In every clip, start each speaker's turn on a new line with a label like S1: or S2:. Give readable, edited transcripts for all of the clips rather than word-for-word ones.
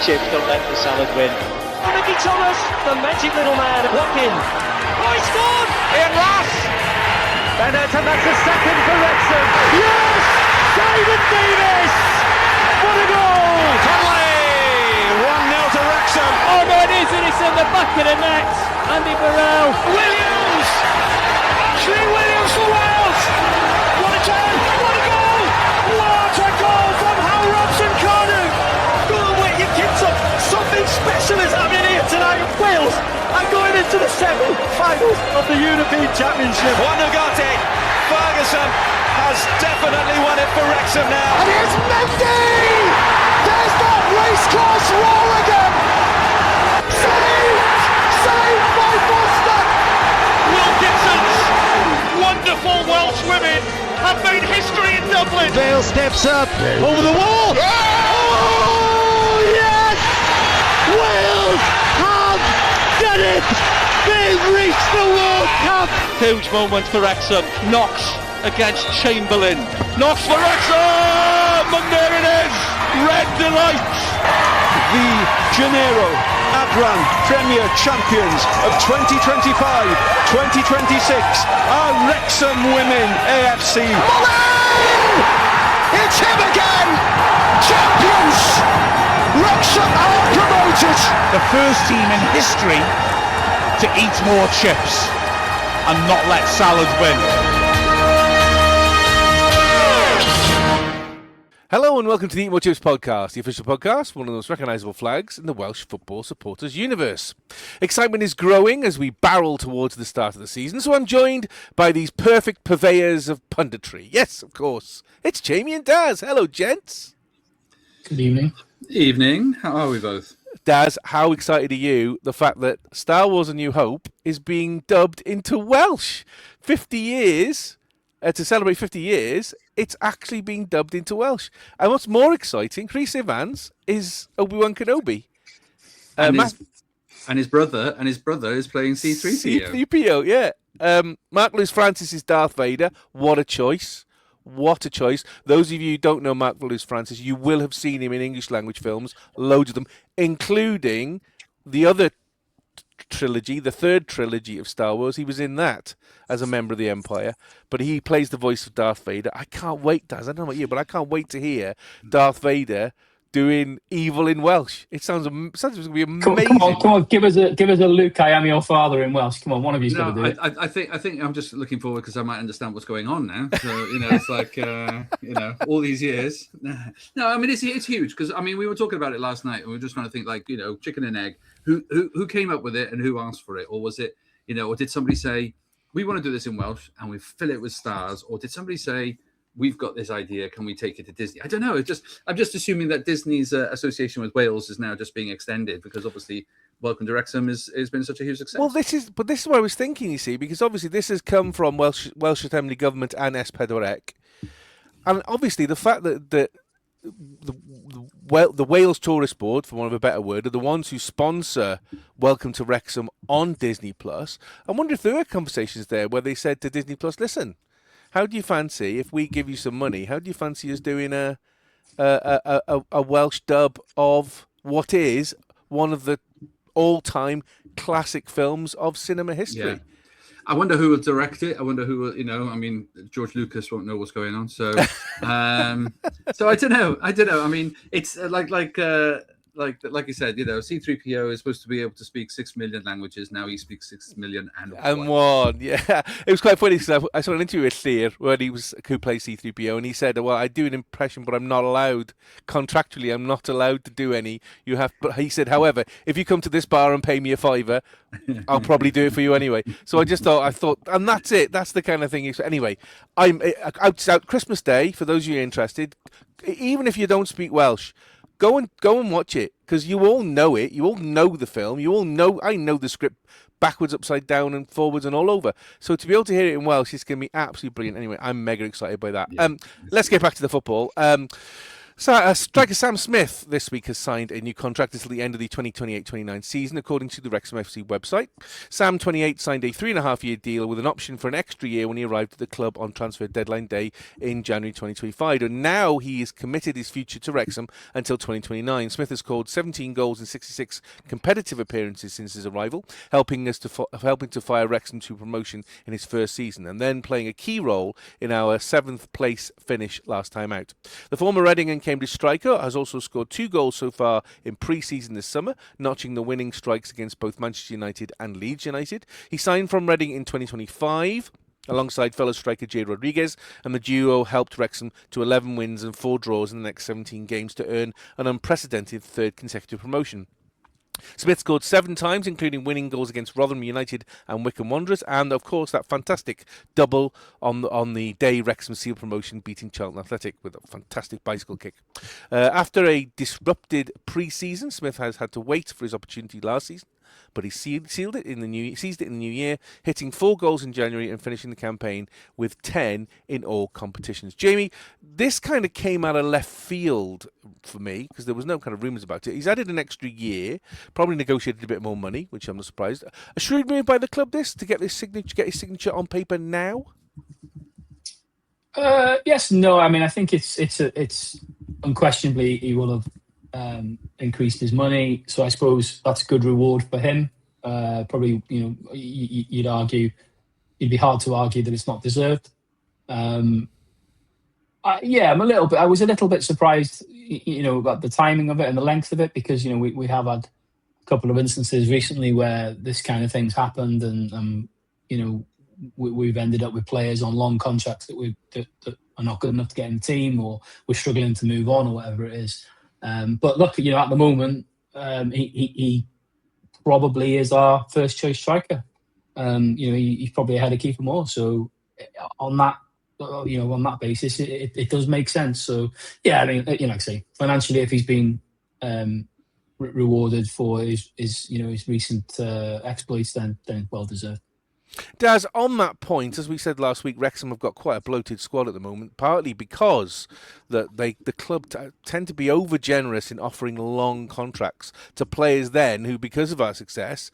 S1: chips, don't let the salad win.
S2: Nicky Thomas, the magic little man, walking. Oh, he scored! Ian Ross! Bennett, and that's a second for Wrexham. Yes! David Davis! What a goal!
S3: Conley! 1-0 to Wrexham.
S2: Oh no, it is, and it's in the back of the net. Andy Burrell.
S3: Williams! Ashley Williams for Wales! What a turn! What a goal! What a goal from Hal Robson-Kanu!
S2: Go and wake your kids up. Something special is happening here tonight. Wales are going into the semi-finals of the European Championship.
S3: Juan Ugarte, Ferguson has definitely won it for Wrexham now.
S4: And here's Mendy! There's that racecourse roll again! Saved! Saved by Foster!
S3: Wilkinson's wonderful Welsh women have made history in Dublin.
S4: Bale steps up over the wall. Oh, yes! Wales have done it! They've reached the World Cup!
S3: Huge moment for Wrexham. Knox against Chamberlain. Knox for Wrexham! And there it is! Red delight! The Janeiro Adran Premier Champions of 2025-2026 are Wrexham Women AFC.
S4: Mullin! It's him again! Champions! Wrexham are promoted!
S5: The first team in history to eat more chips and not let salad win.
S6: Hello and welcome to the Eat More Chips podcast, the official podcast, one of the most recognisable flags in the Welsh football supporters universe. Excitement is growing as we barrel towards the start of the season, so I'm joined by these perfect purveyors of punditry. Yes, of course, it's Jamie and Daz. Hello, gents.
S7: Good evening.
S8: Evening. How are we both?
S6: Daz, how excited are you the fact that Star Wars A New Hope is being dubbed into Welsh? 50 years, to celebrate 50 years, it's actually being dubbed into Welsh. And what's more exciting, Chris Evans is Obi-Wan Kenobi.
S8: And his brother is playing C-3PO.
S6: C-3PO, yeah. Mark Lewis Francis is Darth Vader. What a choice. What a choice. Those of you who don't know Mark Lewis Francis, you will have seen him in English language films, loads of them, including the other trilogy, the third trilogy of Star Wars. He was in that as a member of the Empire, but he plays the voice of Darth Vader. I can't wait, Daz. I don't know about you, but I can't wait to hear Darth Vader doing evil in Welsh. It sounds going to be amazing.
S7: Come on, give us a Luke, I am your father in Welsh. Come on, one of you's got to do it.
S8: I think I'm just looking forward because I might understand what's going on now. So it's like all these years. No, I mean it's huge because I mean we were talking about it last night and we were just trying to think like chicken and egg. Who came up with it and who asked for it, or was it or did somebody say we want to do this in Welsh and we fill it with stars, or did somebody say we've got this idea, can we take it to Disney? I don't know. I'm just assuming that Disney's association with Wales is now just being extended because obviously Welcome to Wrexham has been such a huge success.
S6: Well, this is what I was thinking, you see, because obviously this has come from Welsh Assembly Government and S4C. And obviously the fact that the Wales Tourist Board, for want of a better word, are the ones who sponsor Welcome to Wrexham on Disney+. I wonder if there were conversations there where they said to Disney+, listen, how do you fancy, if we give you some money, how do you fancy us doing a Welsh dub of what is one of the all-time classic films of cinema history?
S8: Yeah. I wonder who will direct it. I wonder who will, I mean, George Lucas won't know what's going on. So, so I don't know. I mean, it's like you said, C-3PO is supposed to be able to speak 6 million languages. Now he speaks 6 million and
S6: one. Yeah, it was quite funny because I saw an interview with Llŷr where who plays C-3PO, and he said, "Well, I do an impression, but I'm not allowed contractually. I'm not allowed to do any. But he said, however, if you come to this bar and pay me £5, I'll probably do it for you anyway." So I thought, and that's it. That's the kind of thing. Anyway, I'm out Christmas Day for those of you interested. Even if you don't speak Welsh, Go and watch it because you all know it. You all know the film. You all know. I know the script backwards, upside down, and forwards, and all over. So to be able to hear it in Welsh, it's going to be absolutely brilliant. Anyway, I'm mega excited by that.
S8: Yeah,
S6: let's get back to the football. So, striker Sam Smith this week has signed a new contract until the end of the 2028-29 season, according to the Wrexham FC website. Sam, 28, signed a 3.5-year deal with an option for an extra year when he arrived at the club on transfer deadline day in January 2025. And now he has committed his future to Wrexham until 2029. Smith has scored 17 goals in 66 competitive appearances since his arrival, helping to fire Wrexham to promotion in his first season, and then playing a key role in our 7th place finish last time out. The former Reading and Cambridge striker has also scored 2 goals so far in pre-season this summer, notching the winning strikes against both Manchester United and Leeds United. He signed from Reading in 2025 alongside fellow striker Jay Rodriguez, and the duo helped Wrexham to 11 wins and 4 draws in the next 17 games to earn an unprecedented 3rd consecutive promotion. Smith scored 7 times, including winning goals against Rotherham United and Wycombe Wanderers, and of course that fantastic double on the day Wrexham sealed promotion, beating Charlton Athletic with a fantastic bicycle kick. After a disrupted pre-season, Smith has had to wait for his opportunity last season, but he seized it in the new year, hitting 4 goals in January and finishing the campaign with 10 in all competitions. Jamie, this kind of came out of left field for me because there was no kind of rumours about it. He's added an extra year, probably negotiated a bit more money, which I'm not surprised. A shrewd move by the club, this, to get his signature on paper now.
S7: Yes, no. I mean, I think it's unquestionably he will have increased his money, so I suppose that's a good reward for him. Probably, you'd argue, it'd be hard to argue that it's not deserved. I'm a little bit. I was a little bit surprised, about the timing of it and the length of it, because we have had a couple of instances recently where this kind of thing's happened, and we've ended up with players on long contracts that are not good enough to get in the team, or we're struggling to move on, or whatever it is. But look, at the moment, he probably is our first choice striker. He's probably ahead of Kiefer Moore. So on that basis, it does make sense. So yeah, I mean, like I say, financially, if he's been rewarded for his recent exploits, then well deserved.
S6: Daz, on that point, as we said last week, Wrexham have got quite a bloated squad at the moment, partly because the club tend to be over generous in offering long contracts to players then who, because of our success,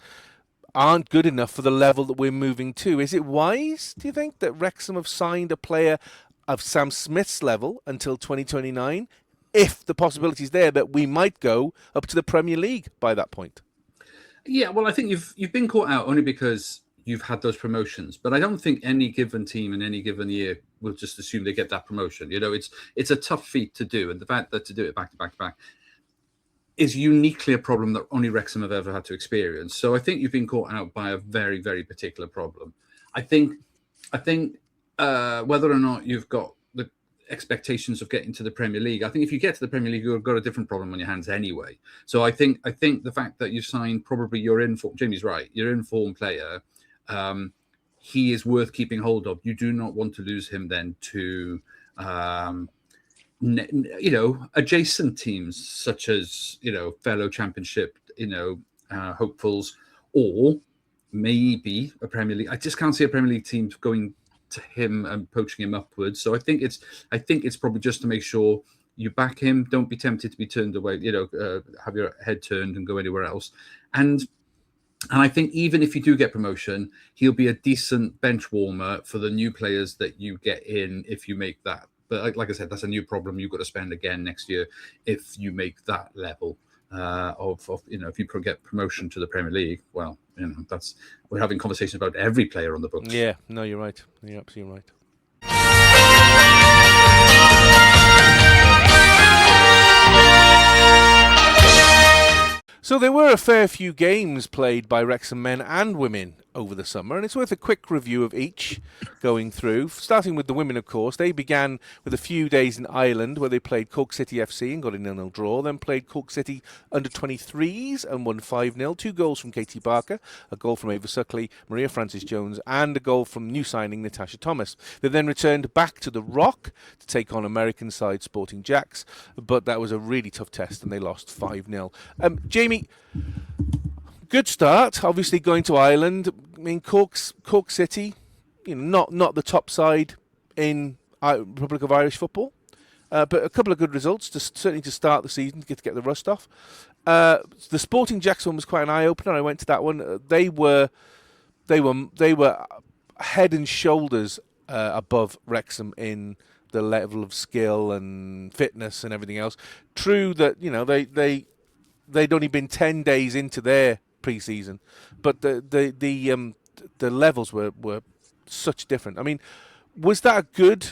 S6: aren't good enough for the level that we're moving to. Is it wise, do you think, that Wrexham have signed a player of Sam Smith's level until 2029, if the possibility is there that we might go up to the Premier League by that point?
S8: Yeah, well, I think you've been caught out only because you've had those promotions, but I don't think any given team in any given year will just assume they get that promotion. It's a tough feat to do, and the fact that to do it back to back to back is uniquely a problem that only Wrexham have ever had to experience. So I think you've been caught out by a very, very particular problem. I think whether or not you've got the expectations of getting to the Premier League, I think if you get to the Premier League, you've got a different problem on your hands anyway. So I think the fact that you've signed probably your informed, Jamie's right, your informed player, he is worth keeping hold of. You do not want to lose him then to, adjacent teams such as, fellow championship, hopefuls, or maybe a Premier League. I just can't see a Premier League team going to him and poaching him upwards. So I think it's probably just to make sure you back him. Don't be tempted to be turned away, have your head turned and go anywhere else. And I think even if you do get promotion, he'll be a decent bench warmer for the new players that you get in if you make that. But like I said, that's a new problem you've got to spend again next year if you make that level if you get promotion to the Premier League. Well, we're having conversations about every player on the books.
S6: Yeah, no, you're right. You're absolutely right. So there were a fair few games played by Wrexham men and women over the summer, and it's worth a quick review of each going through. Starting with the women, of course. They began with a few days in Ireland where they played Cork City FC and got a 0-0 draw, then played Cork City under-23s and won 5-0. 2 goals from Katie Barker, a goal from Ava Suckley, Maria Francis-Jones, and a goal from new signing Natasha Thomas. They then returned back to the Rock to take on American side Sporting Jacks, but that was a really tough test and they lost 5-0. Jamie, good start, obviously going to Ireland. I mean, Cork City, not the top side in Republic of Irish football. but a couple of good results, certainly to start the season, to get the rust off. The Sporting Jacks one was quite an eye opener. I went to that one. They were head and shoulders above Wrexham in the level of skill and fitness and everything else. True that they'd only been 10 days into their pre-season, but the levels were such different. I mean, was that a good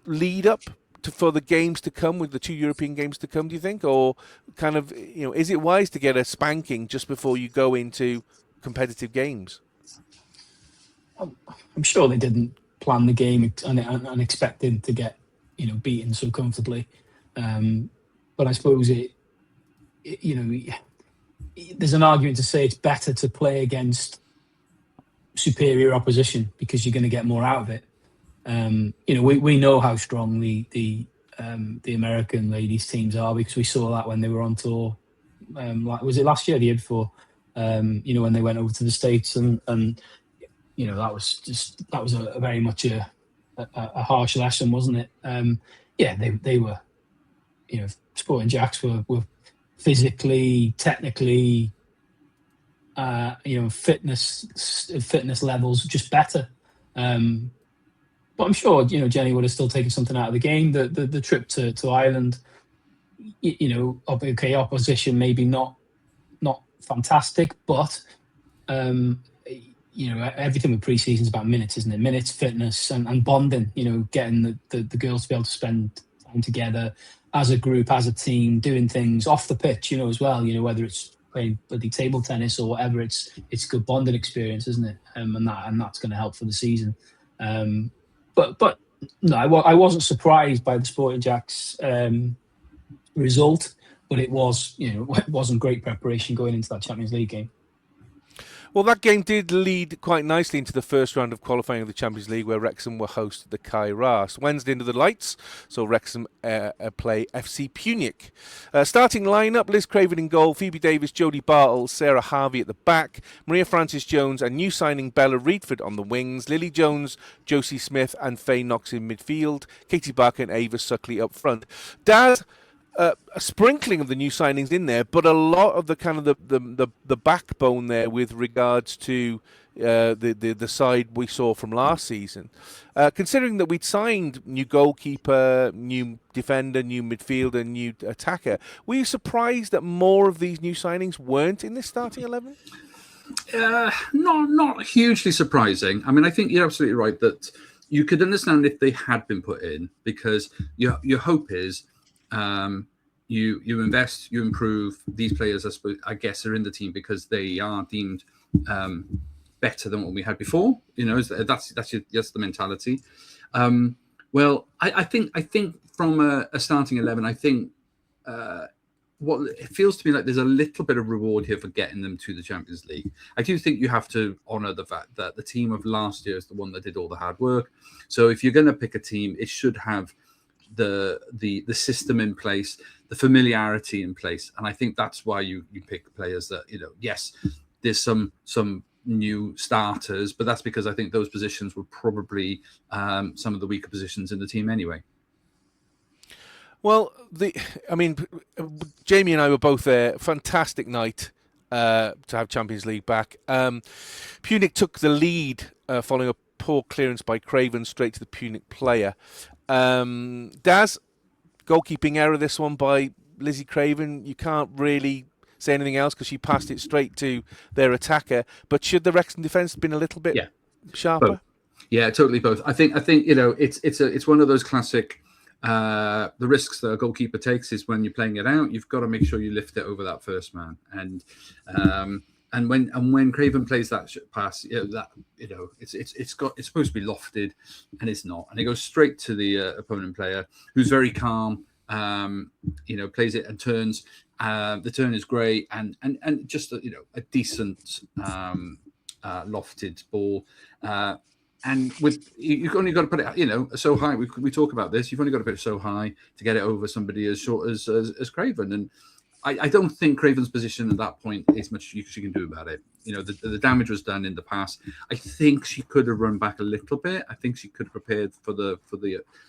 S6: lead up for the games to come, with the 2 European games to come, do you think? Or kind of, is it wise to get a spanking just before you go into competitive games?
S7: I'm sure they didn't plan the game and expected to get, beaten so comfortably. But I suppose there's an argument to say it's better to play against superior opposition because you're going to get more out of it. We know how strong the American ladies teams are because we saw that when they were on tour. Was it last year, the year before? When they went over to the States and that was a very much a harsh lesson, wasn't it? They were, Sporting Jacks were physically, technically, fitness levels just better. But I'm sure, Jenny would have still taken something out of the game. The trip to Ireland, opposition maybe not fantastic, but everything with pre-season is about minutes, isn't it? Minutes, fitness, and bonding. Getting the girls to be able to spend time together as a group, as a team, doing things off the pitch, as well. Whether it's playing bloody table tennis or whatever, it's a good bonding experience, isn't it? And that's going to help for the season. But no, I wasn't surprised by the Sporting Jacks result, but it was, it wasn't great preparation going into that Champions League game.
S6: Well, that game did lead quite nicely into the first round of qualifying of the Champions League, where Wrexham were host to the Kairos. Wednesday into the lights, so Wrexham play FC Punic. Starting lineup: Liz Craven in goal, Phoebe Davis, Jodie Bartle, Sarah Harvey at the back, Maria Francis-Jones and new signing Bella Reedford on the wings, Lily Jones, Josie Smith and Faye Knox in midfield, Katie Barker and Ava Suckley up front. Daz, a sprinkling of the new signings in there, but a lot of the kind of the backbone there with regards to the side we saw from last season. Considering that we'd signed new goalkeeper, new defender, new midfielder, new attacker, were you surprised that more of these new signings weren't in this starting 11?
S8: Not hugely surprising. I mean, I think you're absolutely right that you could understand if they had been put in, because your hope is you invest, you improve. These players, I guess, are in the team because they are deemed better than what we had before. That's the mentality. Well, I think from a starting 11, I think what it feels to me like there's a little bit of reward here for getting them to the Champions League. I do think you have to honour the fact that the team of last year is the one that did all the hard work. So if you're going to pick a team, it should have the system in place, the familiarity in place, and I think that's why you pick players that yes, there's some new starters, but that's because I think those positions were probably some of the weaker positions in the team anyway.
S6: Well, Jamie and I were both there. Fantastic night to have Champions League back. Punic took the lead following a poor clearance by Craven straight to the Punic player. Daz, goalkeeping error this one by Lizzie Craven. You can't really say anything else because she passed it straight to their attacker. But should the Wrexham defence have been a little bit sharper?
S8: Both. Yeah, totally both. I think it's one of those classic. The risks that a goalkeeper takes is when you're playing it out, you've got to make sure you lift it over that first man. And when Craven plays that pass, it's supposed to be lofted, and it's not, and it goes straight to the opponent player, who's very calm. Plays it and turns. The turn is great, and just a decent lofted ball. And you've only got to put it, so high. We talk about this. You've only got to put it so high to get it over somebody as short as Craven. And I don't think Craven's position at that point is much she can do about it. The damage was done in the pass. I think she could have run back a little bit. I think she could have prepared for the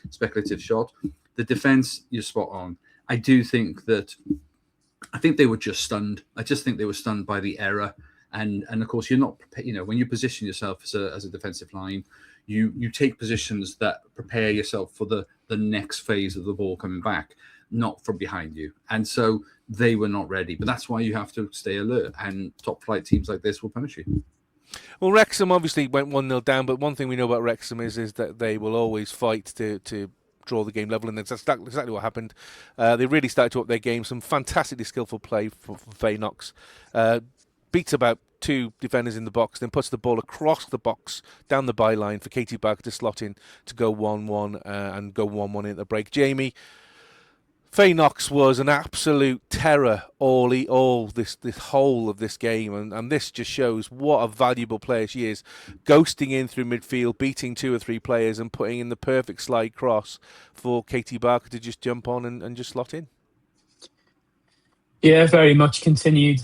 S8: speculative shot. The defence, you're spot on. I think they were just stunned. I just think they were stunned by the error. And of course, you're not prepared. When you position yourself as a defensive line, you take positions that prepare yourself for the next phase of the ball coming back, not from behind you. And so they were not ready. But that's why you have to stay alert. And top flight teams like this will punish you.
S6: Well, Wrexham obviously went 1-0 down, but one thing we know about Wrexham is that they will always fight to draw the game level, and that's exactly what happened. They really started to up their game. Some fantastically skillful play from Faye Knox. Beats about 2 defenders in the box, then puts the ball across the box, down the byline for Katie Barker to slot in to go 1-1 and go 1-1 in the break. Jamie, Faye Knox was an absolute terror all this whole of this game, and this just shows what a valuable player she is, ghosting in through midfield, beating 2 or 3 players and putting in the perfect slide cross for Katie Barker to just jump on and just slot in.
S7: Yeah, very much continued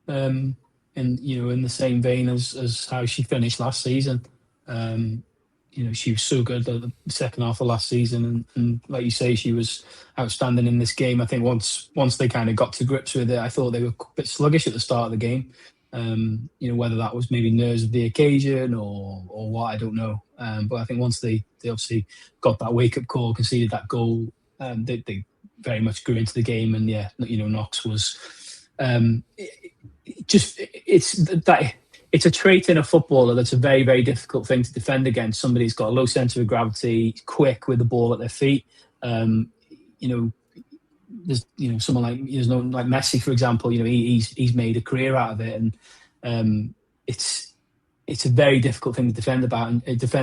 S7: in the same vein as how she finished last season. She was so good at the second half of last season, and like you say, she was outstanding in this game. I think once they kind of got to grips with it, I thought they were a bit sluggish at the start of the game. Whether that was maybe nerves of the occasion or what, I don't know. But I think once they obviously got that wake up call, conceded that goal, they very much grew into the game. And Knox was it's a trait in a footballer that's a very, very difficult thing to defend against. Somebody who's got a low centre of gravity, quick with the ball at their feet. There's someone like Messi, for example. He's made a career out of it, and it's a very difficult thing to defend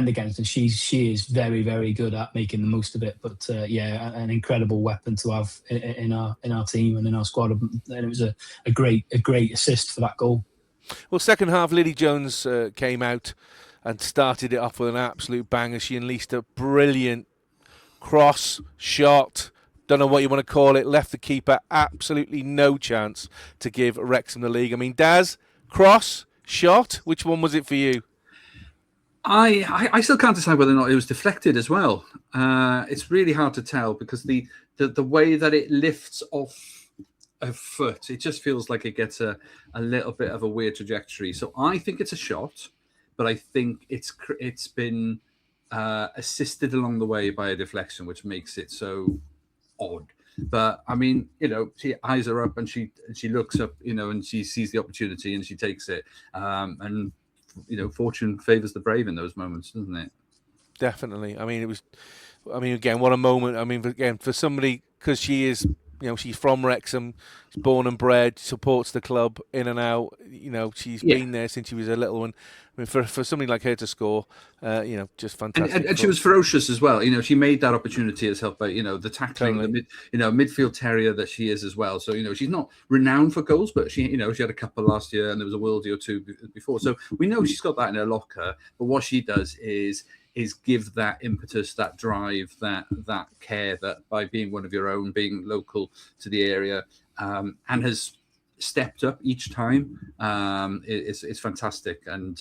S7: against. And she is very, very good at making the most of it. But an incredible weapon to have in our team and in our squad. And it was a great assist for that goal.
S6: Well, second half, Lily Jones came out and started it off with an absolute banger. She unleashed a brilliant cross, shot, don't know what you want to call it, left the keeper absolutely no chance to give Wrexham the league. I mean, Daz, cross, shot, which one was it for you?
S8: I still can't decide whether or not it was deflected as well. It's really hard to tell because the way that it lifts off a foot, it just feels like it gets a little bit of a weird trajectory. So I think it's a shot, but I think it's been assisted along the way by a deflection, which makes it so odd. But I mean, she eyes are up and she looks up, and she sees the opportunity and she takes it. And fortune favors the brave in those moments, doesn't it?
S6: Definitely. Again, what a moment. Again, for somebody, because she is, she's from Wrexham, she's born and bred, supports the club in and out. She's been there since she was a little one. I mean, for somebody like her to score, just fantastic.
S8: And she was ferocious as well. She made that opportunity as helped by, the tackling, totally. Midfield terrier that she is as well. So, she's not renowned for goals, but she had a couple last year and there was a worldie or 2 before. So we know she's got that in her locker. But what she does is give that impetus, that drive, that care, that by being one of your own, being local to the area, and has stepped up each time. It's fantastic, and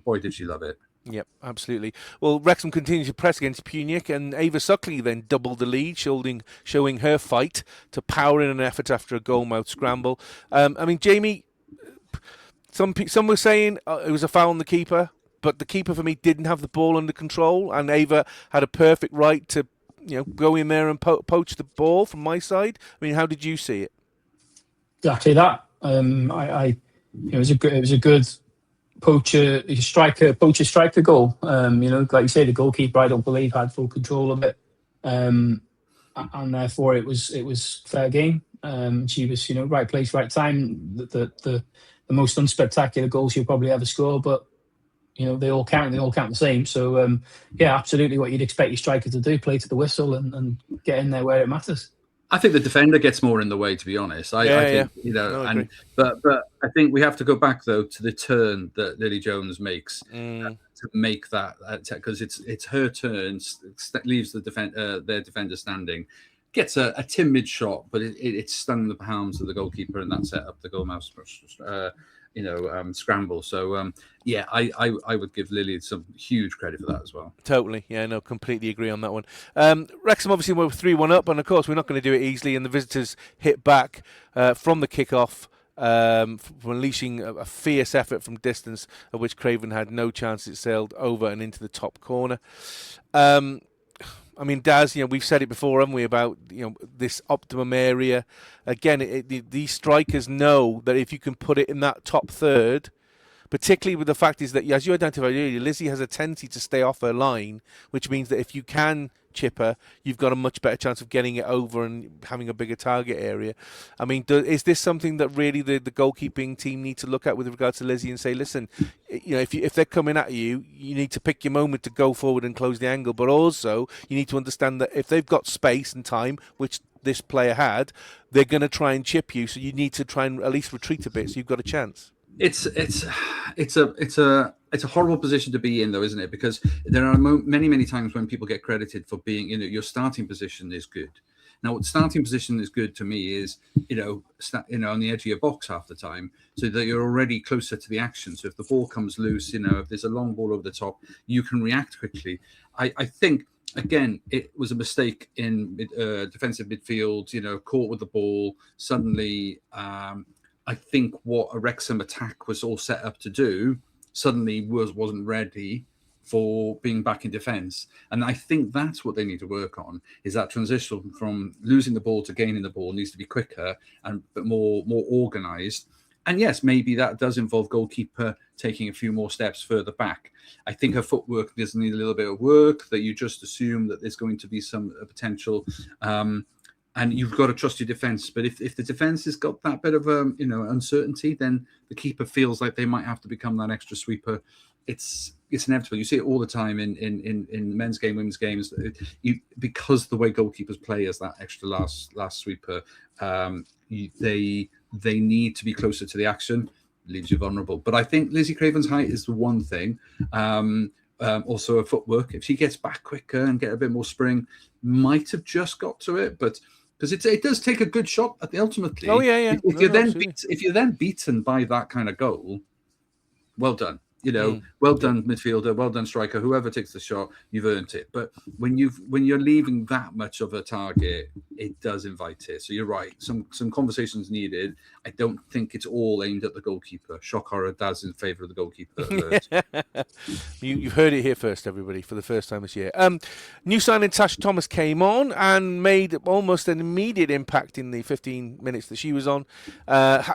S8: boy did she love it.
S6: Yep, absolutely. Well, Wrexham continued to press against Punic, and Ava Suckley then doubled the lead, showing her fight to power in an effort after a goal-mouth scramble. Jamie, some were saying it was a foul on the keeper, but the keeper for me didn't have the ball under control, and Ava had a perfect right to go in there and poach the ball from my side. I mean, how did you see it?
S7: Exactly that. It was a good poacher striker goal. Like you say, the goalkeeper, I don't believe, had full control of it, and therefore it was fair game. She was right place, right time. The most unspectacular goal she'll probably ever score, but they all count. They all count the same. So absolutely, what you'd expect your striker to do: play to the whistle and get in there where it matters.
S8: I think the defender gets more in the way, to be honest. I think, but I think we have to go back though to the turn that Lily Jones makes to make that, because it's her turn, leaves their defender standing, gets a timid shot, but it stung the palms of the goalkeeper, and that set up the goalmouth scramble. So yeah, I would give Lily some huge credit for that as well.
S6: Totally, yeah, no, completely agree on that one. Wrexham obviously were 3-1 up, and of course we're not going to do it easily. And the visitors hit back from the kick-off, from unleashing a fierce effort from distance, of which Craven had no chance. It sailed over and into the top corner. I mean, Daz, we've said it before, haven't we, about this optimum area. Again, these strikers know that if you can put it in that top third, particularly with the fact is that, as you identified earlier, Lizzie has a tendency to stay off her line, which means that if you can chip her, you've got a much better chance of getting it over and having a bigger target area. I mean, is this something that really the goalkeeping team need to look at with regards to Lizzie and say, listen, if they're coming at you, you need to pick your moment to go forward and close the angle, but also you need to understand that if they've got space and time, which this player had, they're going to try and chip you, so you need to try and at least retreat a bit so you've got a chance.
S8: It's a horrible position to be in, though, isn't it? Because there are many times when people get credited for being, your starting position is good. Now, what starting position is good to me is, on the edge of your box half the time, so that you're already closer to the action. So if the ball comes loose, if there's a long ball over the top, you can react quickly. I think, again, it was a mistake in defensive midfield, caught with the ball, suddenly... I think what a Wrexham attack was all set up to do suddenly wasn't ready for being back in defence. And I think that's what they need to work on, is that transition from losing the ball to gaining the ball needs to be quicker but more organised. And yes, maybe that does involve goalkeeper taking a few more steps further back. I think her footwork does need a little bit of work, that you just assume that there's going to be some potential... and you've got to trust your defence. But if the defence has got that bit of uncertainty, then the keeper feels like they might have to become that extra sweeper. It's inevitable. You see it all the time in men's game, women's games. Because the way goalkeepers play as that extra last sweeper, they need to be closer to the action. Leaves you vulnerable. But I think Lizzie Craven's height is the one thing. Also her footwork. If she gets back quicker and get a bit more spring, might have just got to it, but. Because it does take a good shot at the ultimately.
S6: Oh yeah.
S8: If you're then beaten by that kind of goal, well done. Well done midfielder, well done striker. Whoever takes the shot, you've earned it. But when you're leaving that much of a target, it does invite it. So you're right. Some conversations needed. I don't think it's all aimed at the goalkeeper. Shock horror, Daz in favour of the goalkeeper.
S6: You've heard it here first, everybody, for the first time this year. New signing Tasha Thomas came on and made almost an immediate impact in the 15 minutes that she was on.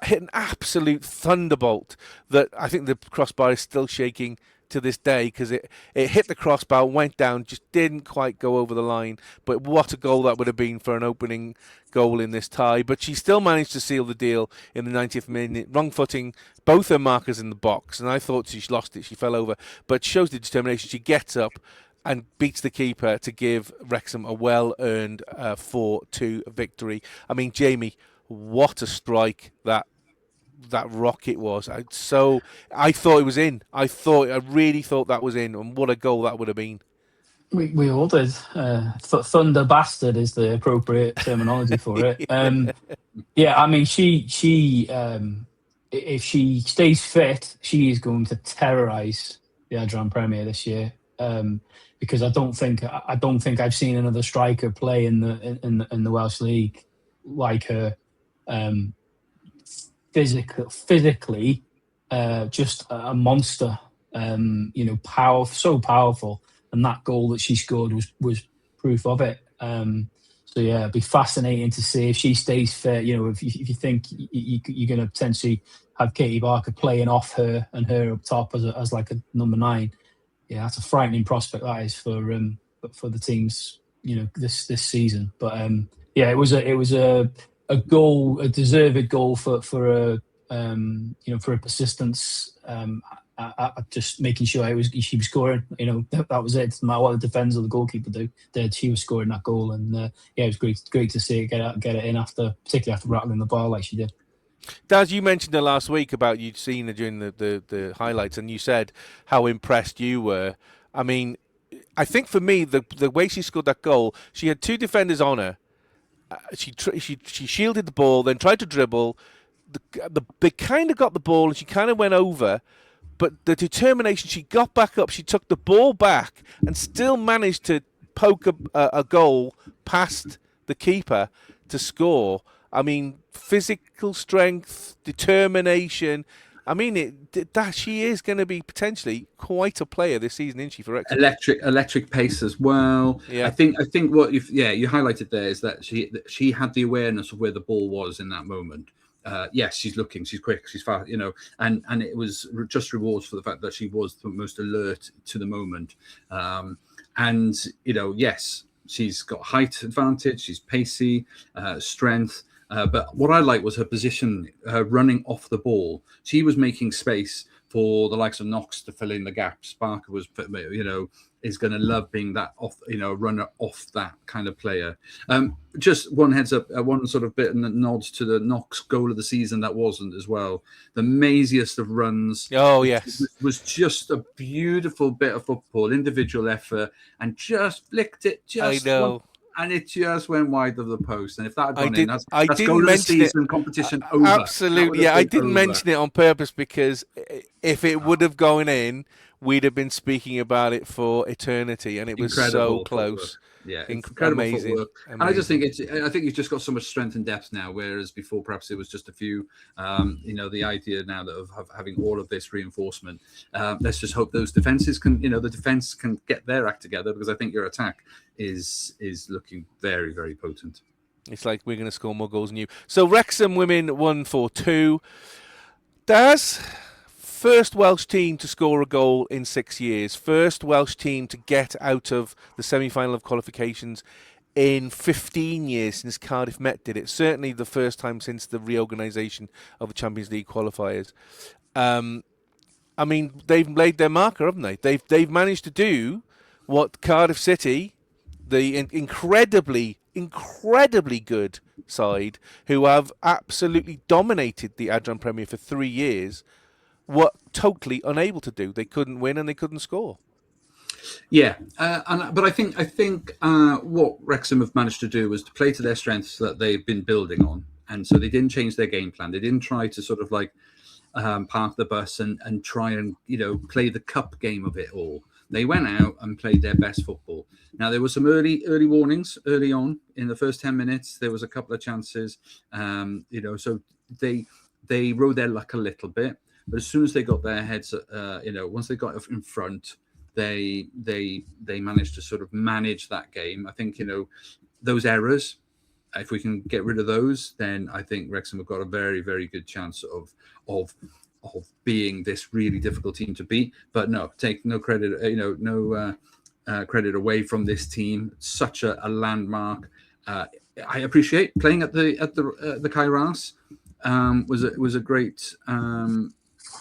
S6: Hit an absolute thunderbolt that I think the crossbar is still shaking to this day, because it hit the crossbar, went down, just didn't quite go over the line. But what a goal that would have been for an opening goal in this tie. But she still managed to seal the deal in the 90th minute, wrong footing both her markers in the box, and I thought she lost it, she fell over, but shows the determination. She gets up and beats the keeper to give Wrexham a well-earned 4-2 victory. I mean, Jamie, what a strike that rocket was. I thought it was in. I really thought that was in, and what a goal that would have been.
S7: We all did. Thunder bastard is the appropriate terminology for it. Yeah, I mean, she if she stays fit, she is going to terrorise the Adran Premier this year. Because I don't think I've seen another striker play in the Welsh League like her. Physically, just a monster. So powerful, and that goal that she scored was proof of it. So yeah, it'd be fascinating to see if she stays fit. If you think you're going to potentially have Katie Barker playing off her and her up top as like a number 9. Yeah, that's a frightening prospect that is for the teams. This season. But yeah, it was a goal, a deserved goal for her persistence. Just making sure she was scoring. That was it. No matter what the defender or the goalkeeper did, she was scoring that goal. And yeah, it was great to see it get it in particularly after rattling the bar like she did.
S6: Daz, you mentioned her last week about you'd seen her during the highlights, and you said how impressed you were. I mean, I think for me, the way she scored that goal, she had 2 defenders on her. She shielded the ball, then tried to dribble. they kind of got the ball and she kind of went over, but the determination, she got back up, she took the ball back and still managed to poke a goal past the keeper to score. I mean, physical strength, determination. I mean, that she is going to be potentially quite a player this season, isn't she, for Wrexham?
S8: Electric pace as well.
S6: Yeah.
S8: I think what you highlighted there is that she had the awareness of where the ball was in that moment. Yes, she's looking, she's quick, she's fast, and it was just rewards for the fact that she was the most alert to the moment. And yes, she's got height advantage, she's pacey, strength. But what I liked was her position, her running off the ball. She was making space for the likes of Knox to fill in the gaps. Barker was, is going to love being that off, runner off that kind of player. Just one heads up, one sort of bit and nods to the Knox goal of the season that wasn't as well. The maziest of runs.
S6: Oh, yes.
S8: Was just a beautiful bit of football, individual effort, and just flicked it.
S6: I know.
S8: And it just went wide of the post. And if that had gone in, that's
S6: didn't
S8: goal of the
S6: mention
S8: season
S6: it.
S8: competition over.
S6: Absolutely, yeah. I didn't mention it on purpose because if it would have gone in, we'd have been speaking about it for eternity, and it was so close.
S8: Yeah, incredible
S6: amazing.
S8: Footwork. And I just think I think you've just got so much strength and depth now, whereas before perhaps it was just a few. The idea now that of having all of this reinforcement. Let's just hope those defenses can, the defense can get their act together, because I think your attack is looking very, very potent.
S6: It's like we're going to score more goals than you. So Wrexham women 1-4-2. Daz, first Welsh team to score a goal in 6 years. First Welsh team to get out of the semi-final of qualifications in 15 years since Cardiff Met did it. Certainly the first time since the reorganisation of the Champions League qualifiers. I mean, they've laid their marker, haven't they? They've managed to do what Cardiff City, the incredibly good side, who have absolutely dominated the Adran Premier for 3 years, were totally unable to do. They couldn't win and they couldn't score.
S8: Yeah, but I think what Wrexham have managed to do was to play to their strengths that they've been building on, and so they didn't change their game plan. They didn't try to sort of like park the bus and try and play the cup game of it all. They went out and played their best football. Now, there were some early warnings early on in the first 10 minutes. There was a couple of chances, so they rode their luck a little bit. But as soon as they got their heads, once they got in front, they managed to sort of manage that game. I think, those errors, if we can get rid of those, then I think Wrexham have got a very, very good chance of being this really difficult team to beat. But no, take no credit, credit away from this team. Such a landmark. I appreciate playing at the Kairos. Was a great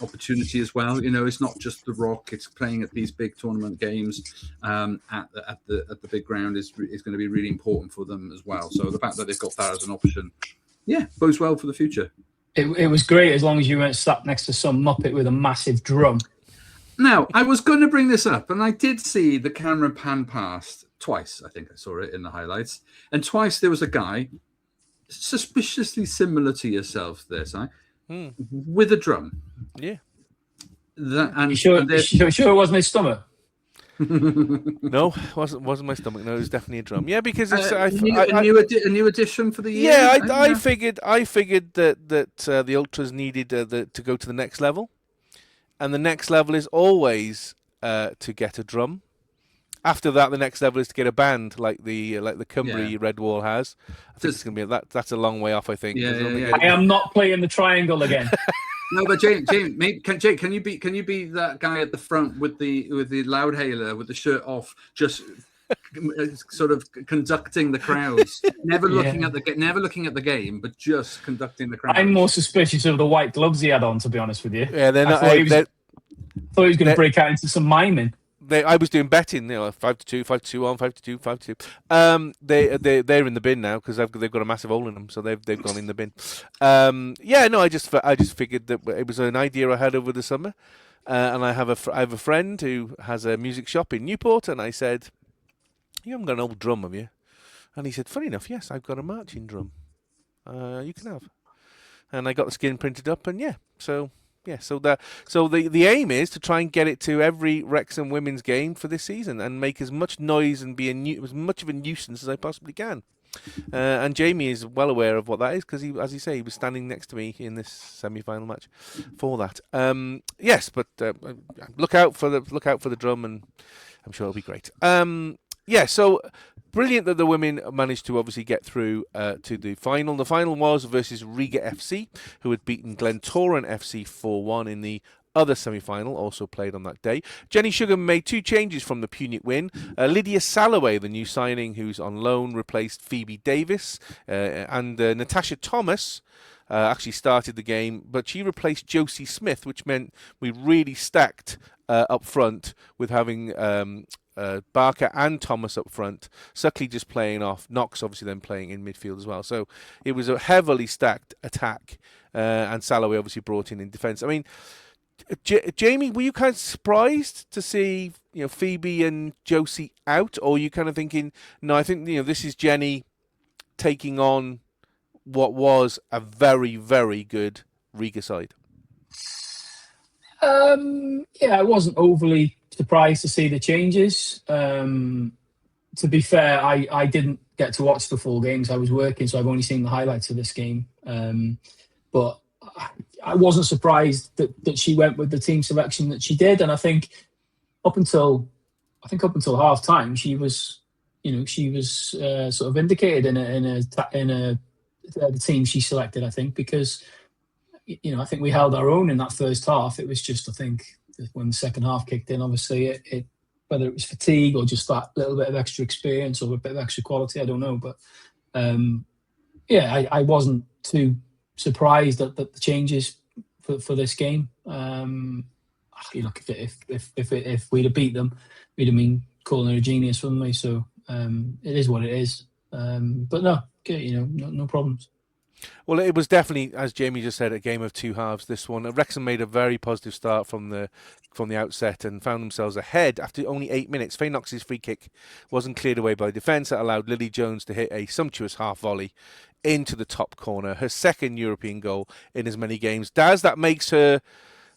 S8: opportunity as well. It's not just the Rock; it's playing at these big tournament games at the big ground is going to be really important for them as well. So the fact that they've got that as an option, bodes well for the future.
S7: It was great as long as you weren't sat next to some muppet with a massive drum.
S8: Now, I was going to bring this up, and I did see the camera pan past twice. I think I saw it in the highlights, and twice there was a guy suspiciously similar to yourself there, Si, with a drum.
S6: Yeah.
S7: You sure it wasn't his stomach?
S6: No, it wasn't my stomach. No, it was definitely a drum. Yeah, because it's
S8: a new addition for the year.
S6: Yeah, I figured that the Ultras needed to go to the next level, and the next level is always to get a drum. After that, the next level is to get a band like the Cumbria Red Wall has. I think it's going to be that's a long way off. I think.
S7: I am not playing the triangle again.
S8: No, but Jake, can you be that guy at the front with the loudhailer with the shirt off, just sort of conducting the crowds, never looking at the game, but just conducting the crowds.
S7: I'm more suspicious of the white gloves he had on, to be honest with you.
S6: Yeah, they're not.
S7: I thought he was going to break out into some miming.
S6: I was doing betting, 5-2, 5-2 on, 5-2, 5-2. They're in the bin now because they've got a massive hole in them, so they've gone in the bin. I just figured that it was an idea I had over the summer, and I have a friend who has a music shop in Newport, and I said, "You haven't got an old drum, have you?" And he said, "Funny enough, yes, I've got a marching drum. You can have." and I got the skin printed up, and so the aim is to try and get it to every Wrexham women's game for this season and make as much noise and be as much of a nuisance as I possibly can. And Jamie is well aware of what that is because, as you say, he was standing next to me in this semi-final match for that. Yes, but look out for the drum, and I'm sure it'll be great. So brilliant that the women managed to obviously get through to the final. The final was versus Riga FC, who had beaten Glentoran FC 4-1 in the other semi-final, also played on that day. Jenny Sugarman made 2 changes from the Punic win. Lydia Salloway, the new signing who's on loan, replaced Phoebe Davis, and Natasha Thomas actually started the game, but she replaced Josie Smith, which meant we really stacked up front with having Barker and Thomas up front, Suckley just playing off, Knox obviously then playing in midfield as well. So it was a heavily stacked attack, and Salloway obviously brought in defence. I mean, Jamie, were you kind of surprised to see Phoebe and Josie out, or are you kind of thinking, no, I think this is Jenny taking on what was a very, very good Riga side?
S7: I wasn't overly surprised to see the changes. To be fair, I didn't get to watch the full games. I was working, so I've only seen the highlights of this game. But I wasn't surprised that she went with the team selection that she did, and I think up until half time, she was sort of indicated in the team she selected. I think because I think we held our own in that first half. It was just, I think, when the second half kicked in, obviously it whether it was fatigue or just that little bit of extra experience or a bit of extra quality, I don't know, but I wasn't too surprised at the changes for this game. If we'd have beat them, we'd have been calling her a genius, wouldn't we? So it is what it is. But no problems.
S6: Well, it was definitely, as Jamie just said, a game of two halves. This one, Wrexham made a very positive start from the outset and found themselves ahead after only 8 minutes. Faye Knox's free kick wasn't cleared away by defence. That allowed Lily Jones to hit a sumptuous half volley into the top corner. Her second European goal in as many games. Daz, that makes her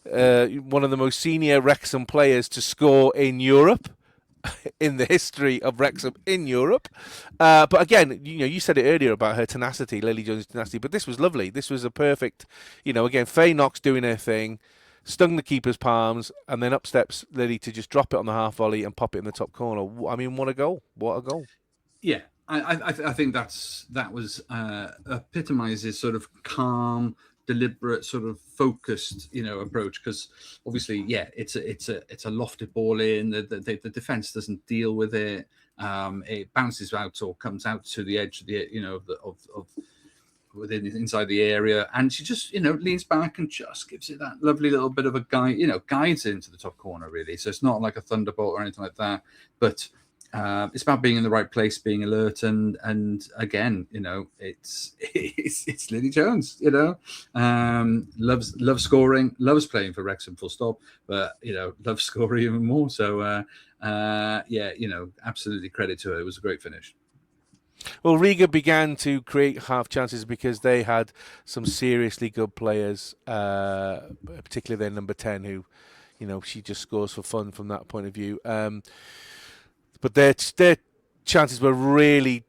S6: one of the most senior Wrexham players to score in Europe. In the history of Wrexham in Europe. But again, you said it earlier about her tenacity, Lily Jones' tenacity, but this was lovely. This was a perfect, again, Faye Knox doing her thing, stung the keeper's palms, and then up steps Lily to just drop it on the half volley and pop it in the top corner. I mean, what a goal. What a goal.
S8: Yeah, I think that was epitomizes sort of calm, deliberate, sort of focused, approach. Because obviously, it's a lofted ball in. The defense doesn't deal with it. It bounces out or comes out to the edge of the of within inside the area, and she just leans back and just gives it that lovely little bit of a guide, guides it into the top corner really. So it's not like a thunderbolt or anything like that, but it's about being in the right place, being alert, and again, it's Lily Jones. Loves scoring, loves playing for Wrexham, full stop. But loves scoring even more. So absolutely credit to her. It was a great finish.
S6: Well, Riga began to create half chances because they had some seriously good players, particularly their number 10, who, she just scores for fun from that point of view. But their chances were really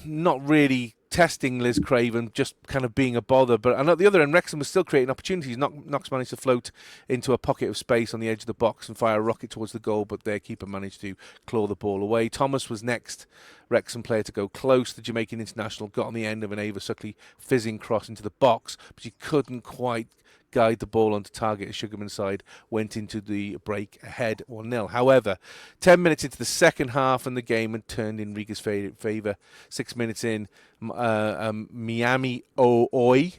S6: not really testing Liz Craven, just kind of being a bother. But and at the other end, Wrexham was still creating opportunities. Knox managed to float into a pocket of space on the edge of the box and fire a rocket towards the goal, but their keeper managed to claw the ball away. Thomas was next Wrexham player to go close. The Jamaican international got on the end of an Ava Suckley fizzing cross into the box, but she couldn't quite guide the ball onto target as Sugarman's side went into the break ahead 1-0. However, 10 minutes into the second half and the game had turned in Riga's favour. 6 minutes in, Miami Oi,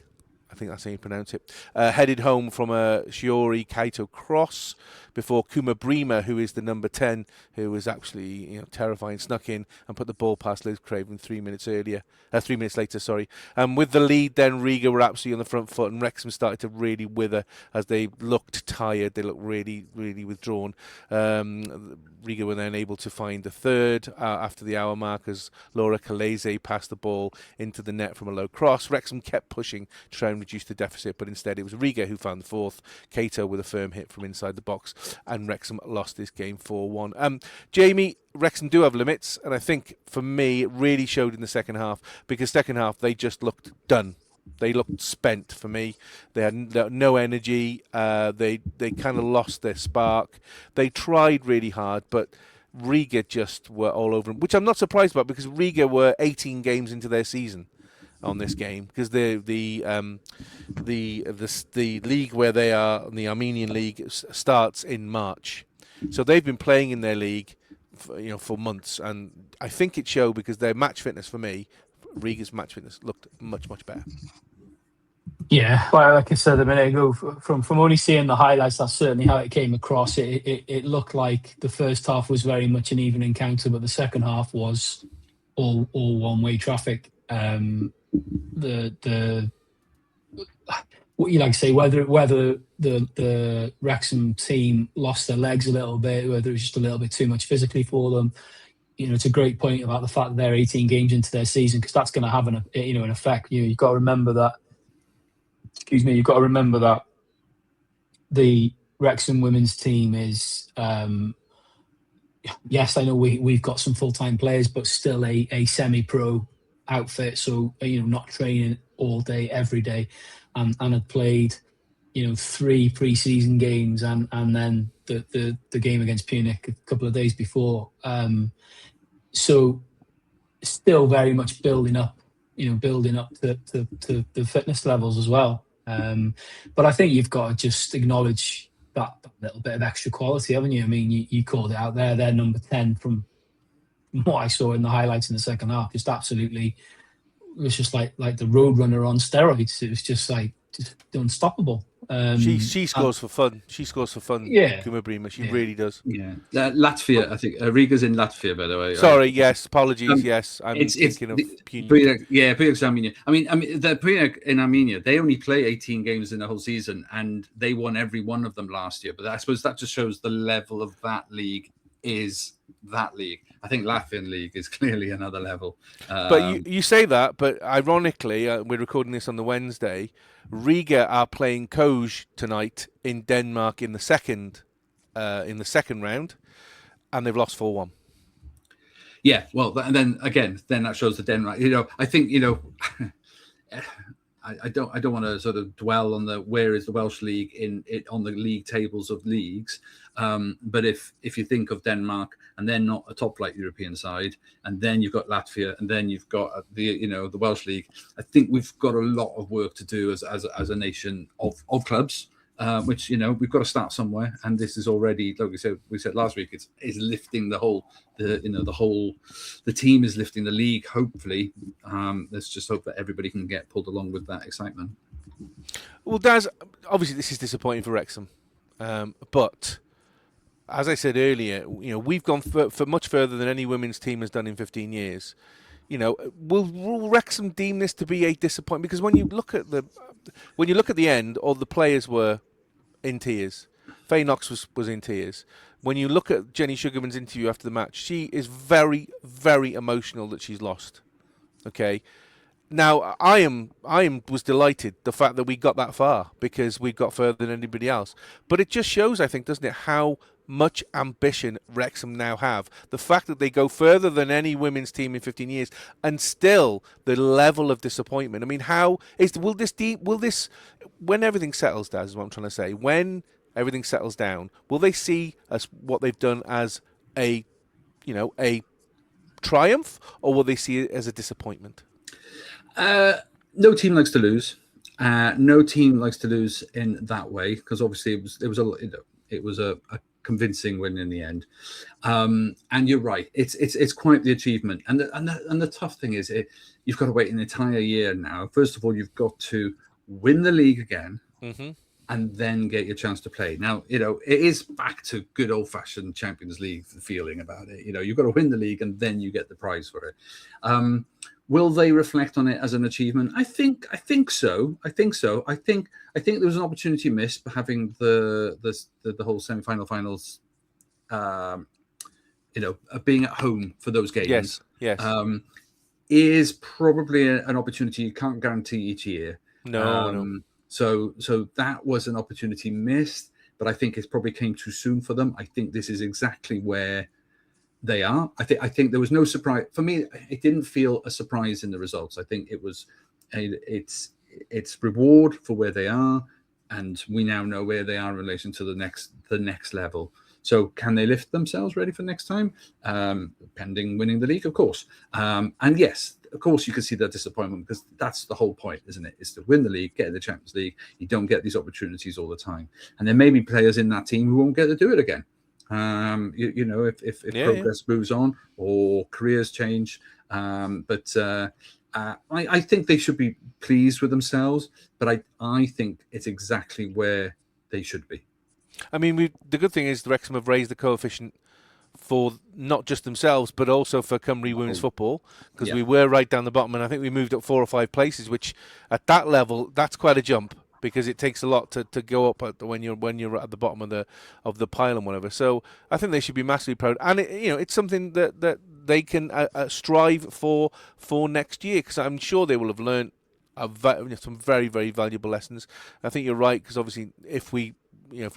S6: I think that's how you pronounce it, headed home from a Shiori Kaito cross before Kuma Brima, who is the number 10, who was actually terrifying, snuck in and put the ball past Liz Craven 3 minutes later. With the lead, then Riga were absolutely on the front foot, and Wrexham started to really wither as they looked tired. They looked really, really withdrawn. Riga were then able to find the third after the hour mark as Laura Calese passed the ball into the net from a low cross. Wrexham kept pushing to try and and reduce the deficit, but instead it was Riga who found the fourth, Cato with a firm hit from inside the box, and Wrexham lost this game 4-1. Jamie, Wrexham do have limits, and I think for me it really showed in the second half, because second half they just looked done. They looked spent for me. They had no energy. They kind of lost their spark. They tried really hard, but Riga just were all over them, which I'm not surprised about, because Riga were 18 games into their season on this game, because the league where they are, the Armenian league, starts in March, so they've been playing in their league for months, and I think it showed, because their match fitness, for me, Riga's match fitness looked much better.
S7: Yeah, well, like I said a minute ago, from only seeing the highlights, that's certainly how it came across. It looked like the first half was very much an even encounter, but the second half was all one-way traffic. What you like to say, whether the Wrexham team lost their legs a little bit, whether it was just a little bit too much physically for them. It's a great point about the fact that they're 18 games into their season, because that's going to have an effect. You've got to remember that. You've got to remember that the Wrexham women's team is. Yes, I know we've got some full-time players, but still a semi-pro outfit. So not training all day every day, and had played 3 pre-season games and then the game against Punic a couple of days before. So still very much building up to the fitness levels as well. But I think you've got to just acknowledge that little bit of extra quality, haven't you? I mean, you called it out there. They're number 10 from what I saw in the highlights in the second half. Just absolutely, it was just like the Roadrunner on steroids. It was just unstoppable.
S6: She scores for fun. She scores for fun.
S7: Yeah,
S6: Kumabrima. She really does.
S8: Yeah, Latvia. I think Riga's in Latvia, by the way.
S6: Sorry. Yes. Apologies. Yes, I'm thinking of Punic.
S8: Punic's Armenia. I mean, the Punic in Armenia. They only play 18 games in the whole season, and they won every one of them last year. But I suppose that just shows the level of that league is that league. I think Latvian league is clearly another level.
S6: But you say that, but ironically, we're recording this on the Wednesday. Riga are playing Koj tonight in Denmark in the second round, and they've lost 4-1.
S8: Yeah, well, and then that shows the Denmark. I think I don't want to sort of dwell on where is the Welsh league on the league tables of leagues. But if you think of Denmark, and they're not a top flight European side, and then you've got Latvia, and then you've got the Welsh league, I think we've got a lot of work to do as a nation of clubs. Which we've got to start somewhere, and this is already, like we said last week, is lifting the team is lifting the league. Hopefully, let's just hope that everybody can get pulled along with that excitement.
S6: Well, Daz, obviously this is disappointing for Wrexham, but as I said earlier, we've gone for much further than any women's team has done in 15 years. Will Wrexham deem this to be a disappointment? Because when you look at the end, all the players were in tears. Faye Knox was in tears. When you look at Jenny Sugarman's interview after the match, she is very, very emotional that she's lost. Okay. Now, I was delighted the fact that we got that far, because we got further than anybody else. But it just shows, I think, doesn't it, how much ambition Wrexham now have. The fact that they go further than any women's team in 15 years, and still the level of disappointment. I mean, will this when everything settles down, is what I'm trying to say, when everything settles down, will they see as what they've done as a triumph, or will they see it as a disappointment?
S8: No team likes to lose. No team likes to lose in that way, because obviously it was a convincing win in the end. And you're right, it's quite the achievement. And the tough thing is, you've got to wait an entire year now. First of all, you've got to win the league again, and then get your chance to play. Now, it is back to good old-fashioned Champions League feeling about it. You've got to win the league, and then you get the prize for it. Will they reflect on it as an achievement? I think so. I think there was an opportunity missed by having the whole semi-final finals, being at home for those games.
S6: Yes.
S8: Is probably an opportunity you can't guarantee each year.
S6: No.
S8: So that was an opportunity missed, but I think it probably came too soon for them. I think this is exactly where they are. I think there was no surprise for me. It didn't feel a surprise in the results. I think it was it's reward for where they are, and we now know where they are in relation to the next level. So can they lift themselves ready for next time? Pending winning the league, of course. And yes, of course, you can see that disappointment, because that's the whole point, isn't it? Is to win the league, get in the Champions League. You don't get these opportunities all the time. And there may be players in that team who won't get to do it again. If progress moves on or careers change. But I think they should be pleased with themselves, but I think it's exactly where they should be.
S6: I mean, the good thing is the Wrexham have raised the coefficient for not just themselves, but also for Cymru women's football, because we were right down the bottom, and I think we moved up 4 or 5 places, which at that level, that's quite a jump, because it takes a lot to go up when you're at the bottom of the pile and whatever. So I think they should be massively proud, and it's something that they can strive for next year, because I'm sure they will have learned some very, very valuable lessons. I think you're right, because obviously if we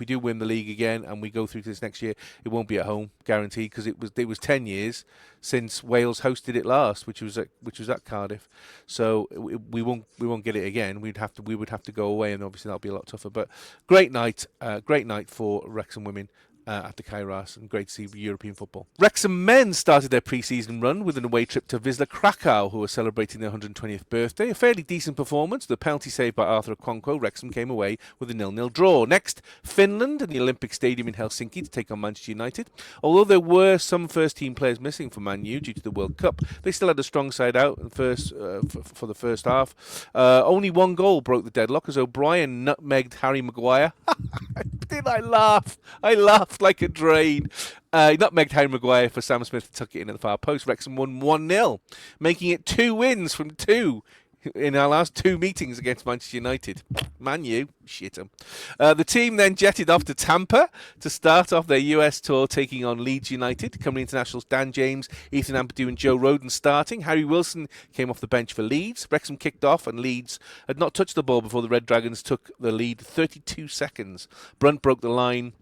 S6: do win the league again and we go through to this next year, it won't be at home, guaranteed, because it was 10 years since Wales hosted it last, which was at Cardiff. So we won't get it again. We would have to go away, and obviously that'll be a lot tougher. But great night for Wrexham women at the Kairos, and great to see European football. Wrexham men started their pre-season run with an away trip to Wisla Krakow, who were celebrating their 120th birthday. A fairly decent performance. The penalty saved by Arthur Okonkwo. Wrexham came away with a 0-0 draw. Next, Finland and the Olympic Stadium in Helsinki to take on Manchester United. Although there were some first-team players missing for Man U due to the World Cup, they still had a strong side out for the first half. Only one goal broke the deadlock as O'Brien nutmegged Harry Maguire. Did I laugh? I laughed like a drain. Nutmegged Harry Maguire for Sam Smith to tuck it in at the far post. Wrexham won 1-0, making it 2 wins from 2 in our last 2 meetings against Manchester United. Man U, shit 'em. The team then jetted off to Tampa to start off their US tour, taking on Leeds United. Cymru internationals Dan James, Ethan Ampadu and Joe Rodon starting. Harry Wilson came off the bench for Leeds. Wrexham kicked off, and Leeds had not touched the ball before the Red Dragons took the lead 32 seconds. Brunt broke the line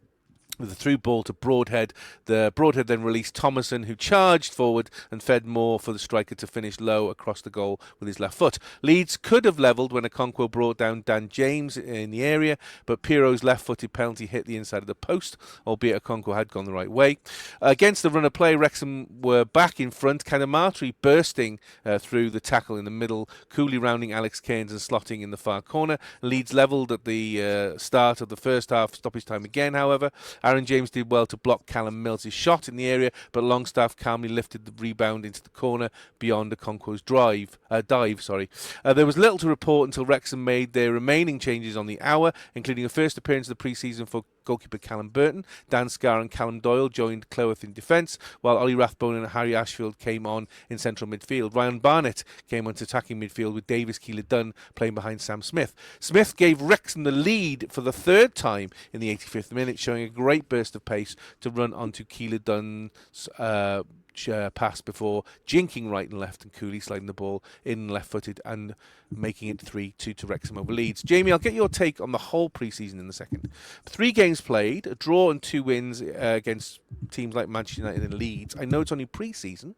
S6: with a through ball to Broadhead. The Broadhead then released Thomason, who charged forward and fed more for the striker to finish low across the goal with his left foot. Leeds could have levelled when Okonkwo brought down Dan James in the area, but Piro's left-footed penalty hit the inside of the post, albeit Okonkwo had gone the right way. Against the run of play, Wrexham were back in front. Kanamatri bursting through the tackle in the middle, coolly rounding Alex Cairns and slotting in the far corner. Leeds levelled at the start of the first half stoppage time again, however. Aaron James did well to block Callum Mills' shot in the area, but Longstaff calmly lifted the rebound into the corner beyond Okonkwo's dive. There was little to report until Wrexham made their remaining changes on the hour, including a first appearance of the pre-season for goalkeeper Callum Burton. Dan Scarr and Callum Doyle joined Cleworth in defence, while Ollie Rathbone and Harry Ashfield came on in central midfield. Ryan Barnett came onto attacking midfield, with Davis Keeler-Dunn playing behind Sam Smith. Smith gave Wrexham the lead for the 3rd time in the 85th minute, showing a great burst of pace to run onto Keeler-Dunn's pass before jinking right and left and coolly sliding the ball in left-footed and making it 3-2 to Wrexham over Leeds. Jamie, I'll get your take on the whole pre-season in a second. 3 games played, a draw and 2 wins against teams like Manchester United and Leeds. I know it's only pre-season,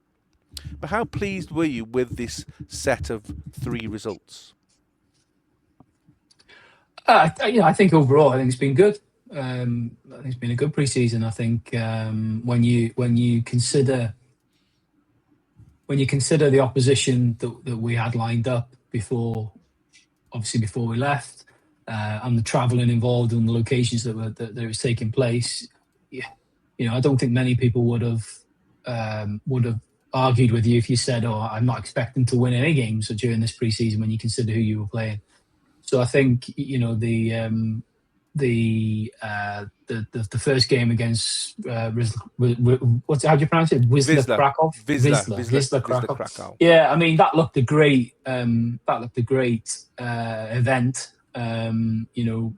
S6: but how pleased were you with this set of 3 results?
S7: I think overall, I think it's been good. I think it's been a good pre-season. I think when you consider the opposition that we had lined up before we left, and the travelling involved and the locations that was taking place, I don't think many people would have argued with you if you said, "Oh, I'm not expecting to win any games during this pre-season," when you consider who you were playing. So I think the first game against how do you pronounce it? Wisla Krakow. Wisla Krakow. Yeah, I mean that looked a great event.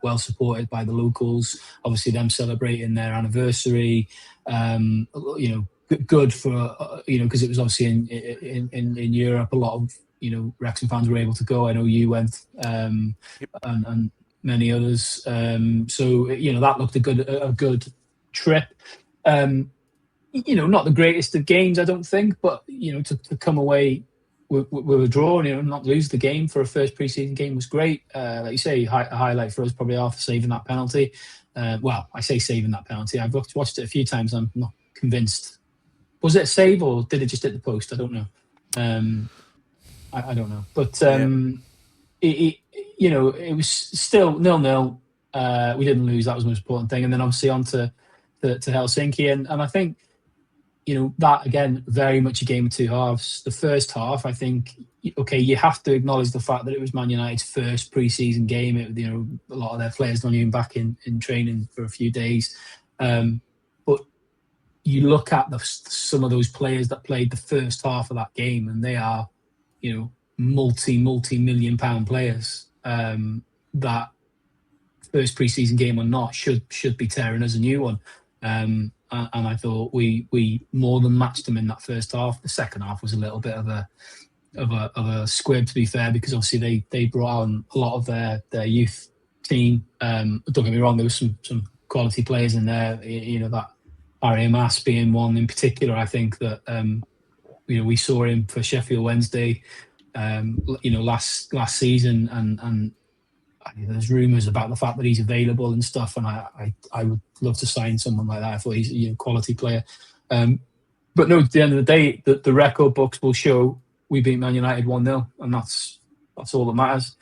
S7: Well supported by the locals. Obviously, them celebrating their anniversary. Good for because it was obviously in Europe. A lot of Wrexham fans were able to go. I know you went, and many others. So that looked a good trip. Not the greatest of games, I don't think, but to come away with a draw and not lose the game for a first pre-season game was great. Like you say, a highlight for us probably after saving that penalty. Well, I say saving that penalty. I've watched it a few times. I'm not convinced. Was it a save or did it just hit the post? I don't know. I don't know. But it was still 0-0. We didn't lose. That was the most important thing. And then obviously on to Helsinki, and I think that again very much a game of two halves. The first half, I think, you have to acknowledge the fact that it was Man United's first pre-season game. A lot of their players not even back in training for a few days. But you look at some of those players that played the first half of that game, and they are, multi-million pound players. That first pre-season game or not should be tearing us a new one. And I thought we more than matched them in that first half. The second half was a little bit of a squib, to be fair, because obviously they brought on a lot of their youth team. Don't get me wrong, there was some quality players in there. That Ari Mas being one in particular. I think that we saw him for Sheffield Wednesday. Last season, and there's rumours about the fact that he's available and stuff, and I would love to sign someone like that. I thought he's a quality player. But no, at the end of the day, the record books will show we beat Man United 1-0, and that's all that matters.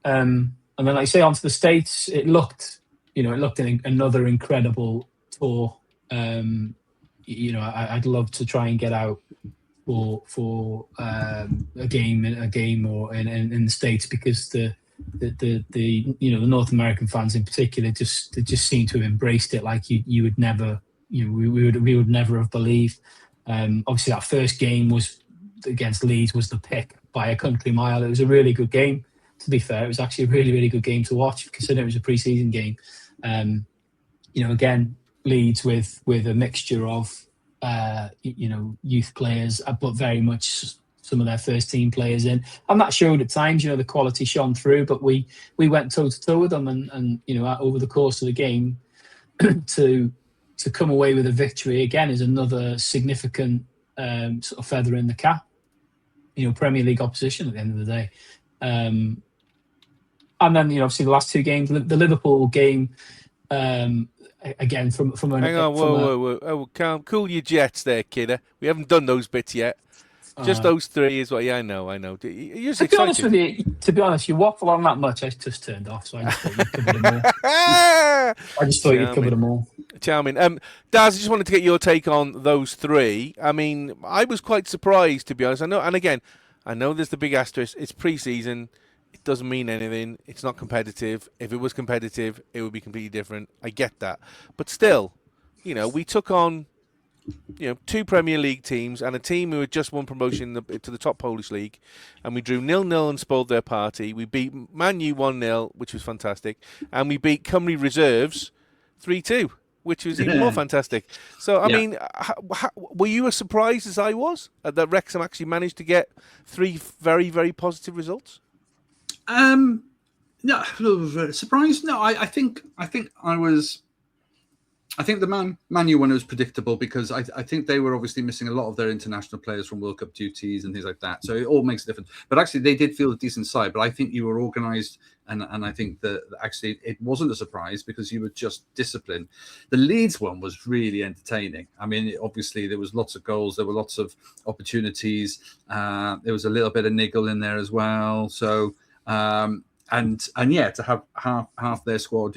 S7: And then, like I say, onto the States, it looked another incredible tour. I'd love to try and get out for a game or in the States, because the North American fans in particular just seem to have embraced it like you would never, we would never have believed. Obviously that first game was against Leeds was the pick by a country mile. It was a really good game, to be fair. It was actually a really, really good game to watch, considering it was a pre-season game. Again, Leeds with a mixture of youth players, but very much some of their first team players in, and that showed at times. The quality shone through, but we went toe to toe with them, and over the course of the game, to come away with a victory again is another significant sort of feather in the cap. Premier League opposition at the end of the day, and then obviously the last two games, the Liverpool game. Again, from
S6: hang on, whoa. Oh, cool your jets there, kidder. We haven't done those bits yet. Just those three is what. Yeah, I know. You're
S7: to be honest with you, you waffle on that much. I just turned off, so I just thought you'd covered them all. I just thought you'd covered them all.
S6: Charming. Daz, I just wanted to get your take on those three. I mean, I was quite surprised, to be honest. I know there's the big asterisk. It's pre-season. It doesn't mean anything. It's not competitive. If it was competitive, it would be completely different. I get that. But still, we took on, two Premier League teams and a team who had just won promotion to the top Polish league, and we drew 0-0 and spoiled their party. We beat Man U 1-0, which was fantastic, and we beat Cymru Reserves 3-2, which was even more fantastic. So, I mean, were you as surprised as I was that Wrexham actually managed to get three very, very positive results?
S8: No, surprised. No, I think I was. I think the Man U one was predictable, because I think they were obviously missing a lot of their international players from World Cup duties and things like that. So it all makes a difference. But actually, they did feel a decent side. But I think you were organised, and I think that actually it wasn't a surprise, because you were just disciplined. The Leeds one was really entertaining. I mean, obviously there was lots of goals, there were lots of opportunities. There was a little bit of niggle in there as well. So. And to have half their squad,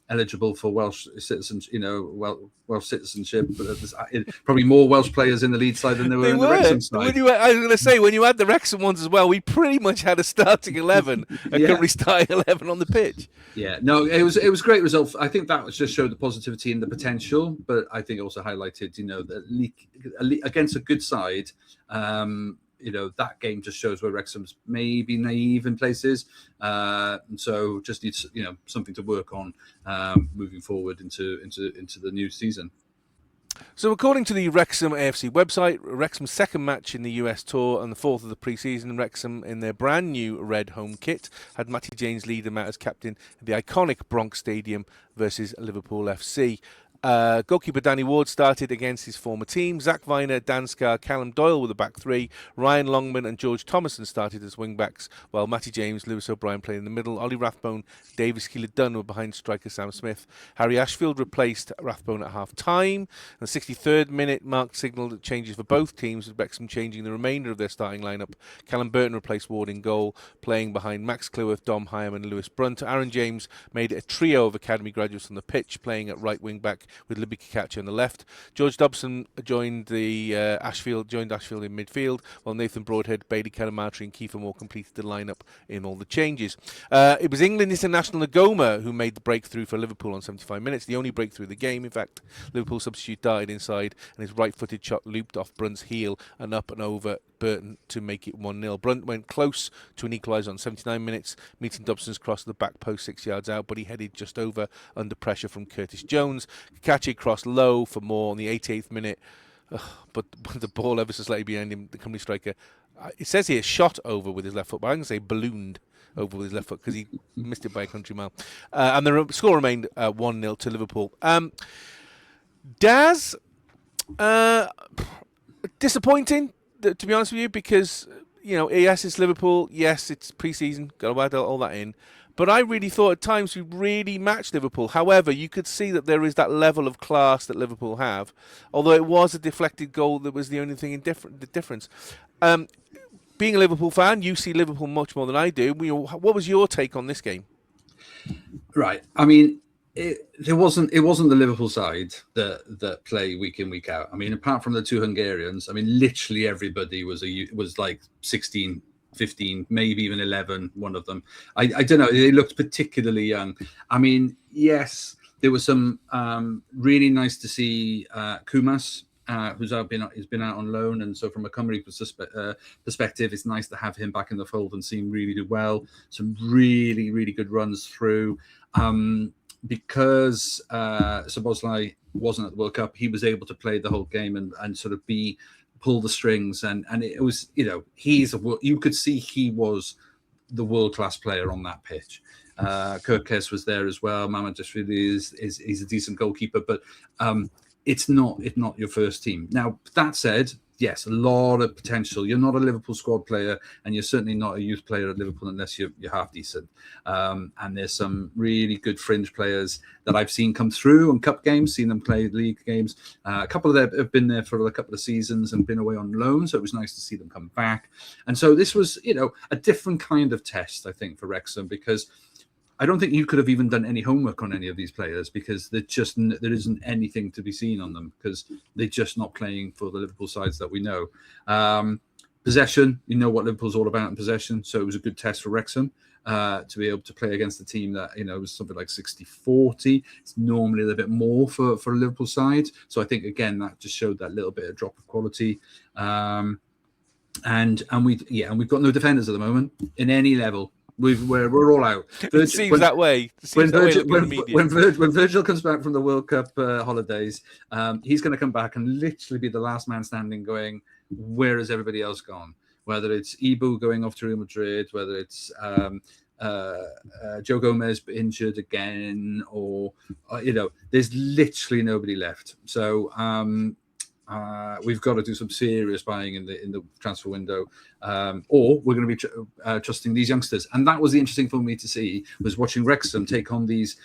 S8: eligible for Welsh citizens, Welsh citizenship, but there's probably more Welsh players in the Leeds side than there were in the Wrexham side.
S6: I was going to say, when you had the Wrexham ones as well, we pretty much had a starting 11, currently starting 11 on the pitch.
S8: Yeah, no, it was a great result. I think that just showed the positivity and the potential, but I think it also highlighted, the against a good side. That game just shows where Wrexham's maybe naive in places, and so just needs something to work on moving forward into the new season.
S6: So according to the Wrexham AFC website, Wrexham's second match in the US tour and the fourth of the pre-season, Wrexham in their brand new red home kit had Matty James lead them out as captain at the iconic Bronx Stadium versus Liverpool FC. Goalkeeper Danny Ward started against his former team. Zach Viner, Dan Scarr, Callum Doyle were the back three. Ryan Longman and George Thomason started as wing-backs, while Matty James, Lewis O'Brien played in the middle. Ollie Rathbone, Davis Keeler-Dunn were behind striker Sam Smith. Harry Ashfield replaced Rathbone at half-time. The 63rd minute marked signalled changes for both teams, with Wrexham changing the remainder of their starting lineup. Callum Burton replaced Ward in goal, playing behind Max Cleworth, Dom Hyam and Lewis Brunt. Aaron James made a trio of academy graduates on the pitch, playing at right wing-back with Libby Kakachi on the left. George Dobson joined Ashfield in midfield, while Nathan Broadhead, Bailey Kalamatri and Kiefer Moore completed the lineup in all the changes. It was England international Ngoma who made the breakthrough for Liverpool on 75 minutes, the only breakthrough of the game. In fact, Liverpool substitute darted inside and his right-footed shot looped off Brunt's heel and up and over Burton to make it 1-0. Brunt went close to an equaliser on 79 minutes, meeting Dobson's cross at the back post 6 yards out, but he headed just over under pressure from Curtis Jones. Kakachi crossed low for Moore on the 88th minute, but the ball ever so slightly behind him, the company striker, it says here shot over with his left foot, but I'm going to say ballooned over with his left foot because he missed it by a country mile. And the score remained 1-0 to Liverpool. Daz, disappointing, to be honest with you, because, yes, it's Liverpool, yes, it's pre-season, got to add all that in, but I really thought at times we really matched Liverpool. However, you could see that there is that level of class that Liverpool have, although it was a deflected goal that was the only thing the difference. Being a Liverpool fan, you see Liverpool much more than I do. What was your take on this game?
S8: Right. I mean, it wasn't the Liverpool side that play week in, week out. I mean, apart from the two Hungarians, I mean, literally everybody was like 16, 15, maybe even 11, one of them. I don't know. They looked particularly young. I mean, yes, there was some really nice to see Kumas, who's been out on loan. And so from a Cymru perspective, it's nice to have him back in the fold and see him really do well. Some really, really good runs through. Because Szoboszlai wasn't at the World Cup, he was able to play the whole game and sort of pull the strings. And it was, you could see he was the world-class player on that pitch. Kirkes was there as well. Mamardashvili is a decent goalkeeper, but it's not your first team. Now, that said, yes, a lot of potential. You're not a Liverpool squad player, and you're certainly not a youth player at Liverpool unless you're half decent. And there's some really good fringe players that I've seen come through on cup games, seen them play league games. A couple of them have been there for a couple of seasons and been away on loan, so it was nice to see them come back. And so this was, a different kind of test, I think, for Wrexham, because I don't think you could have even done any homework on any of these players, because there isn't anything to be seen on them because they're just not playing for the Liverpool sides that we know. Possession, you know what Liverpool's all about in possession, so it was a good test for Wrexham to be able to play against a team that was something like 60-40. It's normally a little bit more for a Liverpool side, so I think again that just showed that little bit of drop of quality. And we've got no defenders at the moment in any level. We're all out.
S6: It seems that way.
S8: When Virgil comes back from the World Cup holidays, he's going to come back and literally be the last man standing going, where has everybody else gone? Whether it's Ibu going off to Real Madrid, whether it's Joe Gomez injured again, or there's literally nobody left. So we've got to do some serious buying in the transfer window, or we're going to be trusting these youngsters. And that was the interesting for me to see, was watching Wrexham take on these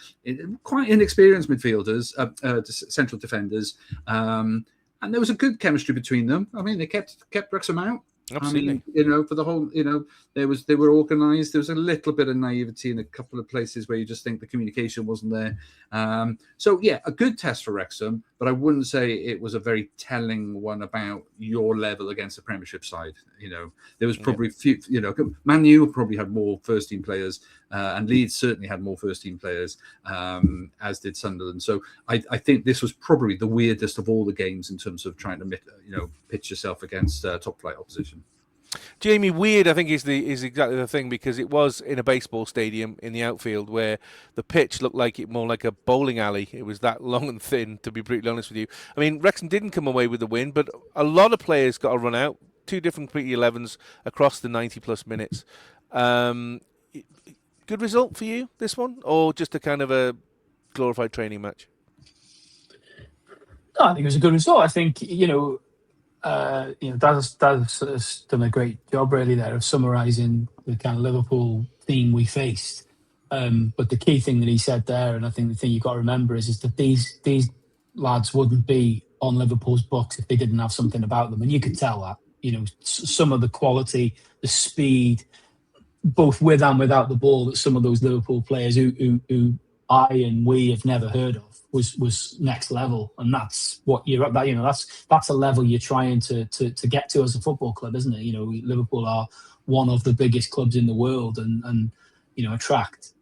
S8: quite inexperienced midfielders, central defenders, and there was a good chemistry between them. I mean, they kept Wrexham out.
S6: Absolutely.
S8: I mean, for the whole, they were organised. There was a little bit of naivety in a couple of places where you just think the communication wasn't there. So yeah, a good test for Wrexham, but I wouldn't say it was a very telling one about your level against the Premiership side. There was probably few. Man U probably had more first team players, and Leeds certainly had more first team players, as did Sunderland. So I think this was probably the weirdest of all the games in terms of trying to pitch yourself against top flight opposition.
S6: Jamie, weird, I think, is exactly the thing, because it was in a baseball stadium in the outfield where the pitch looked like it more like a bowling alley. It was that long and thin, to be brutally honest with you. I mean, Wrexham didn't come away with the win, but a lot of players got a run out. 2 different pre-11s across the 90-plus minutes. Good result for you, this one, or just a kind of a glorified training match?
S7: No, I think it was a good result. I think Daz has done a great job really there of summarising the kind of Liverpool team we faced. But the key thing that he said there, and I think the thing you've got to remember is that these lads wouldn't be on Liverpool's books if they didn't have something about them, and you could tell that. Some of the quality, the speed, both with and without the ball, that some of those Liverpool players who I and we have never heard of was next level, and that's what you're at. That's a level you're trying to get to as a football club, isn't it? Liverpool are one of the biggest clubs in the world, and will attract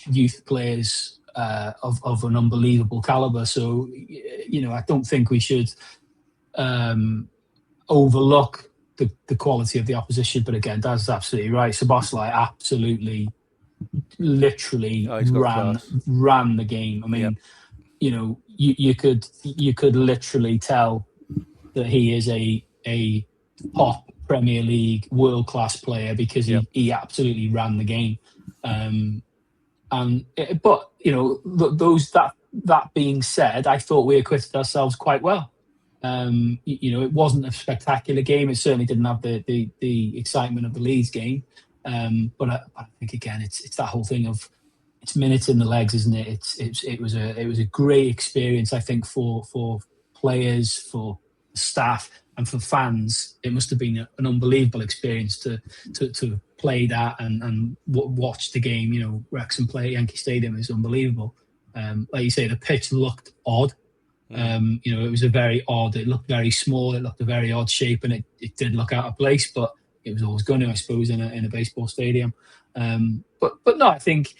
S7: youth players of an unbelievable caliber. So I don't think we should overlook the quality of the opposition. But again, Daz is absolutely right. Szoboszlai absolutely, literally ran the game. I mean, you could literally tell that he is a top Premier League world class player, because he absolutely ran the game. That being said, I thought we acquitted ourselves quite well. It wasn't a spectacular game. It certainly didn't have the excitement of the Leeds game. But I think again, it's that whole thing of it's minutes in the legs, isn't it? It was a great experience, I think, for players, for staff, and for fans. It must have been an unbelievable experience to play that and watch the game. Wrexham play at Yankee Stadium is unbelievable. Like you say, the pitch looked odd. It was it looked very small, it looked a very odd shape, and it did look out of place, but it was always going to, I suppose, in a baseball stadium. But no, I think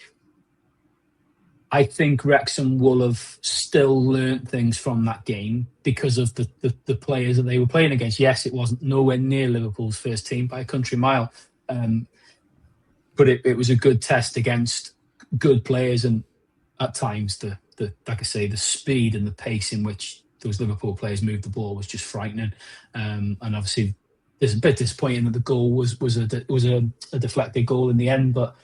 S7: Wrexham will have still learnt things from that game because of the players that they were playing against. Yes, it wasn't nowhere near Liverpool's first team by a country mile, but it was a good test against good players, and at times like I say, the speed and the pace in which those Liverpool players moved the ball was just frightening. And obviously, it's a bit disappointing that the goal was a deflected goal in the end. But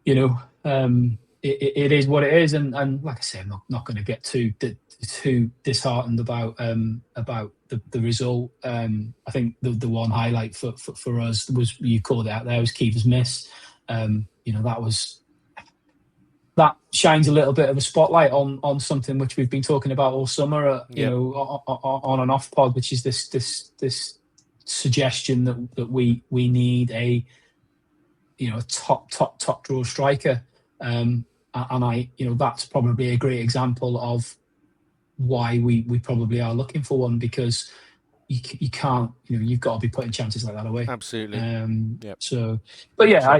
S7: it is what it is. And like I say, I'm not going to get too disheartened about the result. I think the one highlight for us was, you called it out there, was Keeper's miss. That shines a little bit of a spotlight on something which we've been talking about all summer, on and off pod, which is this suggestion that we need a top draw striker, and that's probably a great example of why we probably are looking for one, because you can't, you've got to be putting chances like that away.
S6: Absolutely.
S7: So, but yeah,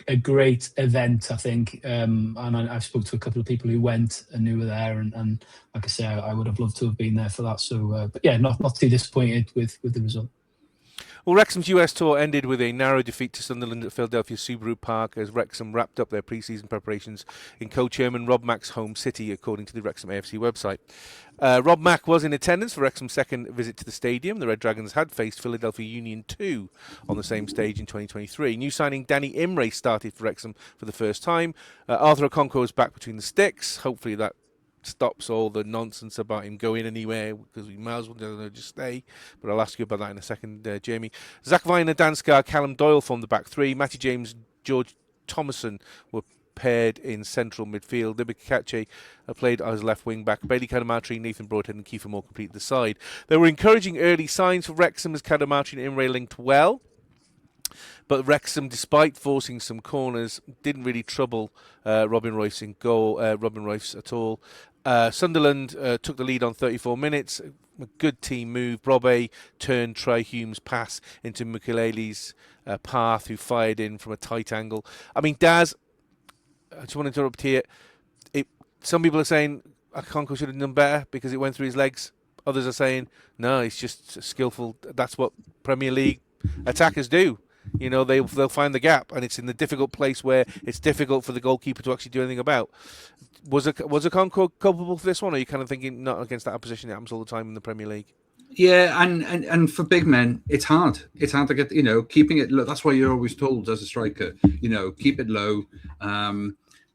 S7: a great event, I think. And I've spoke to a couple of people who went and who were there, and like I say, I would have loved to have been there for that. So, but yeah, not too disappointed with the result.
S6: Well, Wrexham's US tour ended with a narrow defeat to Sunderland at Philadelphia Subaru Park as Wrexham wrapped up their pre-season preparations in co-chairman Rob Mack's home city, according to the Wrexham AFC website. Rob Mack was in attendance for Wrexham's second visit to the stadium. The Red Dragons had faced Philadelphia Union 2 on the same stage in 2023. New signing Danny Imre started for Wrexham for the first time. Arthur Okonkwo is back between the sticks. Hopefully that stops all the nonsense about him going anywhere, because we might as well just stay. But I'll ask you about that in a second, Jamie. Zach Viner, Danskar, Callum Doyle formed the back three. Matty James, George Thomason were paired in central midfield. Libby Kache played as left wing back. Bailey Cadamartri, Nathan Broadhead and Kiefer Moore completed the side. There were encouraging early signs for Wrexham as Cadamartri and Imre linked well. But Wrexham, despite forcing some corners, didn't really trouble Robin Royce at all. Sunderland took the lead on 34 minutes. A good team move. Brobbey turned Trey Hume's pass into Mukelele's path, who fired in from a tight angle. I mean, Daz, I just want to interrupt here. Some people are saying Okonkwo should have done better because it went through his legs. Others are saying, no, he's just skillful. That's what Premier League attackers do. You know, they'll find the gap, and it's in the difficult place where it's difficult for the goalkeeper to actually do anything about. Was Okonkwo culpable for this one, or are you kind of thinking not against that opposition? It happens all the time in the Premier League.
S8: Yeah, and for big men, it's hard. It's hard to get, keeping it low. That's why you're always told as a striker, keep it low.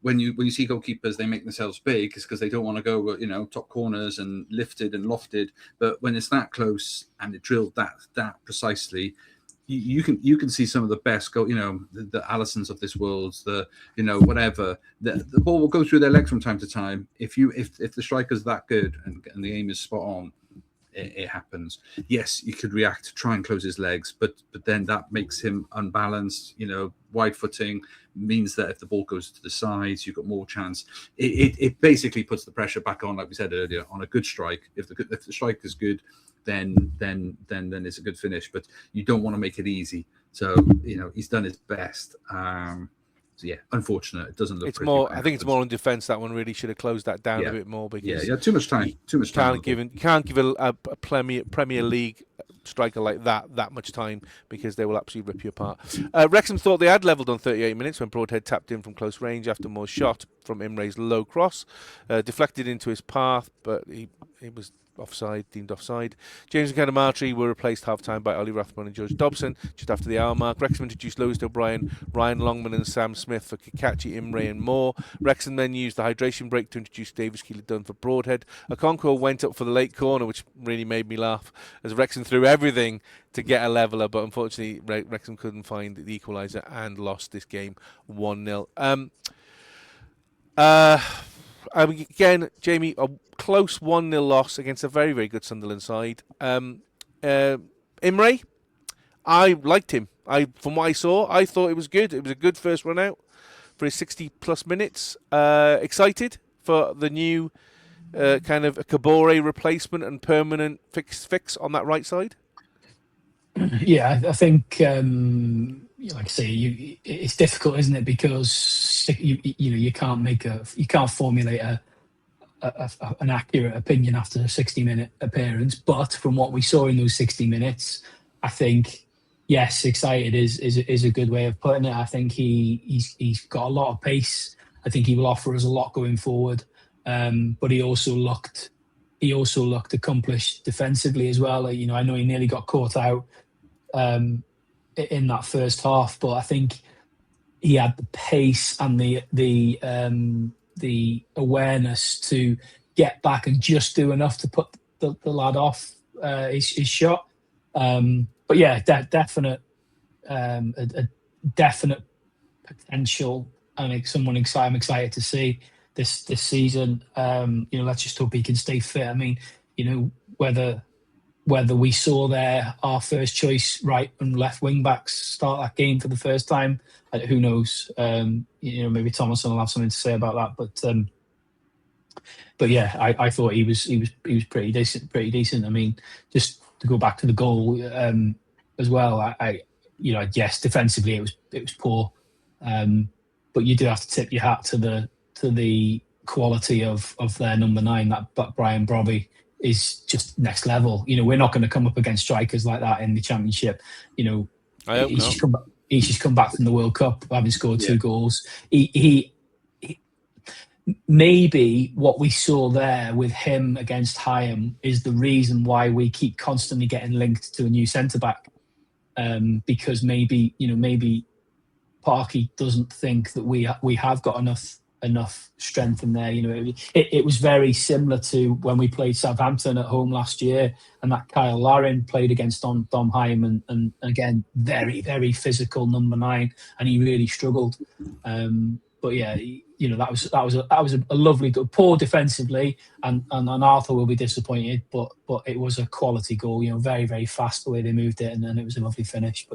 S8: When you see goalkeepers, they make themselves big because they don't want to go, top corners and lifted and lofted. But when it's that close and it drilled that precisely, you can see some of the best the Allisons of this world, whatever. The ball will go through their legs from time to time. If the striker's that good and the aim is spot on, it happens. Yes, you could react, try and close his legs, but then that makes him unbalanced. Wide footing means that if the ball goes to the sides, you've got more chance. It basically puts the pressure back on, like we said earlier, on a good strike. If the strike is good, then it's a good finish. But you don't want to make it easy. So he's done his best. So yeah, unfortunate. It doesn't look.
S6: It's more. I think it's more on defence. That one really should have closed that down a bit more because
S8: too much time.
S6: You can't give a Premier League striker like that much time because they will absolutely rip you apart. Wrexham thought they had levelled on 38 minutes when Broadhead tapped in from close range after Moore's shot from Imre's low cross, deflected into his path, but he was deemed offside. James and Canamatri were replaced half-time by Ollie Rathbone and George Dobson just after the hour mark. Wrexham introduced Lewis O'Brien, Ryan Longman and Sam Smith for Kakachi, Imre and Moore. Wrexham then used the hydration break to introduce Davis Keeler-Dunn for Broadhead. Okonkwo went up for the late corner, which really made me laugh, as Wrexham threw everything to get a leveller, but unfortunately Wrexham couldn't find the equaliser and lost this game 1-0. Again, Jamie, a close 1-0 loss against a very, very good Sunderland side. Imre, I liked him. From what I saw, I thought it was good. It was a good first run out for his 60-plus minutes. Excited for the new kind of Kabore replacement and permanent fix on that right side?
S7: Yeah, I think, like I say, it's difficult, isn't it? Because you can't formulate an accurate opinion after a 60-minute appearance. But from what we saw in those 60 minutes, I think, yes, excited is a good way of putting it. I think he's got a lot of pace. I think he will offer us a lot going forward. But he also looked accomplished defensively as well. I know he nearly got caught out in that first half, but I think he had the pace and the awareness to get back and just do enough to put the lad off his shot. But yeah, definite potential, and someone I'm excited to see this season. Let's just hope he can stay fit. I mean, whether we saw there our first choice right and left wing backs start that game for the first time, who knows? Maybe Thomas will have something to say about that. But yeah, I thought he was pretty decent. I mean, just to go back to the goal as well. Yes, defensively it was poor, but you do have to tip your hat to the quality of their number 9. That Brian Brobby is just next level. We're not going to come up against strikers like that in the Championship.
S6: I hope not.
S7: He's just come back from the World Cup having scored 2 goals. He maybe what we saw there with him against Hyam is the reason why we keep constantly getting linked to a new centre back, because maybe Parky doesn't think that we have got enough strength in there. It was very similar to when we played Southampton at home last year, and that Kyle Larin played against Dom Hyam, and again, very, very physical number 9, and he really struggled. But yeah, that was a lovely goal. Poor defensively, and Arthur will be disappointed, but it was a quality goal. Very, very fast the way they moved it, and then it was a lovely finish.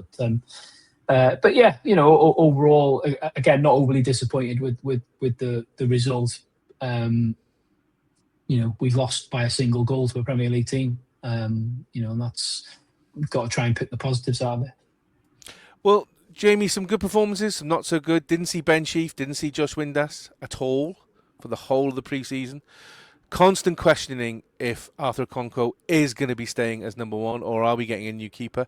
S7: But yeah, overall, again, not overly disappointed with the result. We've lost by a single goal to a Premier League team. And that's, we've got to try and pick the positives out of it.
S6: Well, Jamie, some good performances, some not so good. Didn't see Ben Sheaf, didn't see Josh Windass at all for the whole of the pre-season. constant questioning if Arthur Okonkwo is going to be staying as number one, or are we getting a new keeper?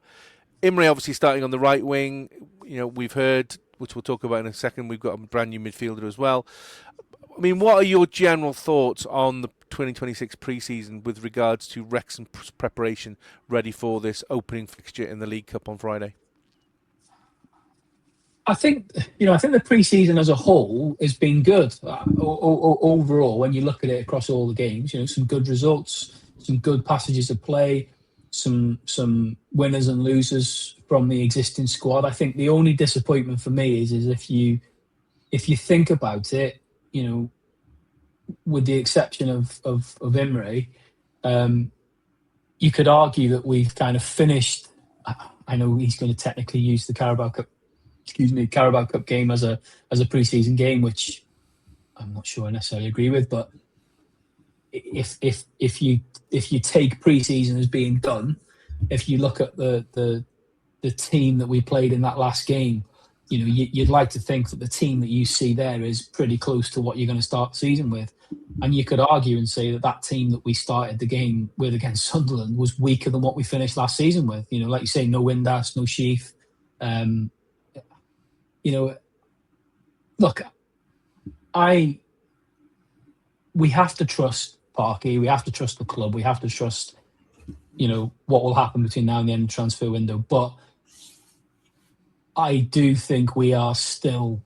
S6: Imre obviously starting on the right wing. We've heard, which we'll talk about in a second, we've got a brand new midfielder as well. I mean, what are your general thoughts on the 2026 pre-season with regards to Wrexham's preparation ready for this opening fixture in the League Cup on Friday?
S7: I think the pre-season as a whole has been good overall. When you look at it across all the games, some good results, some good passages of play, some winners and losers from the existing squad. I think the only disappointment for me is if you think about it, with the exception of Imre, you could argue that we've kind of finished. I know he's going to technically use the Carabou Cup game as a pre-season game, which I'm not sure I necessarily agree with. But if you take pre-season as being done, if you look at the team that we played in that last game, you'd like to think that the team that you see there is pretty close to what you're going to start the season with. And you could argue and say that team that we started the game with against Sunderland was weaker than what we finished last season with. Like you say, no Windass, no Sheaf. Look, we have to trust Parky, we have to trust the club, we have to trust, what will happen between now and the end of the transfer window. But I do think we are still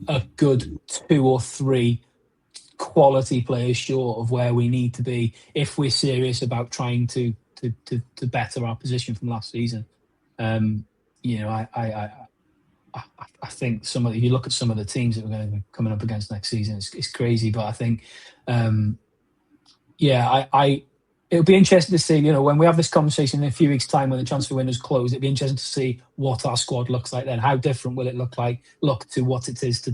S7: a good 2 or 3 quality players short of where we need to be if we're serious about trying to better our position from last season. I think if you look at some of the teams that we're going to be coming up against next season, it's crazy. But I think, it'll be interesting to see, when we have this conversation in a few weeks' time when the transfer window's closed, it'll be interesting to see what our squad looks like then. How different will it look to what it is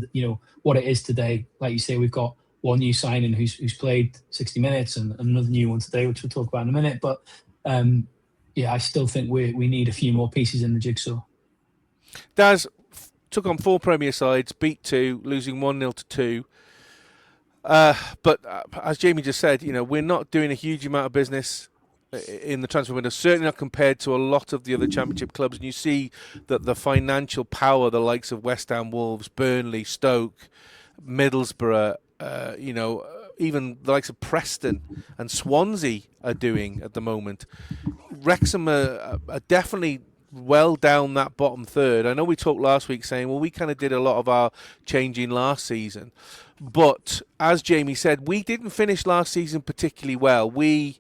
S7: what it is today? Like you say, we've got one new signing who's played 60 minutes and another new one today, which we'll talk about in a minute. But I still think we need a few more pieces in the jigsaw.
S6: Daz took on 4 Premier sides, beat 2, losing 1-0 to 2. But as Jamie just said, we're not doing a huge amount of business in the transfer window, certainly not compared to a lot of the other Championship clubs. And you see that the financial power, the likes of West Ham, Wolves, Burnley, Stoke, Middlesbrough, even the likes of Preston and Swansea are doing at the moment. Wrexham are definitely well down that bottom third. I know we talked last week saying, well, we kind of did a lot of our changing last season. But as Jamie said, we didn't finish last season particularly well. We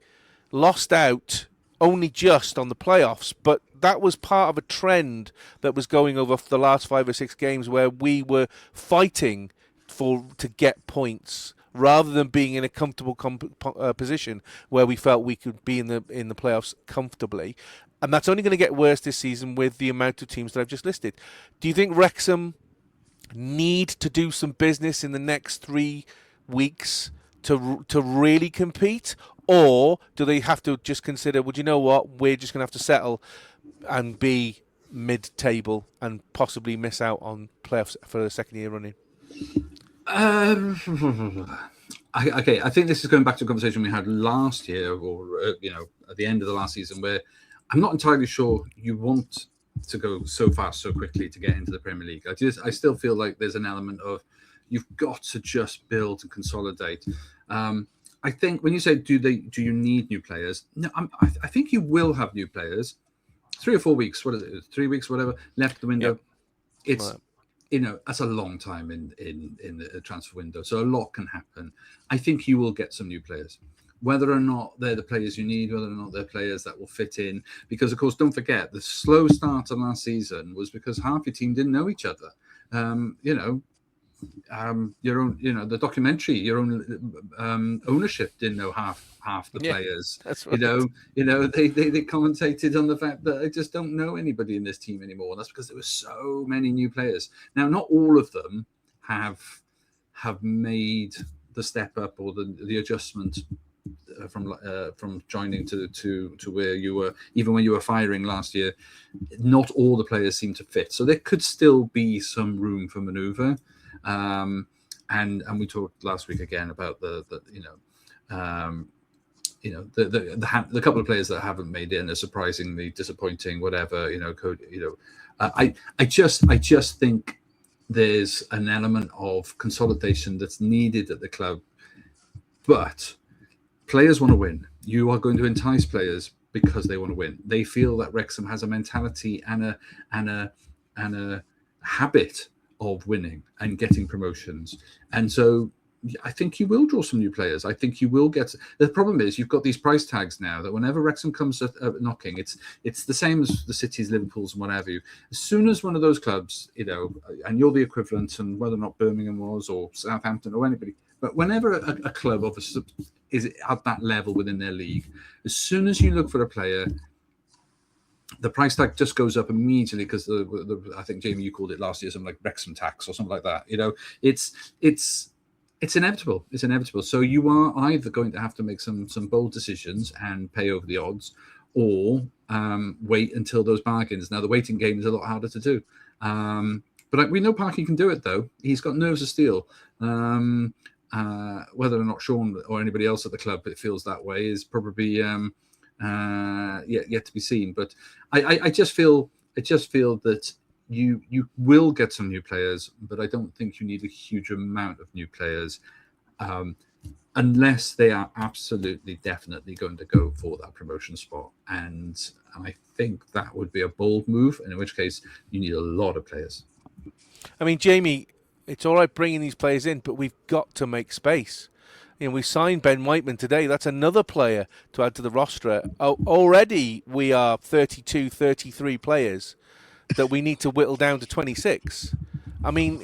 S6: lost out only just on the playoffs, but that was part of a trend that was going over the last 5 or 6 games where we were fighting to get points rather than being in a comfortable position where we felt we could be in the playoffs comfortably. And that's only going to get worse this season with the amount of teams that I've just listed. Do you think Wrexham need to do some business in the next 3 weeks to really compete? Or do they have to just consider, well, you know what, we're just going to have to settle and be mid-table and possibly miss out on playoffs for the second year running?
S8: Okay, I think this is going back to a conversation we had last year or, at the end of the last season where I'm not entirely sure you want to go so fast, so quickly to get into the Premier League. I still feel like there's an element of you've got to just build and consolidate. I think when you say, do you need new players? No, I think you will have new players. 3 or 4 weeks, what is it? 3 weeks, whatever, left the window. Yep. It's that's a long time in the transfer window, so a lot can happen. I think you will get some new players. Whether or not they're the players you need, whether or not they're players that will fit in. Because, of course, don't forget, the slow start of last season was because half your team didn't know each other. Your own, the documentary, your own ownership didn't know half the players.
S6: That's right.
S8: They commentated on the fact that I just don't know anybody in this team anymore. And that's because there were so many new players. Now, not all of them have made the step up or the adjustment from joining to where you were, even when you were firing last year. Not all the players seem to fit, so there could still be some room for manoeuvre. and we talked last week again about the couple of players that haven't made it and are surprisingly disappointing. Whatever, I just think there's an element of consolidation that's needed at the club, but players want to win. You are going to entice players because they want to win. They feel that Wrexham has a mentality and a habit of winning and getting promotions, and so I think you will draw some new players. I think you will get. The problem is you've got these price tags now that whenever Wrexham comes knocking, it's the same as the Cities, Liverpools, and what have you. As soon as one of those clubs, and you're the equivalent, and whether or not Birmingham was or Southampton or anybody, but whenever a club is at that level within their league, as soon as you look for a player, the price tag just goes up immediately because I think, Jamie, you called it last year something like Wrexham tax or something like that. It's inevitable. It's inevitable. So you are either going to have to make some bold decisions and pay over the odds, or wait until those bargains. Now, the waiting game is a lot harder to do. But we know Parky can do it, though. He's got nerves of steel. Whether or not Sean or anybody else at the club it feels that way is probably yet to be seen. But I just feel that you will get some new players, but I don't think you need a huge amount of new players unless they are absolutely definitely going to go for that promotion spot. And I think that would be a bold move, and in which case you need a lot of players.
S6: I mean, Jamie, it's all right bringing these players in, but we've got to make space. We signed Ben Whiteman today. That's another player to add to the roster. Already we are 32, 33 players that we need to whittle down to 26. I mean,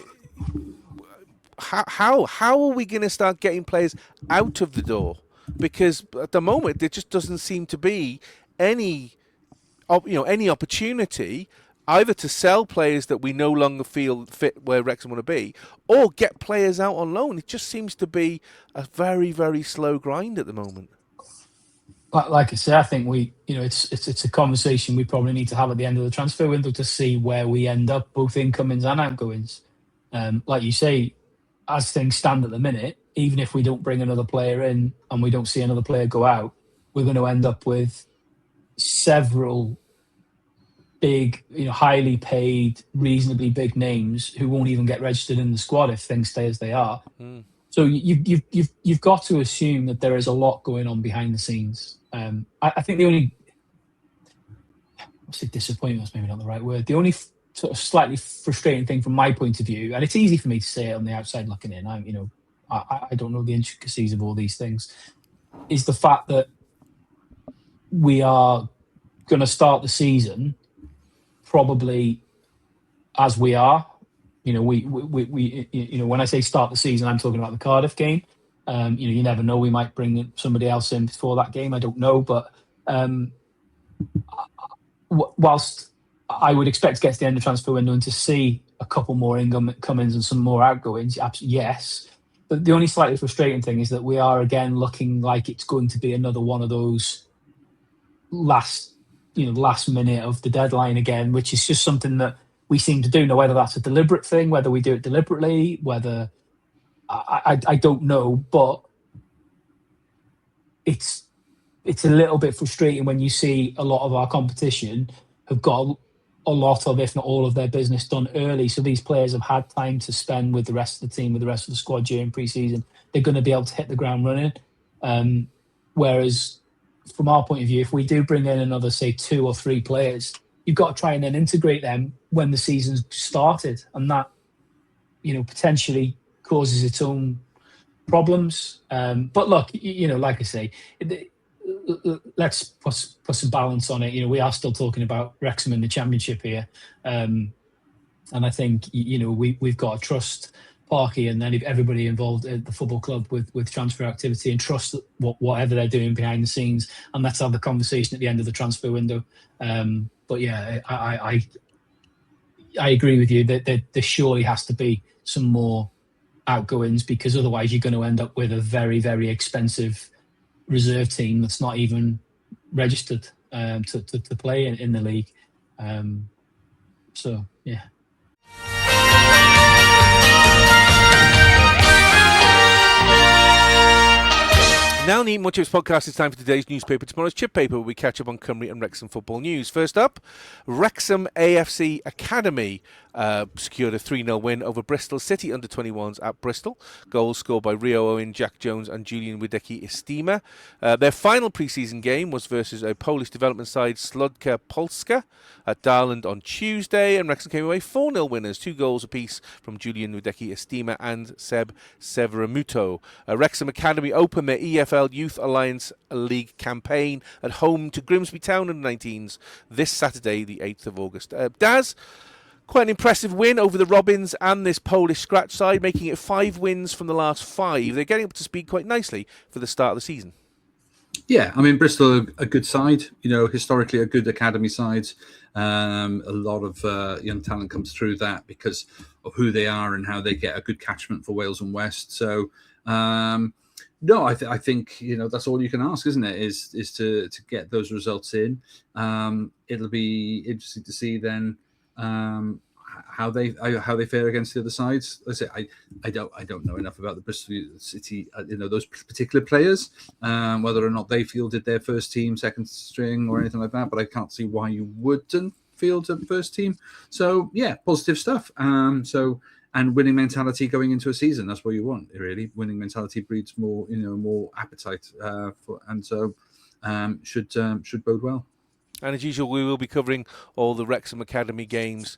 S6: how are we going to start getting players out of the door? Because at the moment there just doesn't seem to be any opportunity either to sell players that we no longer feel fit where Wrexham want to be, or get players out on loan. It just seems to be a very, very slow grind at the moment.
S7: Like I say, I think it's a conversation we probably need to have at the end of the transfer window to see where we end up, both incomings and outgoings. Like you say, as things stand at the minute, even if we don't bring another player in and we don't see another player go out, we're going to end up with several big, highly paid, reasonably big names who won't even get registered in the squad if things stay as they are. Mm. So you've got to assume that there is a lot going on behind the scenes. I think the only, disappointment is maybe not the right word. The only sort of slightly frustrating thing from my point of view, and it's easy for me to say it on the outside looking in. I don't know the intricacies of all these things, is the fact that we are going to start the season probably as we are. We when I say start the season, I'm talking about the Cardiff game. You never know, we might bring somebody else in before that game. I don't know, but whilst I would expect to get to the end of the transfer window and to see a couple more incomings and some more outgoings, yes. But the only slightly frustrating thing is that we are again looking like it's going to be another one of those last minute of the deadline again, which is just something that we seem to do. Now, whether that's a deliberate thing, whether we do it deliberately, whether I don't know, but it's a little bit frustrating when you see a lot of our competition have got a lot of, if not all of their business done early. So these players have had time to spend with the rest of the team, with the rest of the squad during pre-season. They're going to be able to hit the ground running. Whereas from our point of view, if we do bring in another, say, 2 or 3 players, you've got to try and then integrate them when the season's started. And that, potentially causes its own problems. But look, like I say, let's put some balance on it. We are still talking about Wrexham in the Championship here. And I think, we've got to trust Parky and then everybody involved at the football club with transfer activity, and trust whatever they're doing behind the scenes. And let's have the conversation at the end of the transfer window. But yeah, I agree with you that there surely has to be some more outgoings, because otherwise you're going to end up with a very, very expensive reserve team that's not even registered to play in the league. So yeah.
S6: Now on the Eat More Chips podcast, it's time for today's newspaper, tomorrow's chip paper, where we catch up on Cymru and Wrexham football news. First up, Wrexham AFC Academy secured a 3-0 win over Bristol City under-21s at Bristol. Goals scored by Rio Owen, Jack Jones and Julian Wiedecki Estima. Their final pre-season game was versus a Polish development side, Śląska Polska, at Darland on Tuesday, and Wrexham came away 4-0 winners, 2 goals apiece from Julian Wiedecki Estima and Seb Severamuto. Wrexham Academy opened their EFL Youth Alliance League campaign at home to Grimsby Town under-19s this Saturday, the 8th of August. Daz, quite an impressive win over the Robins and this Polish scratch side, making it 5 wins from the last 5. They're getting up to speed quite nicely for the start of the season.
S8: Yeah, I mean, Bristol are a good side, historically a good academy side. A lot of young talent comes through that because of who they are and how they get a good catchment for Wales and West. So, no, I think that's all you can ask, isn't it? Is to get those results in. It'll be interesting to see then how they fare against the other sides. I don't know enough about the Bristol City, those particular players, whether or not they fielded their first team, second string, or anything like that. But I can't see why you wouldn't field a first team. So yeah, positive stuff. And winning mentality going into a season, that's what you want, really. Winning mentality breeds more appetite should bode well.
S6: And as usual, we will be covering all the Wrexham Academy games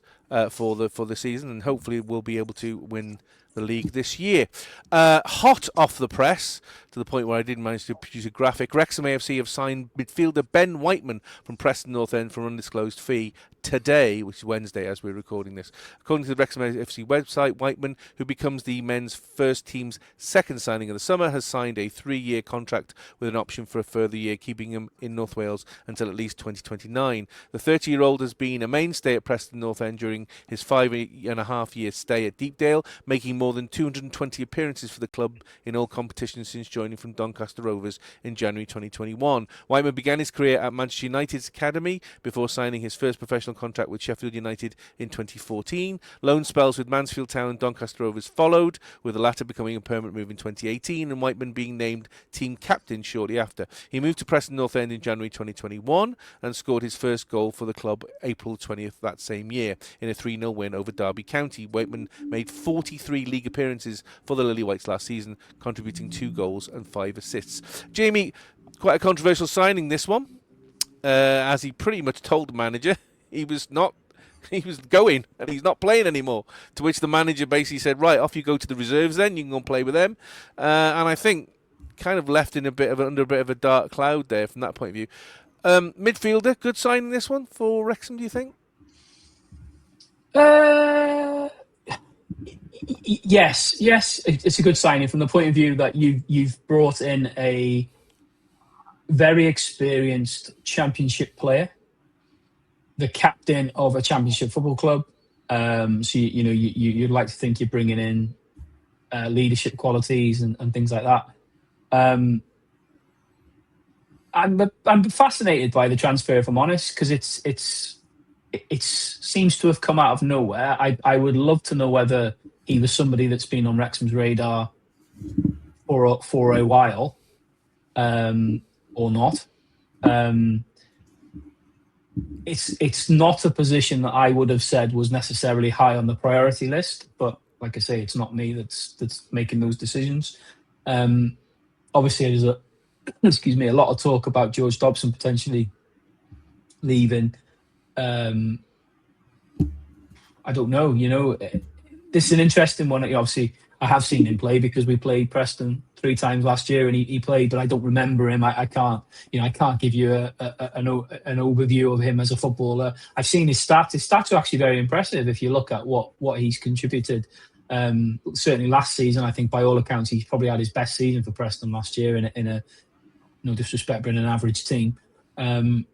S6: for the season, and hopefully we'll be able to win the league this year. Hot off the press, to the point where I didn't manage to produce a graphic, Wrexham AFC have signed midfielder Ben Whiteman from Preston North End for an undisclosed fee today, which is Wednesday as we're recording this. According to the Wrexham AFC website, Whiteman, who becomes the men's first team's second signing of the summer, has signed a 3-year contract with an option for a further year, keeping him in North Wales until at least 2029. The 30-year-old has been a mainstay at Preston North End during his 5.5-year stay at Deepdale, making more than 220 appearances for the club in all competitions since joining from Doncaster Rovers in January 2021. Whiteman began his career at Manchester United's academy before signing his first professional contract with Sheffield United in 2014. Loan spells with Mansfield Town and Doncaster Rovers followed, with the latter becoming a permanent move in 2018 and Whiteman being named team captain shortly after. He moved to Preston North End in January 2021 and scored his first goal for the club April 20th that same year in a 3-0 win over Derby County. Whiteman made 43 league appearances for the Lily Whites last season, contributing 2 goals and 5 assists. Jamie, quite a controversial signing this one, as he pretty much told the manager he was going and he's not playing anymore, to which the manager basically said, right, off you go to the reserves then, you can go and play with them. And I think kind of left in under a bit of a dark cloud there from that point of view. Midfielder, good signing this one for Wrexham, do you think?
S7: Yes, it's a good signing from the point of view that you've brought in a very experienced championship player, the captain of a championship football club. So you'd like to think you're bringing in leadership qualities and things like that. I'm fascinated by the transfer, if I'm honest, because it seems to have come out of nowhere. I would love to know whether he was somebody that's been on Wrexham's radar for a while, or not. It's not a position that I would have said was necessarily high on the priority list, but like I say, it's not me that's making those decisions. Obviously, there's a lot of talk about George Dobson potentially leaving. I don't know. This is an interesting one. Obviously, I have seen him play because we played Preston 3 times last year, and he played, but I don't remember him. I can't give you an overview of him as a footballer. I've seen his stats. His stats are actually very impressive if you look at what he's contributed. Certainly last season, I think by all accounts, he's probably had his best season for Preston last year in a no disrespect, but in an average team. The